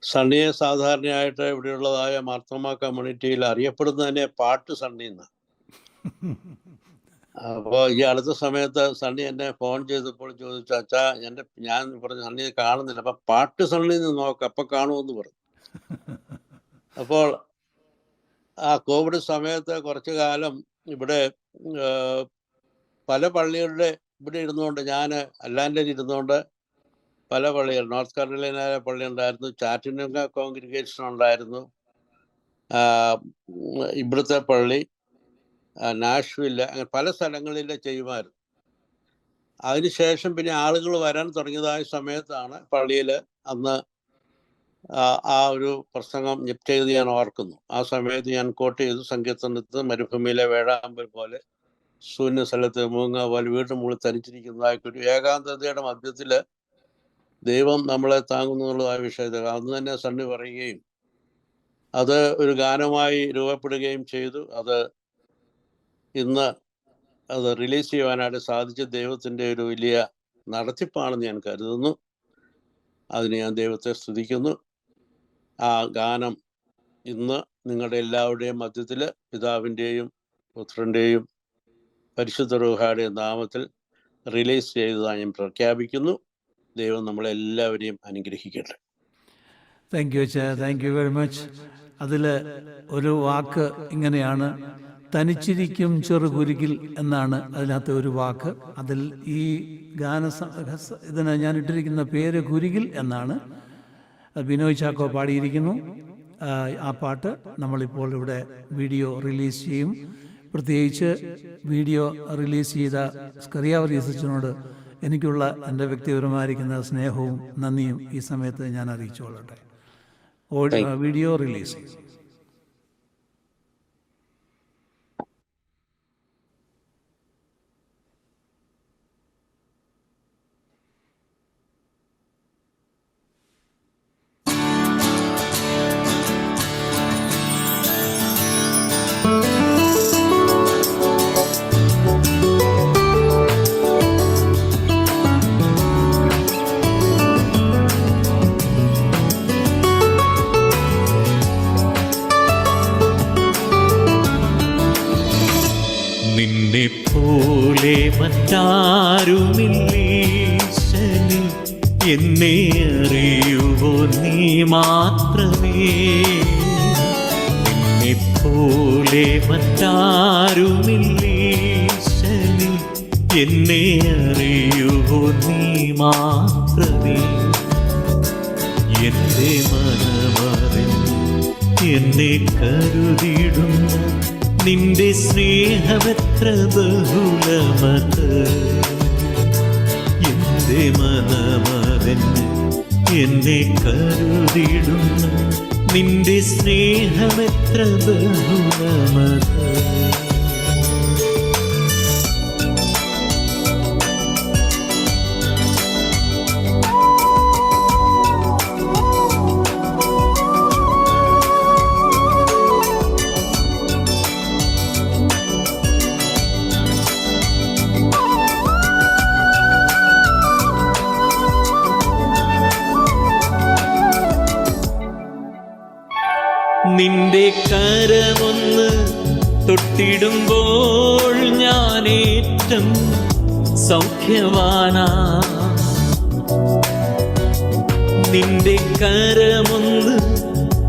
സണ്ണിയെ സാധാരണയായിട്ട് ഇവിടെയുള്ളതായ മാർത്തോമ കമ്മ്യൂണിറ്റിയിൽ അറിയപ്പെടുന്നത് തന്നെ പാട്ട് സണ്ണി എന്നാണ്. അപ്പോൾ ഈ അടുത്ത സമയത്ത് സണ്ണി എന്നെ ഫോൺ ചെയ്തപ്പോൾ ചോദിച്ചു, അച്ഛാ ഞാൻ പറഞ്ഞു സണ്ണിയെ കാണുന്നില്ല, അപ്പം പാട്ട് സണ്ണി നോക്കാം അപ്പം കാണുമെന്ന് പറഞ്ഞു. അപ്പോൾ ആ കോവിഡ് സമയത്ത് കുറച്ചു കാലം ഇവിടെ പല പള്ളികളുടെ ഇവിടെ ഇരുന്നുകൊണ്ട്, ഞാൻ അല്ലാൻഡയിൽ ഇരുന്നുകൊണ്ട് പല പള്ളികൾ, നോർത്ത് കരോലൈനയിലെ പള്ളി ഉണ്ടായിരുന്നു, ചാറ്റിനുങ്ക കോൺഗ്രിഗേഷൻ ഉണ്ടായിരുന്നു, ഇവിടുത്തെ പള്ളി, നാഷ്വില്ല, അങ്ങനെ പല സ്ഥലങ്ങളിൽ ചെയ്യുമായിരുന്നു. അതിനുശേഷം പിന്നെ ആളുകൾ വരാൻ തുടങ്ങിയതായ സമയത്താണ് പള്ളിയിൽ അന്ന് ആ ഒരു പ്രസംഗം ചെയ്ത് ഞാൻ ഓർക്കുന്നു. ആ സമയത്ത് ഞാൻ കോട്ട് ചെയ്തു, സങ്കീർത്തനത്തിൽ മരുഭൂമിയിലെ വേഴാമ്പൽ പോലെ ശൂന്യ സ്ഥലത്ത് മൂങ്ങ പോലെ വീണ്ടും മുകളിൽ തനിച്ചിരിക്കുന്നതായിട്ടൊരു ഏകാന്തതയുടെ മധ്യത്തിൽ ദൈവം നമ്മളെ താങ്ങുന്നു എന്നുള്ളതായ വിഷയത്തിൽ അന്ന് തന്നെ സണ്ണി പറയുകയും അത് ഒരു ഗാനമായി രൂപപ്പെടുകയും ചെയ്തു. അത് ഇന്ന് അത് റിലീസ് ചെയ്യുവാനായിട്ട് സാധിച്ച ദൈവത്തിൻ്റെ ഒരു വലിയ നടത്തിപ്പാണെന്ന് ഞാൻ കരുതുന്നു. അതിന് ഞാൻ ദൈവത്തെ സ്തുതിക്കുന്നു. ആ ഗാനം ഇന്ന് നിങ്ങളുടെ എല്ലാവരുടെയും മധ്യത്തിൽ പിതാവിൻ്റെയും പുത്രൻ്റെയും പരിശുദ്ധ റൂഹായുടെയും നാമത്തിൽ റിലീസ് ചെയ്തതായി ഞാൻ പ്രഖ്യാപിക്കുന്നു. ദൈവം നമ്മളെല്ലാവരെയും അനുഗ്രഹിക്കട്ടെ. താങ്ക് യു അച്ഛാ, താങ്ക് യു വെരി മച്ച്. അതിൽ ഒരു വാക്ക് ഇങ്ങനെയാണ്, തനിച്ചിരിക്കും ചെറുകുരുകിൽ എന്നാണ് അതിനകത്ത് ഒരു വാക്ക്. അതിൽ ഈ ഇതിന് ഞാൻ ഇട്ടിരിക്കുന്ന പേര് കുരുകിൽ എന്നാണ്. ബിനോയ് ചാക്കോ പാടിയിരിക്കുന്നു. ആ പാട്ട് നമ്മളിപ്പോൾ ഇവിടെ വീഡിയോ റിലീസ് ചെയ്യും. പ്രത്യേകിച്ച് വീഡിയോ റിലീസ് ചെയ്ത സ്കറിയ വർഗീസ് അച്ഛനോട് എനിക്കുള്ള എൻ്റെ വ്യക്തിപരമായിരിക്കുന്ന സ്നേഹവും നന്ദിയും ഈ സമയത്ത് ഞാൻ അറിയിച്ചുകൊള്ളട്ടെ. വീഡിയോ റിലീസ് ചെയ്യും. നിന്നെപ്പോലെ മറ്റാരുമില്ലീശനിൽ എന്നെ അറിയുവോ നീ മാത്രമേ. നിന്നെപ്പോലെ മറ്റാരുമില്ലീശനിൽ എന്നെ അറിയുവോ നീ മാത്രമേ. എൻ്റെ മനമറിഞ്ഞ് എന്നെ കരുതിടുന്നു നിന്റെ സ്നേഹമെത്ര ബഹുലമത്. എൻ്റെ മനമറിഞ്ഞ് എന്നെ കരുതിടുന്ന നിന്റെ സ്നേഹമെത്ര ബഹുലമത്. നിന്റെ കരമൊന്ന് തൊട്ടിടുമ്പോൾ ഞാനേറ്റം സൗഖ്യവാനാ. നിന്റെ കരമൊന്ന്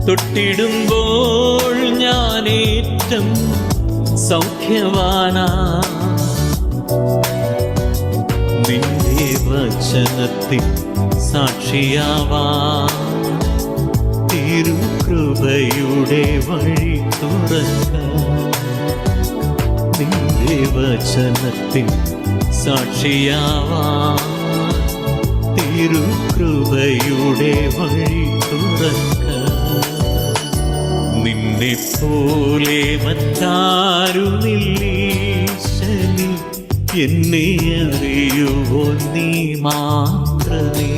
തൊട്ടിടുമ്പോൾ ഞാനേറ്റം സൗഖ്യവാനാ. നിന്റെ വചനത്തിൽ സാക്ഷിയാവാ തിരുകൃപയുടെ വഴി തുറക്ക. നിന്റെ വചനത്തിൽ സാക്ഷിയാവാൻ തിരുകൃപയുടെ വഴി തുറക്ക. നിന്നെ പോലെ മറ്റാരുമില്ലീശനിൽ എന്നെ അറിയുവോ നീ മാത്രമേ.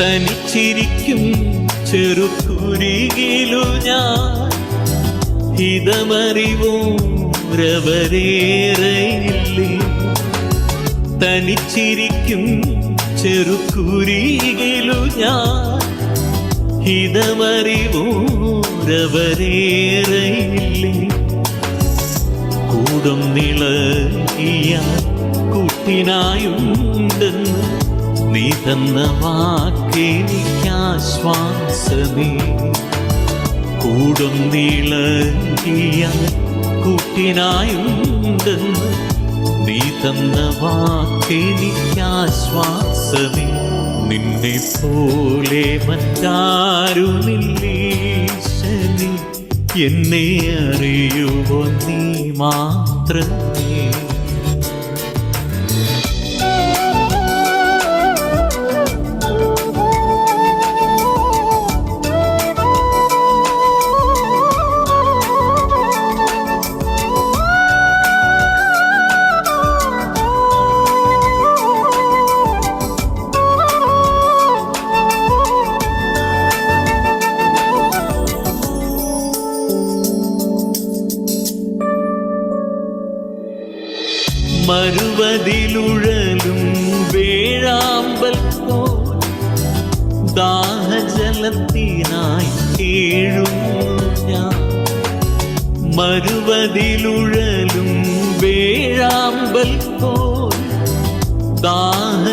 തനിച്ചിരിക്കും ചെറുകുരികിലു ഞാൻ ഹിതമറിവോരവരേറെയില്ലേ. തനിച്ചിരിക്കും ചെറുകുരികിലു ഞാൻ ഹിതമറിവോരവരേറെയില്ലേ. കൂടും നിളകിയാൽ കൂട്ടിനായുണ്ടെന്ന് നീ തന്ന വാക്കെനിക്കാശ്വാസമേ. കൂടും നീളകിയാൽ കൂട്ടിനായുണ്ടെന്ന് നീ തന്ന വാക്കെനിക്കാശ്വാസമേ. നിന്നെ പോലെ മറ്റാരുമില്ലീശനിൽ എന്നെ അറിയുവോ നീ മാത്രമേ. മരുവതിലുഴലും വേഴാമ്പൽ പോൽ ദാഹജലത്തിനായി കേഴുന്നു ഞാൻ. മരുവതിലുഴലും വേഴാമ്പൽ പോൽ ദാഹജലത്തിനായി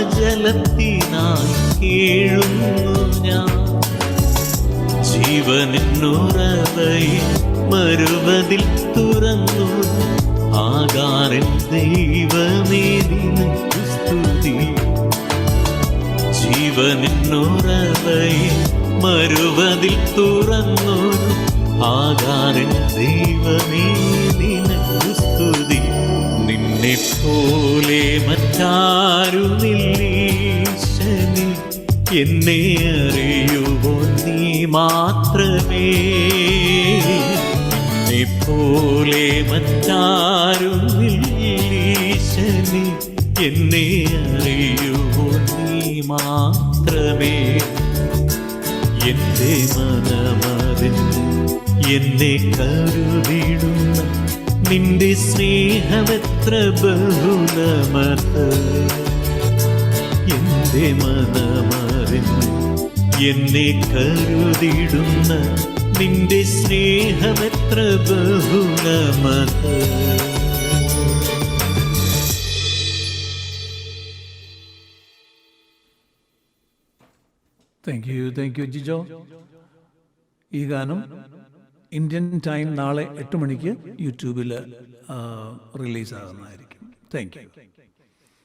കേഴുന്നു ഞാൻ. ജീവനെന്നുറവയെ മരുവതിൽ തുറന്നു ആകാരൻ ദൈവമേ നിനക്കു സ്തുതി. ജീവനെന്നുറവയെ മരുവതിൽ തുറന്നു ആകാരൻ ദൈവമേ നിനക്കു സ്തുതി. നിന്നെ പോലെ മറ്റാരുമില്ലീശനിൽ എന്നെ അറിയുവോ നീ മാത്രമേ. നിന്നെ പോലെ മറ്റാരുമില്ലീശനിൽ എന്നെ അറിയുവോ നീ മാത്രമേ. എൻ്റെ മനമറിഞ്ഞ് എന്നെ കരുതിടുന്ന നിന്റെ സ്നേഹമെത്ര ബഹുലമത്. എൻ്റെ മനമറിഞ്ഞ് എന്നെ കരുതിടുന്ന നിന്റെ സ്നേഹമെത്ര ബഹുലമത്. Thank you Jijo. ഈ ഗാനം ഇന്ത്യൻ ടൈം നാളെ 8 മണിക്ക് യൂട്യൂബിൽ റിലീസാകുന്നതായിരിക്കും. Thank you.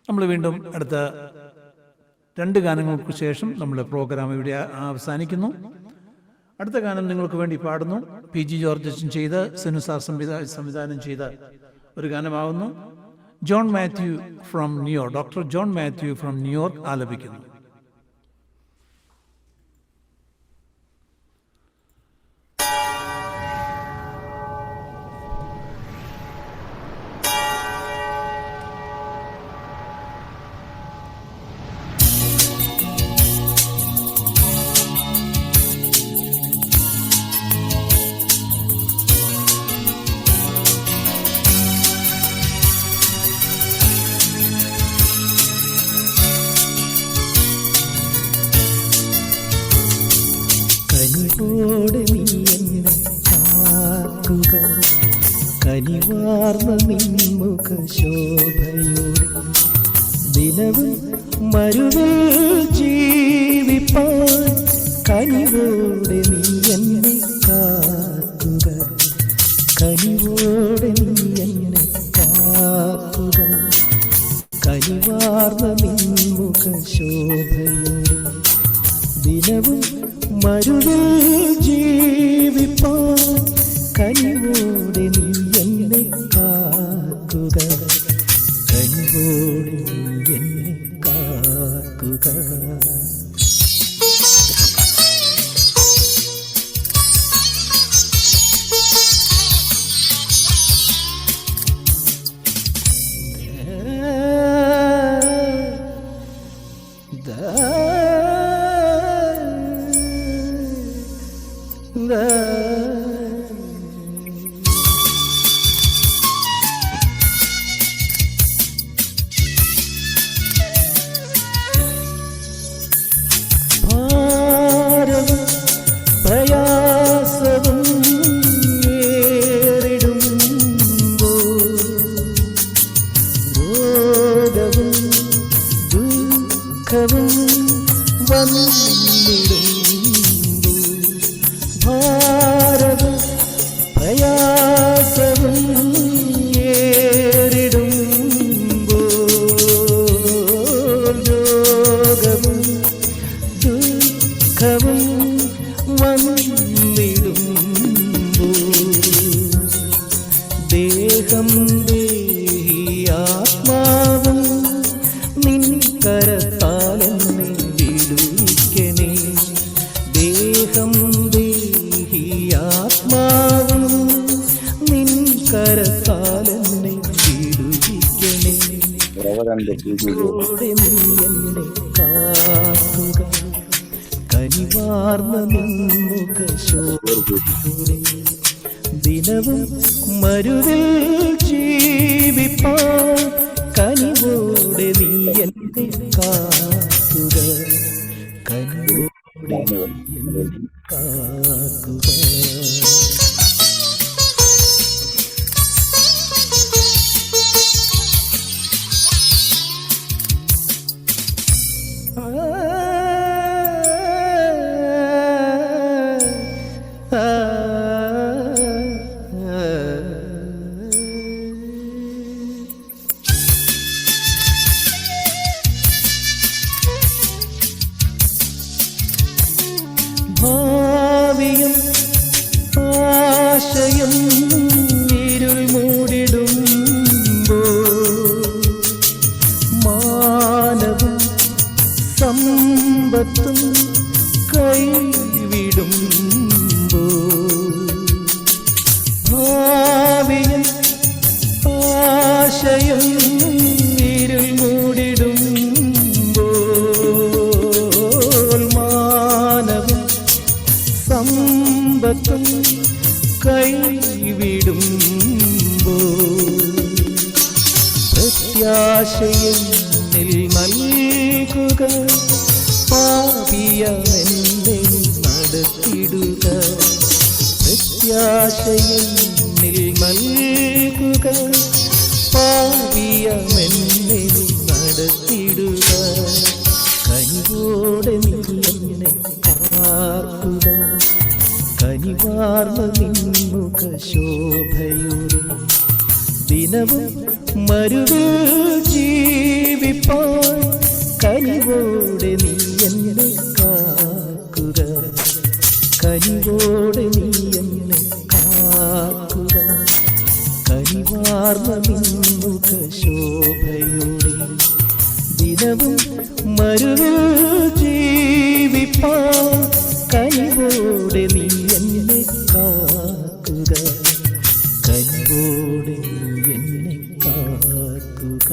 നമ്മൾ വീണ്ടും അടുത്ത 2 ഗാനങ്ങൾക്ക് ശേഷം നമ്മുടെ പ്രോഗ്രാം ഇവിടെ അവസാനിക്കുന്നു. അടുത്ത ഗാനം നിങ്ങൾക്ക് വേണ്ടി പാടുന്നു. PG ജോർജ് ചെയ്ത് സെനുസാർ സംവിധാനം ചെയ്ത ഒരു ഗാനമാകുന്നു. John Mathew from New York, doctor John Mathew from New York ആലപിക്കുന്നു. കനിവാർന്ന നിൻമുഖ ശോഭയോടെ ദിനവും മരുവിൽ ജീവിപ്പാൻ കനിവോടെ നീ എന്നെ കാക്കുക, കനിവോടെ നീ എന്നെ കാക്കുക. കനിവാർന്ന നിൻമുഖ ശോഭയോടെ ദിനവും മരുവിൽ ജീവിപ്പാൻ കനിവോടെ നീ എന്നെ കാക്കുക, കനിവോടെ നീ എന്നെ കാക്കുക. ദേഹം ദേഹി ആത്മാവും നിൻ കരത്താലെന്നെ വിടുവിക്കണേ. ദേഹം ദേഹി ആത്മാവും നിൻ കരത്താലെന്നെ വിടുവിക്കണേ. കനിവോടെ നീ എന്നെ കാക്കുക, കനിവാർന്ന നിൻമുഖ ശോഭയോടെ ദിനവും മരുവിൽ ജീവിപ്പാൻ കനിവോടെ നീ എന്നെ കാക്കുക, കനിവോടെ നീ എന്നെ കാക്കുക. ഭാവിയും ആശയും ഇരുൾ മൂടിടുമ്പോൾ മാനവും സമ്പത്തും കൈവിടുമ്പോൾ ഭാവിയും ആശയും ഇരുൾ മൂടിടുമ്പോൾ മാനവും സമ്പത്തും കൈവിടുമ്പോൾ പ്രത്യാശയെന്നിൽ നൽകുക, പാപിയമെന്നെ നടത്തിടുക. പ്രത്യാശയെന്നിൽ നൽകുക, പാപിയമെന്നെ നടത്തിടുക. കനിവോടെ നീ എന്നെ ദിനവും മരുവിൽ ജീവിപ്പാൻ കനിവോടെ നീ എന്നെ കാക്കുക, കനിവോടെ നീ എന്നെ കാക്കുക. കനിവാർന്ന നിൻമുഖ ശോഭയോടെ ദിനവും മരുവിൽ ജീവിപ്പാൻ കനിവോടെ നീ എന്നെ കാക്കുക, കനിവോടെ നീ എന്നെ കാക്കുക.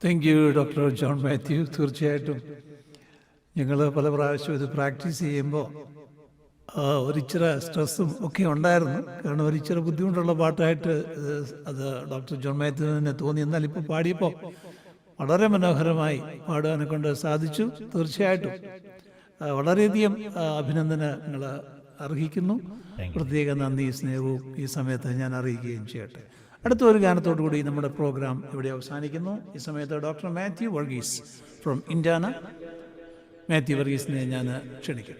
Thank you doctor John Mathew. തീർച്ചയായിട്ടും ഞങ്ങൾ പല പ്രാവശ്യം ഇത് പ്രാക്ടീസ് ചെയ്യുമ്പോൾ ഒരിച്ചിരി സ്ട്രെസ്സും ഒക്കെ ഉണ്ടായിരുന്നു. കാരണം ഒരിച്ചിരി ബുദ്ധിമുട്ടുള്ള പാട്ടായിട്ട് അത് ഡോക്ടർ ജോൺ മാത്യുവിനെ തോന്നി. എന്നാൽ ഇപ്പോൾ പാടിയപ്പോൾ വളരെ മനോഹരമായി പാടാനെ കൊണ്ട് സാധിച്ചു. തീർച്ചയായിട്ടും വളരെയധികം അഭിനന്ദനങ്ങൾ അർഹിക്കുന്നു. പ്രത്യേക നന്ദി സ്നേഹവും ഈ സമയത്ത് ഞാൻ അറിയിക്കുകയും ചെയ്യട്ടെ. അടുത്ത ഒരു ഗാനത്തോടു കൂടി നമ്മുടെ പ്രോഗ്രാം ഇവിടെ അവസാനിക്കുന്നു. ഈ സമയത്ത് doctor Mathew Varghese from Indiana, Mathew വർഗീസിനെ ഞാൻ ക്ഷണിക്കും.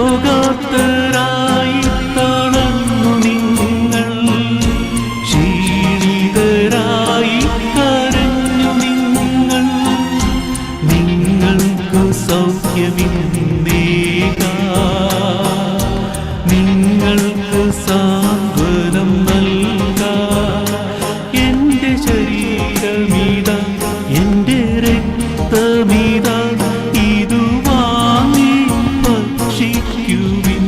രോഗാത്തരായി തളർന്നു നിങ്ങൾ, ക്ഷീണിതരായി കരഞ്ഞു നിങ്ങൾ, നിങ്ങൾക്കു സൗഖ്യമിന്നേകാം, നിങ്ങൾക്ക് സാന്ത്വനം നൽകാം. എൻ്റെ ശരീരമിതാ, എൻ്റെ രക്തമിതാ, ഇതു വാങ്ങി ഭക്ഷിക്കുവിൻ,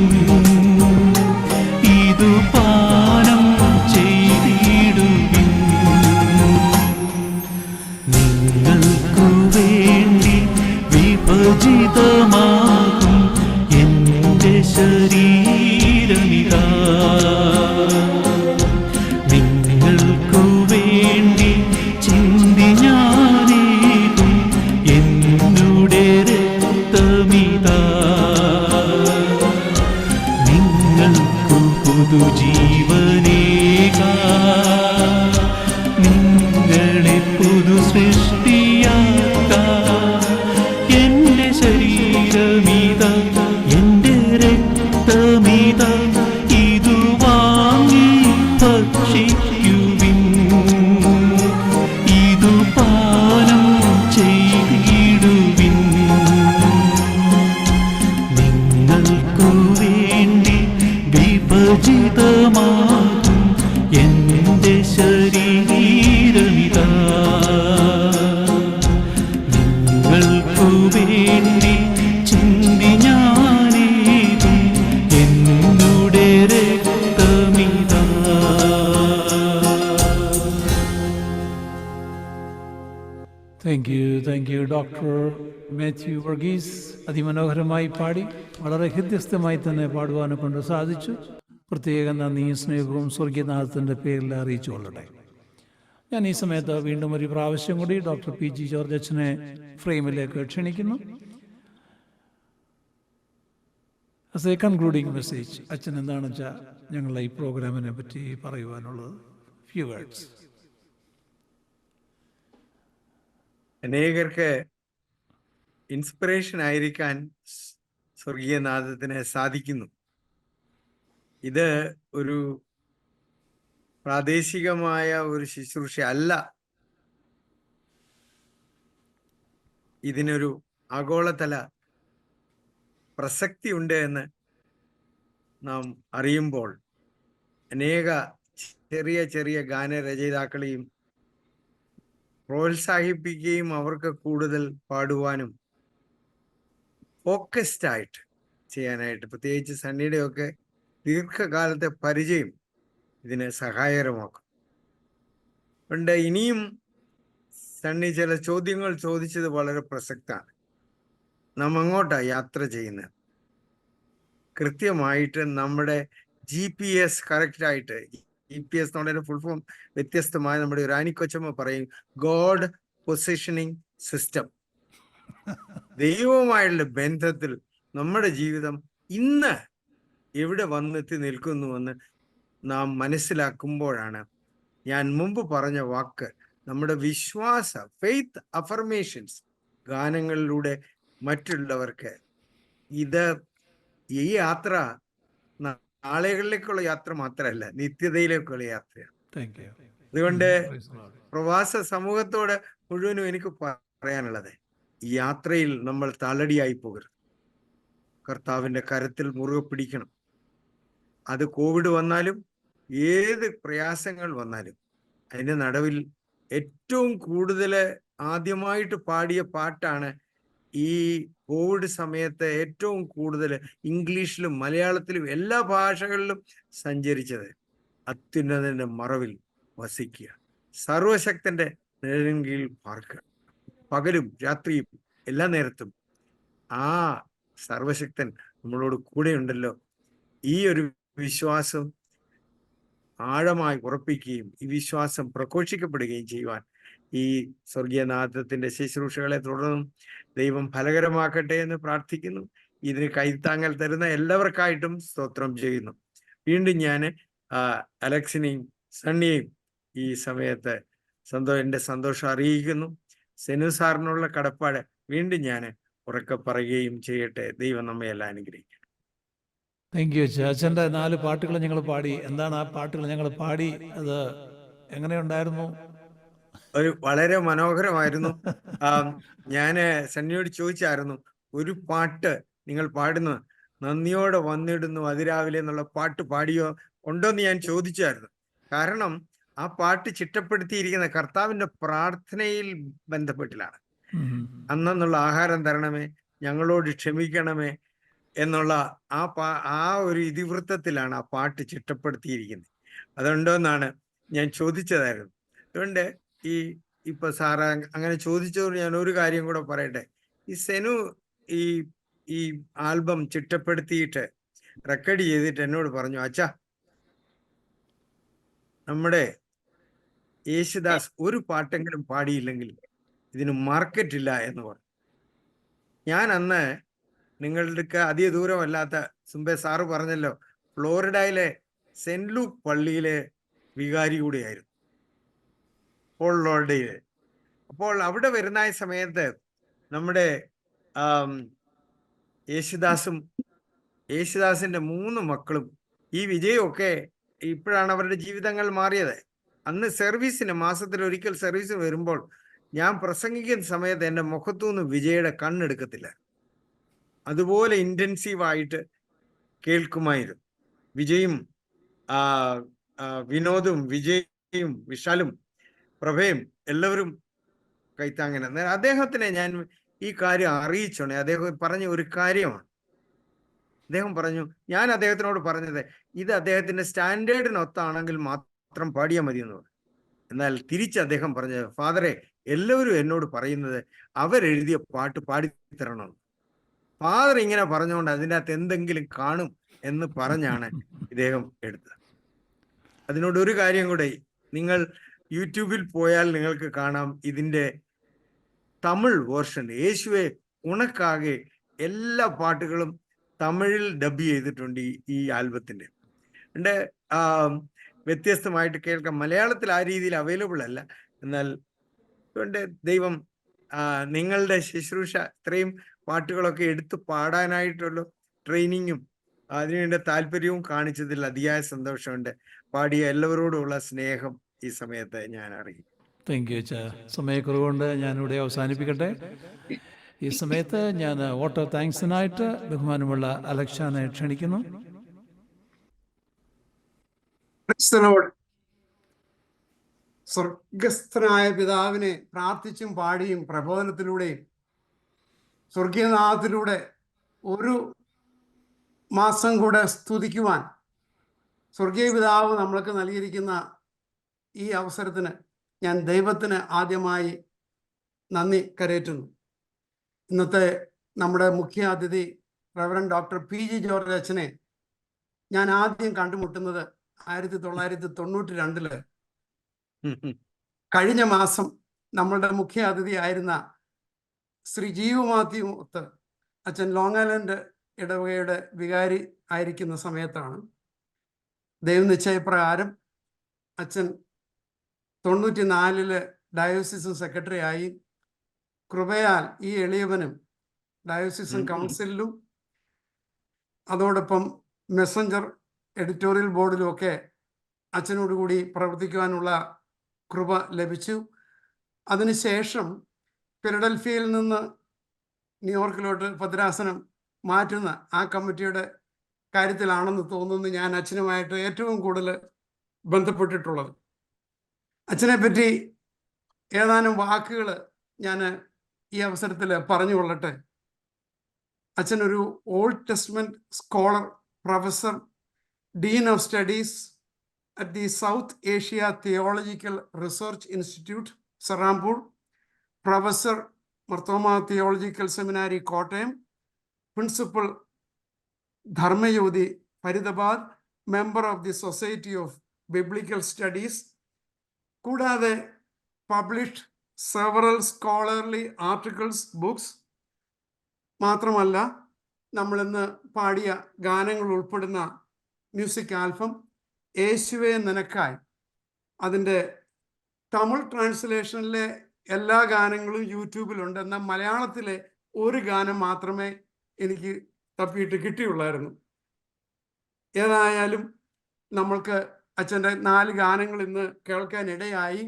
ഇതു പാനം ചെയ്തിടുവിൻ. നിങ്ങൾക്കു വേണ്ടി വിഭജിതമാകും എൻ്റെ ശരീരമിതാ, നിങ്ങൾക്കു വേണ്ടി ചിന്തി ഞാനേകും എന്നുടെ രക്തമിതാ, നിങ്ങൾക്കു പുതുജീവനേകാം, നിങ്ങളെ പുതു സൃഷ്ടിയാക്കാം. എൻ്റെ ശരീരമിതാ, എൻ്റെ രക്തമിതാ, ഇതു വാങ്ങി ഭക്ഷിക്കുവിൻ, ഇതു പാനം ചെയ്തിടുവിൻ. നിങ്ങൾക്കു വേണ്ടി വിഭജിതമാകും എൻ്റെ ശരീരമിതാ, നിങ്ങൾക്കു വേണ്ടി ചിന്തി ഞാനേകും എന്നുടെ രക്തമിതാ. Thank you doctor Mathew Varghese. അതിമനോഹരമായി പാടി, വളരെ ഹൃദ്യസ്ഥമായി തന്നെ പാടുവാനെ കൊണ്ട് സാധിച്ചു. പ്രത്യേകം നന്ദിയും സ്നേഹവും സ്വർഗീയനാഥത്തിൻ്റെ പേരിൽ അറിയിച്ചുകൊള്ളട്ടെ. ഞാൻ ഈ സമയത്ത് വീണ്ടും ഒരു പ്രാവശ്യം കൂടി ഡോക്ടർ PG ജോർജ് അച്ഛനെ ഫ്രെയിമിലേക്ക് ക്ഷണിക്കുന്നു. ആസ് എ കൺക്ലൂഡിംഗ് മെസ്സേജ്, അച്ഛൻ എന്താണെന്ന് വെച്ചാൽ ഞങ്ങളുടെ ഈ പ്രോഗ്രാമിനെ പറ്റി പറയുവാനുള്ളത്? Few words. അനേകർക്ക് ഇൻസ്പിറേഷൻ ആയിരിക്കാൻ സ്വർഗീയനാഥത്തിന് സാധിക്കുന്നു. ഇത് ഒരു പ്രാദേശികമായ ഒരു ശുശ്രൂഷ അല്ല, ഇതിനൊരു ആഗോളതല പ്രസക്തി ഉണ്ട് എന്ന് നാം അറിയുമ്പോൾ അനേക ചെറിയ ചെറിയ ഗാനരചയിതാക്കളെയും പ്രോത്സാഹിപ്പിക്കുകയും അവർക്ക് കൂടുതൽ പാടുവാനും ഫോക്കസ്ഡ് ആയിട്ട് ചെയ്യാനായിട്ട്, പ്രത്യേകിച്ച് സണ്ണിയുടെയൊക്കെ ദീർഘകാലത്തെ പരിചയം ഇതിന് സഹായകരമാക്കും. അതുകൊണ്ട് ഇനിയും സണ്ണി ചില ചോദ്യങ്ങൾ ചോദിച്ചത് വളരെ പ്രസക്തമാണ്. നാം അങ്ങോട്ടാണ് യാത്ര ചെയ്യുന്നത്. കൃത്യമായിട്ട് നമ്മുടെ GPS കറക്റ്റായിട്ട്, GPS എന്നുള്ളതിന്റെ ഫുൾ ഫോം വ്യത്യസ്തമായ നമ്മുടെ റാണി കൊച്ചമ്മ പറയും ഗോഡ് പൊസിഷനിങ് സിസ്റ്റം. ദൈവവുമായുള്ള ബന്ധത്തിൽ നമ്മുടെ ജീവിതം ഇന്ന് എവിടെ വന്നെത്തി നിൽക്കുന്നുവെന്ന് നാം മനസ്സിലാക്കുമ്പോഴാണ് ഞാൻ മുമ്പ് പറഞ്ഞ വാക്ക്, നമ്മുടെ വിശ്വാസ ഫെയ്ത്ത് അഫർമേഷൻസ് ഗാനങ്ങളിലൂടെ മറ്റുള്ളവർക്ക് ഇത് ഈ യാത്ര നാളുകളിലേക്കുള്ള യാത്ര മാത്രമല്ല, നിത്യതയിലേക്കുള്ള യാത്രയാണ്. അതുകൊണ്ട് പ്രവാസ സമൂഹത്തോട് മുഴുവനും എനിക്ക് പറയാനുള്ളത്, ഈ യാത്രയിൽ നമ്മൾ തളടിയായി പോകരുത്. കർത്താവിൻ്റെ കരത്തിൽ മുറുകെ പിടിക്കണം. അത് കോവിഡ് വന്നാലും ഏത് പ്രയാസങ്ങൾ വന്നാലും അതിൻ്റെ നടുവിൽ ഏറ്റവും കൂടുതൽ ആദ്യമായിട്ട് പാടിയ പാട്ടാണ് ഈ കോവിഡ് സമയത്ത് ഏറ്റവും കൂടുതൽ ഇംഗ്ലീഷിലും മലയാളത്തിലും എല്ലാ ഭാഷകളിലും സഞ്ചരിച്ചത്. അത്യുന്നതന്റെ മറവിൽ വസിക്കുക, സർവശക്തന്റെ നിഴലിൻ കീഴിൽ പാർക്കുക, പകലും രാത്രിയും എല്ലാ നേരത്തും ആ സർവശക്തൻ നമ്മളോട് കൂടെയുണ്ടല്ലോ. ഈ ഒരു വിശ്വാസം ആഴമായി ഉറപ്പിക്കുകയും ഈ വിശ്വാസം പ്രഘോഷിക്കപ്പെടുകയും ചെയ്യുവാൻ ഈ സ്വർഗീയനാഥത്തിന്റെ ശുശ്രൂഷകളെ തുടർന്നും ദൈവം ഫലകരമാക്കട്ടെ എന്ന് പ്രാർത്ഥിക്കുന്നു. ഇതിന് കൈത്താങ്ങൽ തരുന്ന എല്ലാവർക്കായിട്ടും സ്തോത്രം ചെയ്യുന്നു. വീണ്ടും ഞാൻ അലക്സിനെയും സണ്ണിയെയും ഈ സമയത്ത് എൻ്റെ സന്തോഷം അറിയിക്കുന്നു. സെനു സാറിനുള്ള കടപ്പാട് വീണ്ടും ഞാൻ ഉറക്കെ പറയുകയും ചെയ്യട്ടെ. ദൈവം നമ്മെ എല്ലാം അനുഗ്രഹിക്കും. താങ്ക് യു അച്ഛാ. അച്ഛൻ്റെ 4 പാട്ടുകൾ ഞങ്ങൾ പാടി. എന്താണ് ആ പാട്ടുകൾ ഞങ്ങൾ പാടി? അത് എങ്ങനെയുണ്ടായിരുന്നു? വളരെ മനോഹരമായിരുന്നു. ഞാൻ സണ്ണിയോട് ചോദിച്ചായിരുന്നു, ഒരു പാട്ട് നിങ്ങൾ പാടുന്നു, നന്ദിയോടെ വന്നിടുന്നു അതിരാവിലെ എന്നുള്ള പാട്ട് പാടിയോ ഉണ്ടോന്ന് ഞാൻ ചോദിച്ചായിരുന്നു. കാരണം ആ പാട്ട് ചിട്ടപ്പെടുത്തിയിരിക്കുന്ന കർത്താവിന്റെ പ്രാർത്ഥനയിൽ ബന്ധപ്പെട്ടിലാണ്. അന്നുള്ള ആഹാരം തരണമേ, ഞങ്ങളോട് ക്ഷമിക്കണമേ എന്നുള്ള ആ ഒരു ഇതിവൃത്തത്തിലാണ് ആ പാട്ട് ചിട്ടപ്പെടുത്തിയിരിക്കുന്നത്. അതുണ്ടോന്നാണ് ഞാൻ ചോദിച്ചതായിരുന്നു. അതുകൊണ്ട് ഇപ്പൊ സാറ് അങ്ങനെ ചോദിച്ചതുകൊണ്ട് ഞാൻ ഒരു കാര്യം കൂടെ പറയട്ടെ. ഈ സെനു ഈ ആൽബം ചിട്ടപ്പെടുത്തിയിട്ട് റെക്കോർഡ് ചെയ്തിട്ട് എന്നോട് പറഞ്ഞു, അച്ഛാ നമ്മുടെ യേശുദാസ് ഒരു പാട്ടെങ്കിലും പാടിയില്ലെങ്കിൽ ഇതിന് മാർക്കറ്റ് ഇല്ല എന്ന് പറഞ്ഞു. ഞാൻ അന്ന് നിങ്ങളുടെ അധിക ദൂരമല്ലാത്ത സുംബെ സാറ് പറഞ്ഞല്ലോ, ഫ്ലോറിഡയിലെ സെന്റ് ലൂക്ക് പള്ളിയിലെ വികാരി കൂടിയായിരുന്നു, പോൾ ലോർഡയിലെ. അപ്പോൾ അവിടെ വരുന്ന സമയത്ത് നമ്മുടെ യേശുദാസിന്റെ 3 മക്കളും ഈ വിജയമൊക്കെ ഇപ്പോഴാണ് അവരുടെ ജീവിതങ്ങൾ മാറിയത്. അന്ന് സർവീസിന് മാസത്തിൽ ഒരിക്കൽ സർവീസിന് വരുമ്പോൾ ഞാൻ പ്രസംഗിക്കുന്ന സമയത്ത് എൻ്റെ മുഖത്തുനിന്ന് വിജയുടെ കണ്ണെടുക്കത്തില്ല. അതുപോലെ ഇൻറ്റൻസീവായിട്ട് കേൾക്കുമായിരുന്നു. വിജയും വിനോദും വിജയും വിശാലും പ്രഭയും എല്ലാവരും കൈത്താങ്ങനെ. അദ്ദേഹത്തിനെ ഞാൻ ഈ കാര്യം അറിയിച്ചോണേ. അദ്ദേഹം പറഞ്ഞ ഒരു കാര്യമാണ്. അദ്ദേഹം പറഞ്ഞു, ഞാൻ അദ്ദേഹത്തിനോട് പറഞ്ഞത് ഇത് അദ്ദേഹത്തിന്റെ സ്റ്റാൻഡേർഡിനൊത്താണെങ്കിൽ മാത്രം പാടിയാൽ മതി എന്ന് പറഞ്ഞു. എന്നാൽ തിരിച്ച് അദ്ദേഹം പറഞ്ഞത്, ഫാദറെ, എല്ലാവരും എന്നോട് പറയുന്നത് അവരെഴുതിയ പാട്ട് പാടിത്തരണമെന്ന്. ഫാദർ ഇങ്ങനെ പറഞ്ഞുകൊണ്ട് അതിൻ്റെ അകത്ത് എന്തെങ്കിലും കാണും എന്ന് പറഞ്ഞാണ് ഇദ്ദേഹം എടുത്തത്. അതിനോട് ഒരു കാര്യം കൂടെ, നിങ്ങൾ യൂട്യൂബിൽ പോയാൽ നിങ്ങൾക്ക് കാണാം ഇതിൻ്റെ തമിഴ് വേർഷൻ. യേശുവെ ഉണക്കാകെ എല്ലാ പാട്ടുകളും തമിഴിൽ ഡബ് ചെയ്തിട്ടുണ്ട് ഈ ആൽബത്തിന്റെ. എൻ്റെ വ്യത്യസ്തമായിട്ട് കേൾക്കാം. മലയാളത്തിൽ ആ രീതിയിൽ അവൈലബിൾ അല്ല. എന്നാൽ അതുകൊണ്ട് ദൈവം നിങ്ങളുടെ ശുശ്രൂഷ ഇത്രയും പാട്ടുകളൊക്കെ എടുത്ത് പാടാനായിട്ടുള്ള ട്രെയിനിങ്ങും അതിനുവേണ്ട താല്പര്യവും കാണിച്ചതിൽ അതിയായ സന്തോഷമുണ്ട്. പാടിയ എല്ലാവരോടുമുള്ള സ്നേഹം ഈ സമയത്ത് ഞാൻ അറിയും. താങ്ക് യു അച്ഛാ. സമയക്കുറവുകൊണ്ട് ഞാനിവിടെ അവസാനിപ്പിക്കട്ടെ. ഈ സമയത്ത് ഞാൻ വോട്ട് ഓഫ് താങ്ക്സിനായിട്ട് ബഹുമാനമുള്ള അലക്സാനെ ക്ഷണിക്കുന്നു. സ്വർഗസ്ഥനായ പിതാവിനെ പ്രാർത്ഥിച്ചും പാടിയും പ്രബോധനത്തിലൂടെയും സ്വർഗീയനാഥത്തിലൂടെ ഒരു മാസം കൂടെ സ്തുതിക്കുവാൻ സ്വർഗീയ പിതാവ് നമ്മൾക്ക് നൽകിയിരിക്കുന്ന ഈ അവസരത്തിന് ഞാൻ ദൈവത്തിന് ആദ്യമായി നന്ദി കരേറ്റുന്നു. ഇന്നത്തെ നമ്മുടെ മുഖ്യ അതിഥി റവറൻഡ് ഡോക്ടർ PG ജോർജ് അച്ഛനെ ഞാൻ ആദ്യം കണ്ടുമുട്ടുന്നത് 1992 കഴിഞ്ഞ മാസം നമ്മളുടെ മുഖ്യ അതിഥി ആയിരുന്ന ശ്രീ ജീവ മാത്യു മുത്ത് അച്ഛൻ ലോങ് ഐലൻഡ് ഇടവകയുടെ വികാരി ആയിരിക്കുന്ന സമയത്താണ്. ദൈവനിശ്ചയപ്രകാരം അച്ഛൻ 94 ഡയോസിസ് സെക്രട്ടറി ആയി. കൃപയാൽ ഈ എളിയവനും ഡയോസിസൺ കൗൺസിലിലും അതോടൊപ്പം മെസ്സഞ്ചർ എഡിറ്റോറിയൽ ബോർഡിലുമൊക്കെ അച്ഛനോടുകൂടി പ്രവർത്തിക്കുവാനുള്ള കൃപ ലഭിച്ചു. അതിനുശേഷം ഫിലഡൽഫിയയിൽ നിന്ന് ന്യൂയോർക്കിലോട്ട് ഭദ്രാസനം മാറ്റുന്ന ആ കമ്മിറ്റിയുടെ കാര്യത്തിലാണെന്ന് തോന്നുന്നു ഞാൻ അച്ഛനുമായിട്ട് ഏറ്റവും കൂടുതൽ ബന്ധപ്പെട്ടിട്ടുള്ളത്. അച്ഛനെ പറ്റി ഏതാനും വാക്കുകൾ ഞാൻ ഈ അവസരത്തിൽ പറഞ്ഞുകൊള്ളട്ടെ. അച്ഛനൊരു old testament scholar, professor, dean of studies at the South Asia theological research institute Serampore, professor Marthoma theological seminary Kottayam, principal Dharmajyothi Faridabad, member of the society of biblical studies, കൂടാതെ published several scholarly articles, books. മാത്രമല്ല നമ്മളിന്ന് പാടിയ ഗാനങ്ങൾ ഉൾപ്പെടുന്ന മ്യൂസിക് ആൽബം യേശുവേ നിനക്കായി, അതിൻ്റെ തമിഴ് ട്രാൻസ്ലേഷനിലെ എല്ലാ ഗാനങ്ങളും യൂട്യൂബിലുണ്ട്. എന്നാൽ മലയാളത്തിലെ ഒരു ഗാനം മാത്രമേ എനിക്ക് തപ്പിയിട്ട് കിട്ടിയുള്ളായിരുന്നു. ഏതായാലും നമ്മൾക്ക് അച്ഛൻ്റെ 4 ഗാനങ്ങൾ ഇന്ന് കേൾക്കാനിടയായി.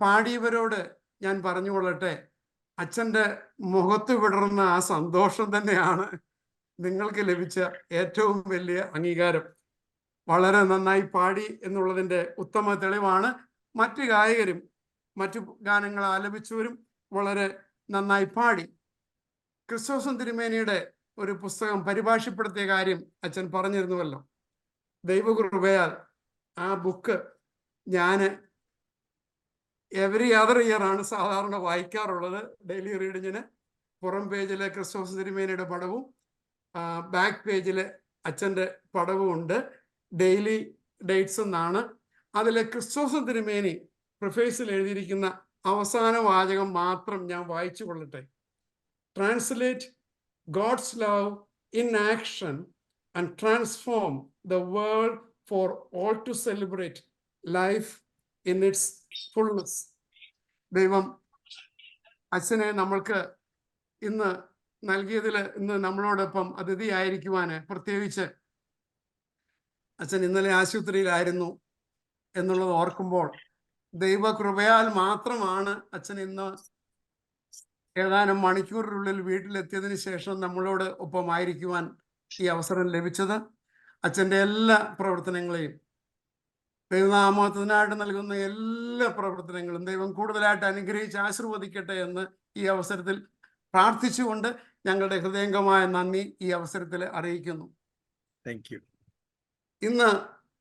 പാടിയവരോട് ഞാൻ പറഞ്ഞുകൊള്ളട്ടെ, അച്ഛൻ്റെ മുഖത്ത് വിടർന്ന ആ സന്തോഷം തന്നെയാണ് നിങ്ങൾക്ക് ലഭിച്ച ഏറ്റവും വലിയ അംഗീകാരം. വളരെ നന്നായി പാടി എന്നുള്ളതിൻ്റെ ഉത്തമ തെളിവാണ്. മറ്റ് ഗായകരും മറ്റു ഗാനങ്ങൾ ആലപിച്ചവരും വളരെ നന്നായി പാടി. ക്രിസ്തോസൻ തിരുമേനിയുടെ ഒരു പുസ്തകം പരിഭാഷപ്പെടുത്തിയ കാര്യം അച്ഛൻ പറഞ്ഞിരുന്നുവല്ലോ. ദൈവകൃപയാൽ ആ ബുക്ക് ഞാൻ എവറി അതർ ഇയർ ആണ് സാധാരണ വായിക്കാറുള്ളത്. ഡെയിലി റീഡിങ്ങിന് പുറം പേജിലെ ക്രിസ്തോസൻ തിരുമേനിയുടെ പടവും ബാക്ക് പേജിൽ അച്ഛൻ്റെ പടവും ഉണ്ട്. ഡെയിലി ഡേറ്റ്സ് എന്നാണ്. അതിലെ ക്രിസ്തോസൻ തിരുമേനി പ്രിഫേസിൽ എഴുതിയിരിക്കുന്ന അവസാന വാചകം മാത്രം ഞാൻ വായിച്ചു കൊള്ളട്ടെ. Translate God's love in action and transform the world for all to celebrate life in its fullness. ദൈവം അച്ഛനെ നമ്മൾക്ക് ഇന്ന് നൽകിയതിൽ ഇന്ന് നമ്മളോടൊപ്പം അതിഥിയായിരിക്കുവാൻ, പ്രത്യേകിച്ച് അച്ഛൻ ഇന്നലെ ആശുപത്രിയിലായിരുന്നു എന്നുള്ളത് ഓർക്കുമ്പോൾ ദൈവകൃപയാൽ മാത്രമാണ് അച്ഛൻ ഇന്ന് ഏതാനും മണിക്കൂറിനുള്ളിൽ വീട്ടിലെത്തിയതിന് ശേഷം നമ്മളോട് ഒപ്പമായിരിക്കുവാൻ ഈ അവസരം ലഭിച്ചത്. അച്ഛൻ്റെ എല്ലാ പ്രവർത്തനങ്ങളെയും, ദൈവനാമത്തിനായിട്ട് നൽകുന്ന എല്ലാ പ്രവർത്തനങ്ങളും ദൈവം കൂടുതലായിട്ട് അനുഗ്രഹിച്ച് ആശീർവദിക്കട്ടെ എന്ന് ഈ അവസരത്തിൽ പ്രാർത്ഥിച്ചുകൊണ്ട് ഞങ്ങളുടെ ഹൃദയംഗമായ നന്ദി ഈ അവസരത്തിൽ അറിയിക്കുന്നു. Thank you. ഇന്ന്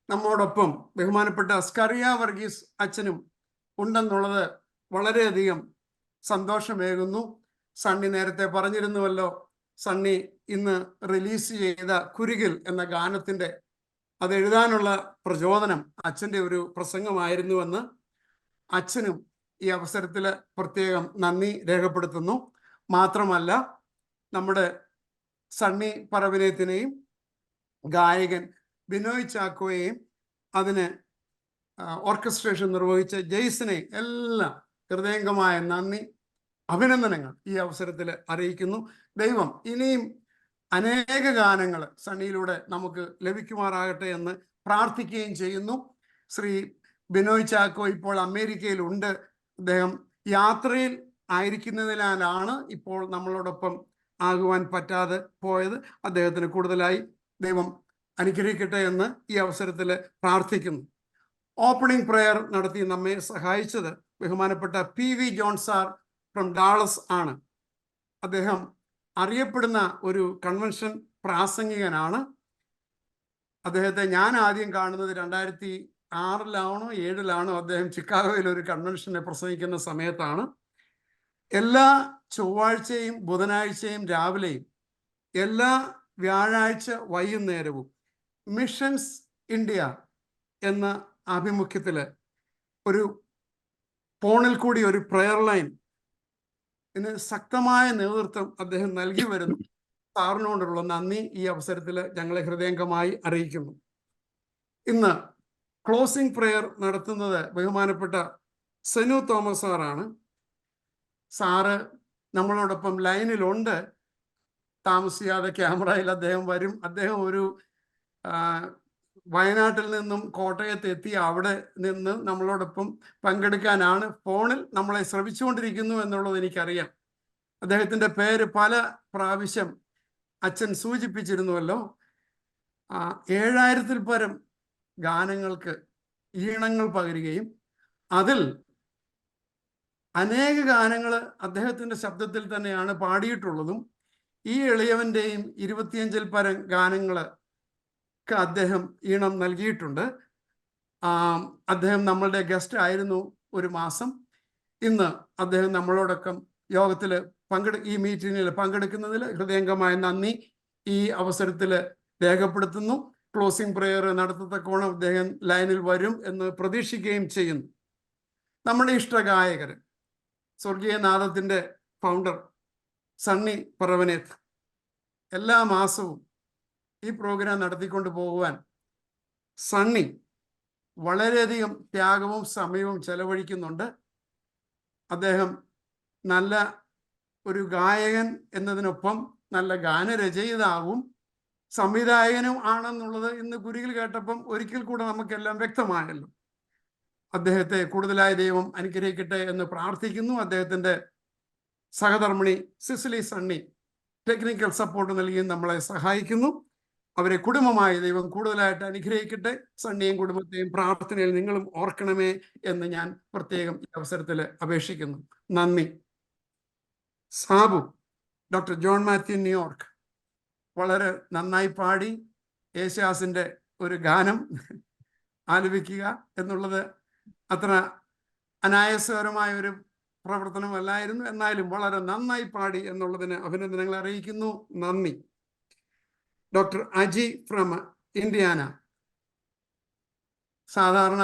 നമ്മോടൊപ്പം ബഹുമാനപ്പെട്ട സ്കറിയ വർഗീസ് അച്ഛനും ഉണ്ടെന്നുള്ളത് വളരെയധികം സന്തോഷമേകുന്നു. സണ്ണി നേരത്തെ പറഞ്ഞിരുന്നുവല്ലോ, സണ്ണി ഇന്ന് റിലീസ് ചെയ്ത കുരുകിൽ എന്ന ഗാനത്തിൻ്റെ അത് എഴുതാനുള്ള പ്രചോദനം അച്ഛൻ്റെ ഒരു പ്രസംഗമായിരുന്നുവെന്ന് അച്ഛനും ഈ അവസരത്തിൽ പ്രത്യേകം നന്ദി രേഖപ്പെടുത്തുന്നു. മാത്രമല്ല, നമ്മുടെ സണ്ണി പറവിനത്തിനെയും ഗായകൻ ബിനോയ് ചാക്കോയെയും അതിന് ഓർക്കസ്ട്രേഷൻ നിർവഹിച്ച ജെയ്സിനെ എല്ലാം ഹൃദയംഗമായ നന്ദി, അഭിനന്ദനങ്ങൾ ഈ അവസരത്തിൽ അറിയിക്കുന്നു. ദൈവം ഇനിയും അനേക ഗാനങ്ങൾ സണ്ണിയിലൂടെ നമുക്ക് ലഭിക്കുമാറാകട്ടെ എന്ന് പ്രാർത്ഥിക്കുകയും ചെയ്യുന്നു. ശ്രീ ബിനോയ് ചാക്കോ ഇപ്പോൾ അമേരിക്കയിലുണ്ട്. അദ്ദേഹം യാത്രയിൽ ആയിരിക്കുന്നതിനാലാണ് ഇപ്പോൾ നമ്മളോടൊപ്പം ആകുവാൻ പറ്റാതെ പോയത്. അദ്ദേഹത്തിന് കൂടുതലായി ദൈവം അനുഗ്രഹിക്കട്ടെ എന്ന് ഈ അവസരത്തിൽ പ്രാർത്ഥിക്കുന്നു. ഓപ്പണിംഗ് പ്രയർ നടത്തി നമ്മെ സഹായിച്ചത് ബഹുമാനപ്പെട്ട PV John sir from Dallas ആണ്. അദ്ദേഹം അറിയപ്പെടുന്ന ഒരു കൺവെൻഷൻ പ്രാസംഗികനാണ്. അദ്ദേഹത്തെ ഞാൻ ആദ്യം കാണുന്നത് 2006 7 അദ്ദേഹം ചിക്കാഗോയിൽ ഒരു കൺവെൻഷനെ പ്രസംഗിക്കുന്ന സമയത്താണ്. എല്ലാ ചൊവ്വാഴ്ചയും ബുധനാഴ്ചയും രാവിലെയും എല്ലാ വ്യാഴാഴ്ച വൈകുന്നേരവും മിഷൻസ് ഇന്ത്യ എന്ന ആഭിമുഖ്യത്തിൽ ഒരു ഫോണിൽ കൂടി ഒരു പ്രെയർ ലൈൻ ശക്തമായ നേതൃത്വം അദ്ദേഹം നൽകി വരുന്നു. സാറിനോടുള്ള നന്ദി ഈ അവസരത്തിൽ ഞങ്ങളെ ഹൃദയംഗമായി അറിയിക്കുന്നു. ഇന്ന് ക്ലോസിംഗ് പ്രെയർ നടത്തുന്നത് ബഹുമാനപ്പെട്ട സെനു തോമസ് സാറാണ്. സാറ് നമ്മളോടൊപ്പം ലൈനിലുണ്ട്. താമസിയാതെ ക്യാമറയിൽ അദ്ദേഹം വരും. അദ്ദേഹം ഒരു വയനാട്ടിൽ നിന്നും കോട്ടയത്ത് എത്തി അവിടെ നിന്ന് നമ്മളോടൊപ്പം പങ്കെടുക്കാനാണ്. ഫോണിൽ നമ്മളെ ശ്രമിച്ചുകൊണ്ടിരിക്കുന്നു എന്നുള്ളത് എനിക്കറിയാം. അദ്ദേഹത്തിൻ്റെ പേര് പല പ്രാവശ്യം അച്ഛൻ സൂചിപ്പിച്ചിരുന്നുവല്ലോ. 7000-ൽ പരം ഗാനങ്ങൾക്ക് ഈണങ്ങൾ പകരുകയും അതിൽ അനേക ഗാനങ്ങൾ അദ്ദേഹത്തിൻ്റെ ശബ്ദത്തിൽ തന്നെയാണ് പാടിയിട്ടുള്ളതും. ഈ എളിയവൻ്റെയും 25-ൽ പരം ഗാനങ്ങൾ അദ്ദേഹം ഈണം നൽകിയിട്ടുണ്ട്. അദ്ദേഹം നമ്മളുടെ ഗസ്റ്റ് ആയിരുന്നു ഒരു മാസം. ഇന്ന് അദ്ദേഹം നമ്മളോടൊപ്പം യോഗത്തിൽ ഈ മീറ്റിങ്ങിൽ പങ്കെടുക്കുന്നതിൽ ഹൃദയംഗമായ നന്ദി ഈ അവസരത്തിൽ രേഖപ്പെടുത്തുന്നു. ക്ലോസിംഗ് പ്രെയർ നടത്തത്തക്കോണം അദ്ദേഹം ലൈനിൽ വരും എന്ന് പ്രതീക്ഷിക്കുകയും ചെയ്യുന്നു. നമ്മുടെ ഇഷ്ടഗായകർ, സ്വർഗീയ നാദത്തിൻ്റെ ഫൗണ്ടർ സണ്ണി പറവനേത്ത് എല്ലാ മാസവും ഈ പ്രോഗ്രാം നടത്തിക്കൊണ്ട് പോകുവാൻ സണ്ണി വളരെയധികം ത്യാഗവും സമയവും ചെലവഴിക്കുന്നുണ്ട്. അദ്ദേഹം നല്ല ഒരു ഗായകൻ എന്നതിനൊപ്പം നല്ല ഗാനരചയിതാവും സംവിധായകനും ആണെന്നുള്ളത് ഇന്ന് കുരുകിൽ കേട്ടപ്പം ഒരിക്കൽ കൂടെ നമുക്കെല്ലാം വ്യക്തമായല്ലോ. അദ്ദേഹത്തെ കൂടുതലായി ദൈവം അനുഗ്രഹിക്കട്ടെ എന്ന് പ്രാർത്ഥിക്കുന്നു. അദ്ദേഹത്തിൻ്റെ സഹധർമ്മിണി സിസിലി സണ്ണി ടെക്നിക്കൽ സപ്പോർട്ട് നൽകിയും നമ്മളെ സഹായിക്കുന്നു. അവരെ കുടുംബമായി ദൈവം കൂടുതലായിട്ട് അനുഗ്രഹിക്കട്ടെ. സണ്ണിയും കുടുംബത്തെയും പ്രാർത്ഥനയിൽ നിങ്ങളും ഓർക്കണമേ എന്ന് ഞാൻ പ്രത്യേകം ഈ അവസരത്തിൽ അപേക്ഷിക്കുന്നു. നന്ദി. Sabu, doctor John Mathew New York, വളരെ നന്നായി പാടി യേശുദാസിൻ്റെ ഒരു ഗാനം ആലപിക്കുക എന്നുള്ളത് അത്ര അനായാസകരമായ ഒരു പ്രവർത്തനമല്ലായിരുന്നു. എന്നാലും വളരെ നന്നായി പാടി എന്നുള്ളതിന് അഭിനന്ദനങ്ങൾ അറിയിക്കുന്നു. നന്ദി. ഡോക്ടർ അജി ഫ്രം ഇന്ത്യാന, സാധാരണ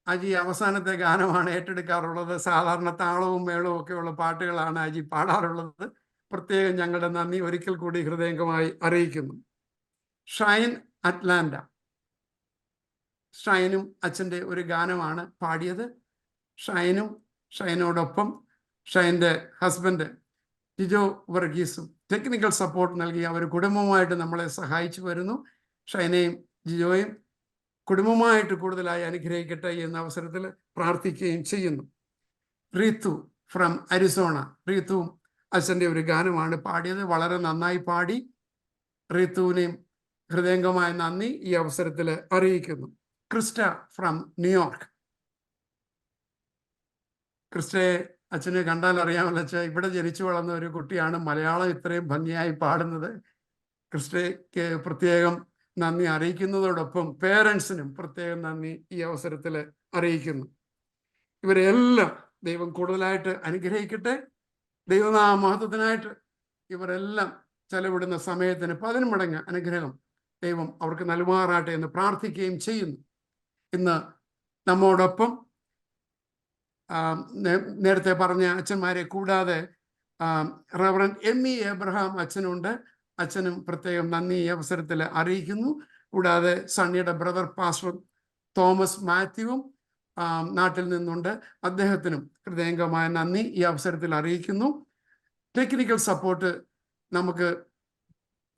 അജി അവസാനത്തെ ഗാനമാണ് ഏറ്റെടുക്കാറുള്ളത്. സാധാരണ താളവും മേളവും ഒക്കെയുള്ള പാട്ടുകളാണ് അജി പാടാറുള്ളത്. പ്രത്യേകം ഞങ്ങളുടെ നന്ദി ഒരിക്കൽ കൂടി ഹൃദയംഗമായി അറിയിക്കുന്നു. ഷൈൻ അറ്റ്ലാന്റ, ഷൈനും അച്ഛൻ്റെ ഒരു ഗാനമാണ് പാടിയത്. ഷൈനോടൊപ്പം ഷൈൻ്റെ ഹസ്ബൻഡ് ജിജോ വർഗീസും ടെക്നിക്കൽ സപ്പോർട്ട് നൽകി അവർ കുടുംബമായിട്ട് നമ്മളെ സഹായിച്ചു വരുന്നു. ഷൈനയും ജിജോയും കുടുംബമായിട്ട് കൂടുതലായി അനുഗ്രഹിക്കട്ടെ എന്ന അവസരത്തിൽ പ്രാർത്ഥിക്കുകയും ചെയ്യുന്നു. റീത്തു ഫ്രം അരിസോണ, റീത്തുവും അച്ഛൻ്റെ ഒരു ഗാനമാണ് പാടിയത്. വളരെ നന്നായി പാടി. റീത്തുവിനെയും ഹൃദയംഗമായ നന്ദി ഈ അവസരത്തിൽ അറിയിക്കുന്നു. ക്രിസ്റ്റ ഫ്രം ന്യൂയോർക്ക്, ക്രിസ്റ്റയെ അച്ഛനെ കണ്ടാൽ അറിയാമല്ലോ. അച്ഛൻ ഇവിടെ ജനിച്ചു വളർന്ന ഒരു കുട്ടിയാണ്. മലയാളം ഇത്രയും ഭംഗിയായി പാടുന്നത്. ക്രിസ്റ്റയ്ക്ക് പ്രത്യേകം നന്ദി അറിയിക്കുന്നതോടൊപ്പം പേരൻസിനും പ്രത്യേകം നന്ദി ഈ അവസരത്തിൽ അറിയിക്കുന്നു. ഇവരെല്ലാം ദൈവം കൂടുതലായിട്ട് അനുഗ്രഹിക്കട്ടെ. ദൈവനാമഹത്വത്തിനായിട്ട് ഇവരെല്ലാം ചെലവിടുന്ന സമയത്തിന് 10 മടങ്ങ് അനുഗ്രഹം ദൈവം അവർക്ക് നൽകുമാറാട്ടെ എന്ന് പ്രാർത്ഥിക്കുകയും ചെയ്യുന്നു. ഇന്ന് നമ്മോടൊപ്പം നേരത്തെ പറഞ്ഞ അച്ഛന്മാരെ കൂടാതെ റവറൻഡ് എം.ഇ. എബ്രഹാം അച്ഛനുണ്ട്. അച്ഛനും പ്രത്യേകം നന്ദി ഈ അവസരത്തിൽ അറിയിക്കുന്നു. കൂടാതെ സണ്ണിയുടെ ബ്രദർ പാസ്റ്റർ തോമസ് മാത്യുവും നാട്ടിൽ നിന്നുണ്ട്. അദ്ദേഹത്തിനും ഹൃദയംഗമായ നന്ദി ഈ അവസരത്തിൽ അറിയിക്കുന്നു. ടെക്നിക്കൽ സപ്പോർട്ട് നമുക്ക്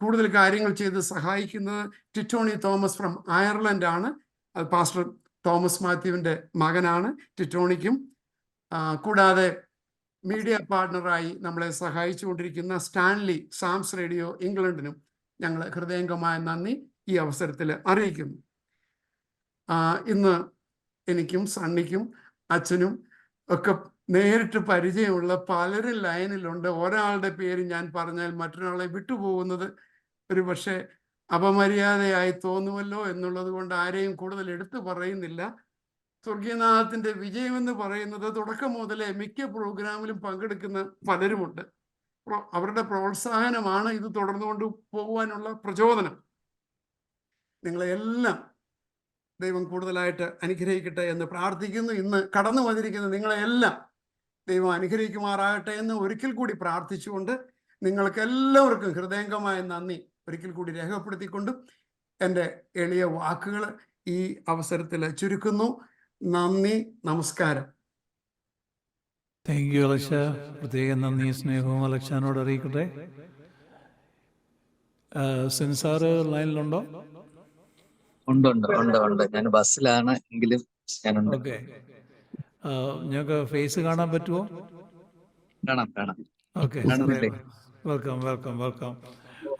കൂടുതൽ കാര്യങ്ങൾ ചെയ്ത് സഹായിക്കുന്നത് ടിറ്റോണി തോമസ് ഫ്രം അയർലൻഡ് ആണ്. അത് പാസ്റ്റർ തോമസ് മാത്യുവിൻ്റെ മകനാണ്. ടിറ്റോണിക്കും കൂടാതെ മീഡിയ പാർട്ണറായി നമ്മളെ സഹായിച്ചുകൊണ്ടിരിക്കുന്ന സ്റ്റാൻലി സാംസ് റേഡിയോ ഇംഗ്ലണ്ടിനും ഞങ്ങൾ ഹൃദയംഗമായ നന്ദി ഈ അവസരത്തിൽ അറിയിക്കുന്നു. ഇന്ന് എനിക്കും സണ്ണിക്കും അച്ഛനും ഒക്കെ നേരിട്ട് പരിചയമുള്ള പലരും ലൈനിലുണ്ട്. ഒരാളുടെ പേര് ഞാൻ പറഞ്ഞാൽ മറ്റൊരാളെ വിട്ടുപോകുന്നത് ഒരു പക്ഷേ അപമര്യാദയായി തോന്നുമല്ലോ എന്നുള്ളത് കൊണ്ട് ആരെയും കൂടുതൽ എടുത്തു പറയുന്നില്ല. സ്വർഗീയനാഥത്തിന്റെ വിജയമെന്ന് പറയുന്നത് തുടക്കം മുതലേ മിക്ക പ്രോഗ്രാമിലും പങ്കെടുക്കുന്ന പലരുമുണ്ട്. അവരുടെ പ്രോത്സാഹനമാണ് ഇത് തുടർന്നുകൊണ്ട് പോകുവാനുള്ള പ്രചോദനം. നിങ്ങളെല്ലാം ദൈവം കൂടുതലായിട്ട് അനുഗ്രഹിക്കട്ടെ എന്ന് പ്രാർത്ഥിക്കുന്നു. ഇന്ന് കടന്നു വന്നിരിക്കുന്ന നിങ്ങളെല്ലാം ദൈവം അനുഗ്രഹിക്കുമാറാകട്ടെ എന്ന് ഒരിക്കൽ കൂടി പ്രാർത്ഥിച്ചുകൊണ്ട് നിങ്ങൾക്ക് എല്ലാവർക്കും ഹൃദയംഗമായ നന്ദി ഒരിക്കൽ കൂടി രേഖപ്പെടുത്തിക്കൊണ്ടും എൻ്റെ എളിയ വാക്കുകൾ ഈ അവസരത്തിൽ ചുരുക്കുന്നു. നന്ദി, നമസ്കാരം. Thank you Alaksha. പ്രത്യേകം നന്ദി സ്നേഹവും അലക്ഷനോട് അറിയിക്കട്ടെ. സെൻസാറ് ലൈനിലുണ്ടോ? ഉണ്ട്. ഞാൻ ബസ്സിലാണ് എങ്കിലും ഞാനുണ്ട്. ഓക്കെ, ഞങ്ങൾക്ക് ഫേസ് കാണാൻ പറ്റുമോ? കാണാം. Okay, welcome.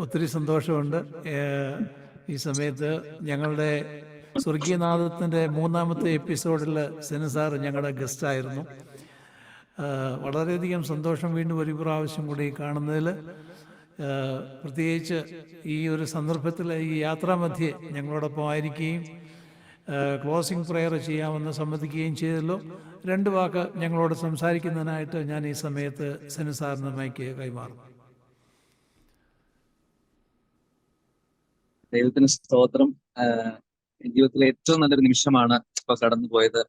ഒത്തിരി സന്തോഷമുണ്ട്. ഈ സമയത്ത് ഞങ്ങളുടെ സ്വർഗീയനാഥത്തിൻ്റെ 3ാമത്തെ എപ്പിസോഡിൽ സെൻസാർ ഞങ്ങളുടെ ഗസ്റ്റായിരുന്നു. വളരെയധികം സന്തോഷം വീണ്ടും ഒരു പ്രാവശ്യം കൂടി കാണുന്നതിൽ. പ്രത്യേകിച്ച് ഈ ഒരു സന്ദർഭത്തിൽ ഈ യാത്രാമധ്യേ ഞങ്ങളോടൊപ്പം ആയിരിക്കുകയും ക്ലോസിംഗ് പ്രെയർ ചെയ്യാമെന്ന് സമ്മതിക്കുകയും ചെയ്തല്ലോ. 2 വാക്ക് ഞങ്ങളോട് സംസാരിക്കുന്നതിനായിട്ട് ഞാൻ ഈ സമയത്ത് സെൻസാറിന് മൈക്ക് കൈമാറും. ദൈവത്തിന് സ്തോത്രം. ജീവിതത്തിലെ ഏറ്റവും നല്ലൊരു നിമിഷമാണ് ഇപ്പൊ കടന്നുപോയത്.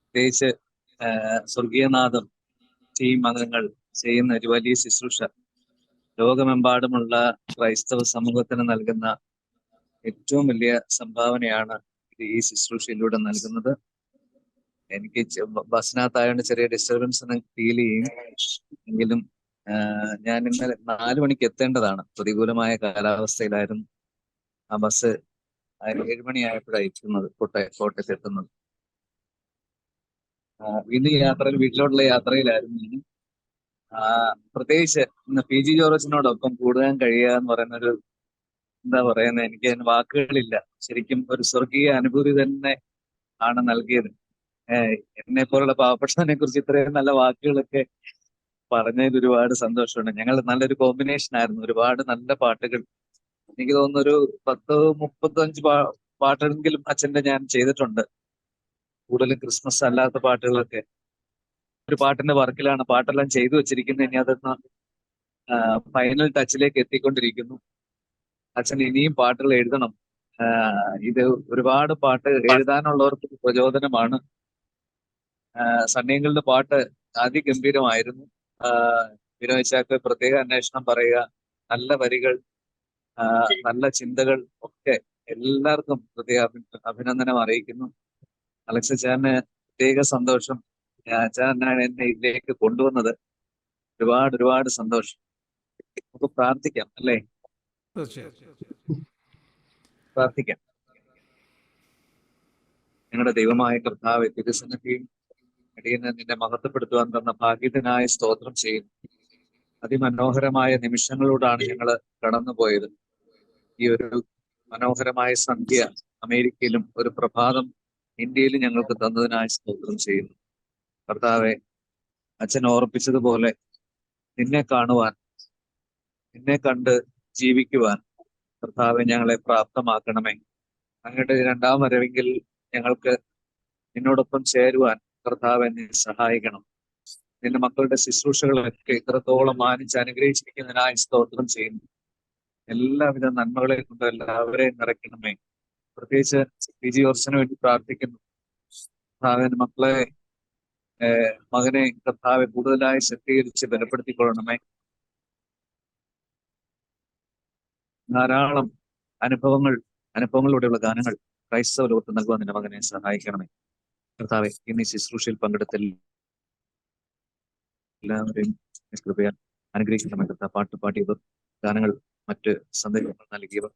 പ്രത്യേകിച്ച് സ്വർഗീയനാഥം ടീം അംഗങ്ങൾ ചെയ്യുന്ന ഒരു വലിയ ശുശ്രൂഷ ലോകമെമ്പാടുമുള്ള ക്രൈസ്തവ സമൂഹത്തിന് നൽകുന്ന ഏറ്റവും വലിയ സംഭാവനയാണ് ഈ ശുശ്രൂഷയിലൂടെ നൽകുന്നത്. എനിക്ക് ബസ്സിനകത്തായതുകൊണ്ട് ചെറിയ ഡിസ്റ്റർബൻസ് ഫീൽ ചെയ്യും. എങ്കിലും ഞാൻ ഇന്നലെ 4 മണിക്ക് എത്തേണ്ടതാണ്. പ്രതികൂലമായ കാലാവസ്ഥയിലായിരുന്നു. ആ ബസ് 7 മണിയായപ്പോഴാണ് എത്തുന്നത്, കോട്ടയത്ത് എത്തുന്നത്. വീണ്ടും വീട്ടിലോട്ടുള്ള യാത്രയിലായിരുന്നു ഞാൻ. പ്രത്യേകിച്ച് ഇന്ന് PG ജോർജിനോടൊപ്പം കൂടാൻ കഴിയുക എന്ന് പറയുന്നൊരു, എന്താ പറയുന്നത്, എനിക്ക് അതിന് വാക്കുകളില്ല. ശരിക്കും ഒരു സ്വർഗീയ അനുഭൂതി തന്നെ ആണ് നൽകിയത്. എന്നെ പോലുള്ള പാവപ്പെട്ടവനെ കുറിച്ച് ഇത്രയും നല്ല വാക്കുകളൊക്കെ പറഞ്ഞതിൽ ഒരുപാട് സന്തോഷമുണ്ട്. ഞങ്ങൾ നല്ലൊരു കോമ്പിനേഷൻ ആയിരുന്നു. ഒരുപാട് നല്ല പാട്ടുകൾ, എനിക്ക് തോന്നുന്നു ഒരു 10-35 പാട്ടെങ്കിലും അച്ഛൻ്റെ ഞാൻ ചെയ്തിട്ടുണ്ട്. കൂടുതലും ക്രിസ്മസ് അല്ലാത്ത പാട്ടുകളൊക്കെ. ഒരു പാട്ടിന്റെ വർക്കിലാണ്, പാട്ടെല്ലാം ചെയ്തു വെച്ചിരിക്കുന്നത്. ഇനി അതൊന്ന് ഫൈനൽ ടച്ചിലേക്ക് എത്തിക്കൊണ്ടിരിക്കുന്നു. അച്ഛൻ ഇനിയും പാട്ടുകൾ എഴുതണം. ഇത് ഒരുപാട് പാട്ട് എഴുതാനുള്ളവർക്ക് പ്രചോദനമാണ്. സണ്ണിയങ്ങളുടെ പാട്ട് അതിഗംഭീരമായിരുന്നു. വിനോദ് ചാക്ക് പ്രത്യേക അന്വേഷണം പറയുക, നല്ല വരികൾ, നല്ല ചിന്തകൾ ഒക്കെ എല്ലാവർക്കും പ്രത്യേക അഭിനന്ദനം അറിയിക്കുന്നു. അലക്സ് അച്ഛന് പ്രത്യേക സന്തോഷം. അച്ഛനാണ് എന്നെ ഇതിലേക്ക് കൊണ്ടുവന്നത്. ഒരുപാട് സന്തോഷം. നമുക്ക് പ്രാർത്ഥിക്കാം അല്ലേ? പ്രാർത്ഥിക്കാം. ഞങ്ങളുടെ ദൈവമായ കർത്താവേ, തിരുസന്നിധിയിൽ അടിയനെ നിന്നെ മഹത്വപ്പെടുത്തുവാൻ തന്ന ഭാഗ്യത്തിനായ സ്തോത്രം ചെയ്യുന്നു. അതിമനോഹരമായ നിമിഷങ്ങളോടാണ് ഞങ്ങൾ കടന്നുപോയത്. ഈ ഒരു മനോഹരമായ സന്ധ്യ അമേരിക്കയിലും ഒരു പ്രഭാതം ഇന്ത്യയിലും ഞങ്ങൾക്ക് തന്നതിനായി സ്തോത്രം ചെയ്യുന്നു. കർത്താവെ, അച്ഛൻ ഓർപ്പിച്ചതുപോലെ നിന്നെ കാണുവാൻ, നിന്നെ കണ്ട് ജീവിക്കുവാൻ കർത്താവെ ഞങ്ങളെ പ്രാപ്തമാക്കണമേ. അങ്ങയുടെ 2ാം വരവെങ്കിൽ ഞങ്ങൾക്ക് നിന്നോടൊപ്പം ചേരുവാൻ കർത്താവെ നീ സഹായിക്കണം. നിന്റെ മക്കളുടെ ശുശ്രൂഷകളൊക്കെ ഇത്രത്തോളം മാനിച്ച് അനുഗ്രഹിച്ചിരിക്കുന്നതിനായി സ്തോത്രം ചെയ്യുന്നു. എല്ലാവിധ നന്മകളെ കൊണ്ട് എല്ലാവരെയും നിറയ്ക്കണമേ. പ്രത്യേകിച്ച് PG ജോർജിന് വേണ്ടി പ്രാർത്ഥിക്കുന്നു. കർത്താവിന്റെ മകനെ കർത്താവെ കൂടുതലായി ശക്തീകരിച്ച് ബലപ്പെടുത്തിക്കൊള്ളണമേ. ധാരാളം അനുഭവങ്ങളിലൂടെയുള്ള ഗാനങ്ങൾ ക്രൈസ്തവ ലോകത്ത് നൽകുവാൻ നിന്റെ മകനെ സഹായിക്കണമേ. കർത്താവെ, ഇന്ന് ഈ ശുശ്രൂഷയിൽ പങ്കെടുത്ത എല്ലാവരെയും കൃപയാൽ അനുഗ്രഹിക്കണമേ. കർത്താവ്, പാട്ട് പാടിയവർ, ഗാനങ്ങൾ, മറ്റ് സന്ദേശങ്ങൾ നൽകിയവർ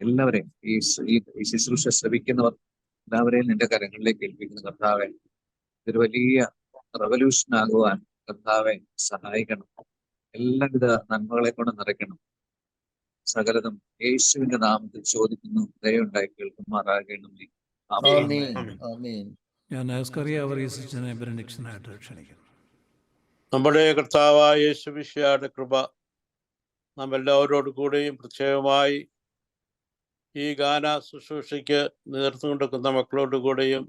എല്ലാവരെയും, ഈ ശുശ്രൂഷ ശ്രവിക്കുന്നവർ എല്ലാവരെയും നിന്റെ കരങ്ങളിലേക്ക് ഏൽപ്പിക്കുന്ന കർത്താവെ, ഇതൊരു വലിയ റവല്യൂഷൻ ആകുവാൻ കർത്താവെ സഹായിക്കണം. എല്ലാവിധ നന്മകളെ കൊണ്ട് നിറയ്ക്കണം. സകലതും യേശുവിന്റെ നാമത്തിൽ ചോദിക്കുന്നു, ദയവുണ്ടായി കേൾക്കുമാറാകണമേ. ആമേൻ. ഞാൻ അവരീസിച്ചനെ ബെനഡിക്ഷനായിട്ട് ക്ഷണിക്കുന്നു. നമ്മുടെ കർത്താവായ യേശുമിശിഹായുടെ കൃപ നാം എല്ലാവരോട് കൂടെയും പ്രത്യേകമായി ഈ ഗാന ശുശ്രൂഷയ്ക്ക് നേതൃത്വം കൊടുക്കുന്ന മക്കളോട് കൂടെയും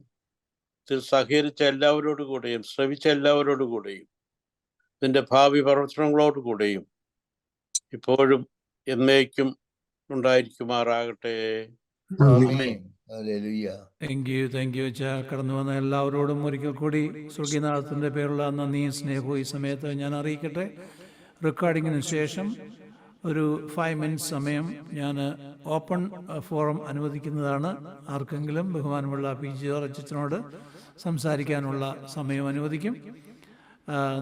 സഹകരിച്ച എല്ലാവരോട് കൂടെയും ശ്രവിച്ച എല്ലാവരോട് കൂടെയും ഇതിൻ്റെ ഭാവി പ്രവർത്തനങ്ങളോട് കൂടെയും ഇപ്പോഴും എന്നേക്കും ഉണ്ടായിരിക്കുമാറാകട്ടെ. താങ്ക് യു അച്ഛാ. കടന്നു വന്ന എല്ലാവരോടും ഒരിക്കൽ കൂടി സ്വർഗീയനാഥത്തിന്റെ പേരുള്ള നന്ദിയും സ്നേഹവും ഈ സമയത്ത് ഞാൻ അറിയിക്കട്ടെ. റെക്കോർഡിങ്ങിന് ശേഷം ഒരു 5 മിനിറ്റ് സമയം ഞാൻ ഓപ്പൺ ഫോറം അനുവദിക്കുന്നതാണ്. ആർക്കെങ്കിലും ബഹുമാനമുള്ള PG ജോർജ് അച്ഛനോട് സംസാരിക്കാനുള്ള സമയം അനുവദിക്കും.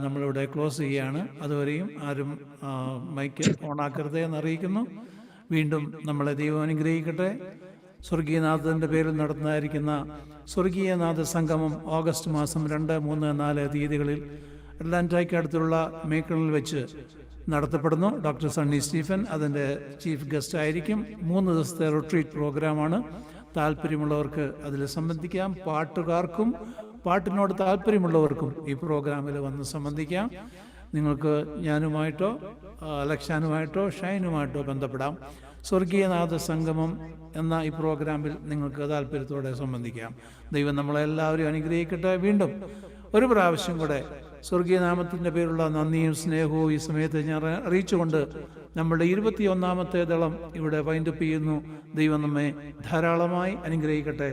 നമ്മളിവിടെ ക്ലോസ് ചെയ്യുകയാണ്. അതുവരെയും ആരും മൈക്ക് ഓണാക്കരുതേ എന്നറിയിക്കുന്നു. വീണ്ടും നമ്മളെ ദൈവം അനുഗ്രഹിക്കട്ടെ. സ്വർഗീയനാഥൻ്റെ പേരിൽ നടത്തുന്നതായിരിക്കുന്ന സ്വർഗീയനാഥ സംഗമം ഓഗസ്റ്റ് മാസം 2, 3, 4 തീയതികളിൽ അറ്റ്ലാന്റയ്ക്ക് അടുത്തുള്ള മേക്കണിൽ വെച്ച് നടത്തപ്പെടുന്നു. ഡോക്ടർ സണ്ണി സ്റ്റീഫൻ അതിൻ്റെ ചീഫ് ഗസ്റ്റ് ആയിരിക്കും. 3 ദിവസത്തെ റിട്രീറ്റ് പ്രോഗ്രാമാണ്. താല്പര്യമുള്ളവർക്ക് അതിൽ സംബന്ധിക്കാം. പാട്ടുകാർക്കും പാട്ടിനോട് താല്പര്യമുള്ളവർക്കും ഈ പ്രോഗ്രാമിൽ വന്ന് സംബന്ധിക്കാം. നിങ്ങൾക്ക് ഞാനുമായിട്ടോ അലക്സാനുമായിട്ടോ ഷൈനുമായിട്ടോ ബന്ധപ്പെടാം. സ്വർഗീയനാഥ സംഗമം എന്ന ഈ പ്രോഗ്രാമിൽ നിങ്ങൾക്ക് താല്പര്യത്തോടെ സംബന്ധിക്കാം. ദൈവം നമ്മളെല്ലാവരും അനുഗ്രഹിക്കട്ടെ. വീണ്ടും ഒരു പ്രാവശ്യം കൂടെ സ്വർഗീയനാമത്തിൻ്റെ പേരുള്ള നന്ദിയും സ്നേഹവും ഈ സമയത്ത് ഞാൻ അറിയിച്ചുകൊണ്ട് നമ്മുടെ 21ാമത്തെ ദളം ഇവിടെ വൈൻഡപ്പ് ചെയ്യുന്നു. ദൈവം നമ്മെ ധാരാളമായി അനുഗ്രഹിക്കട്ടെ.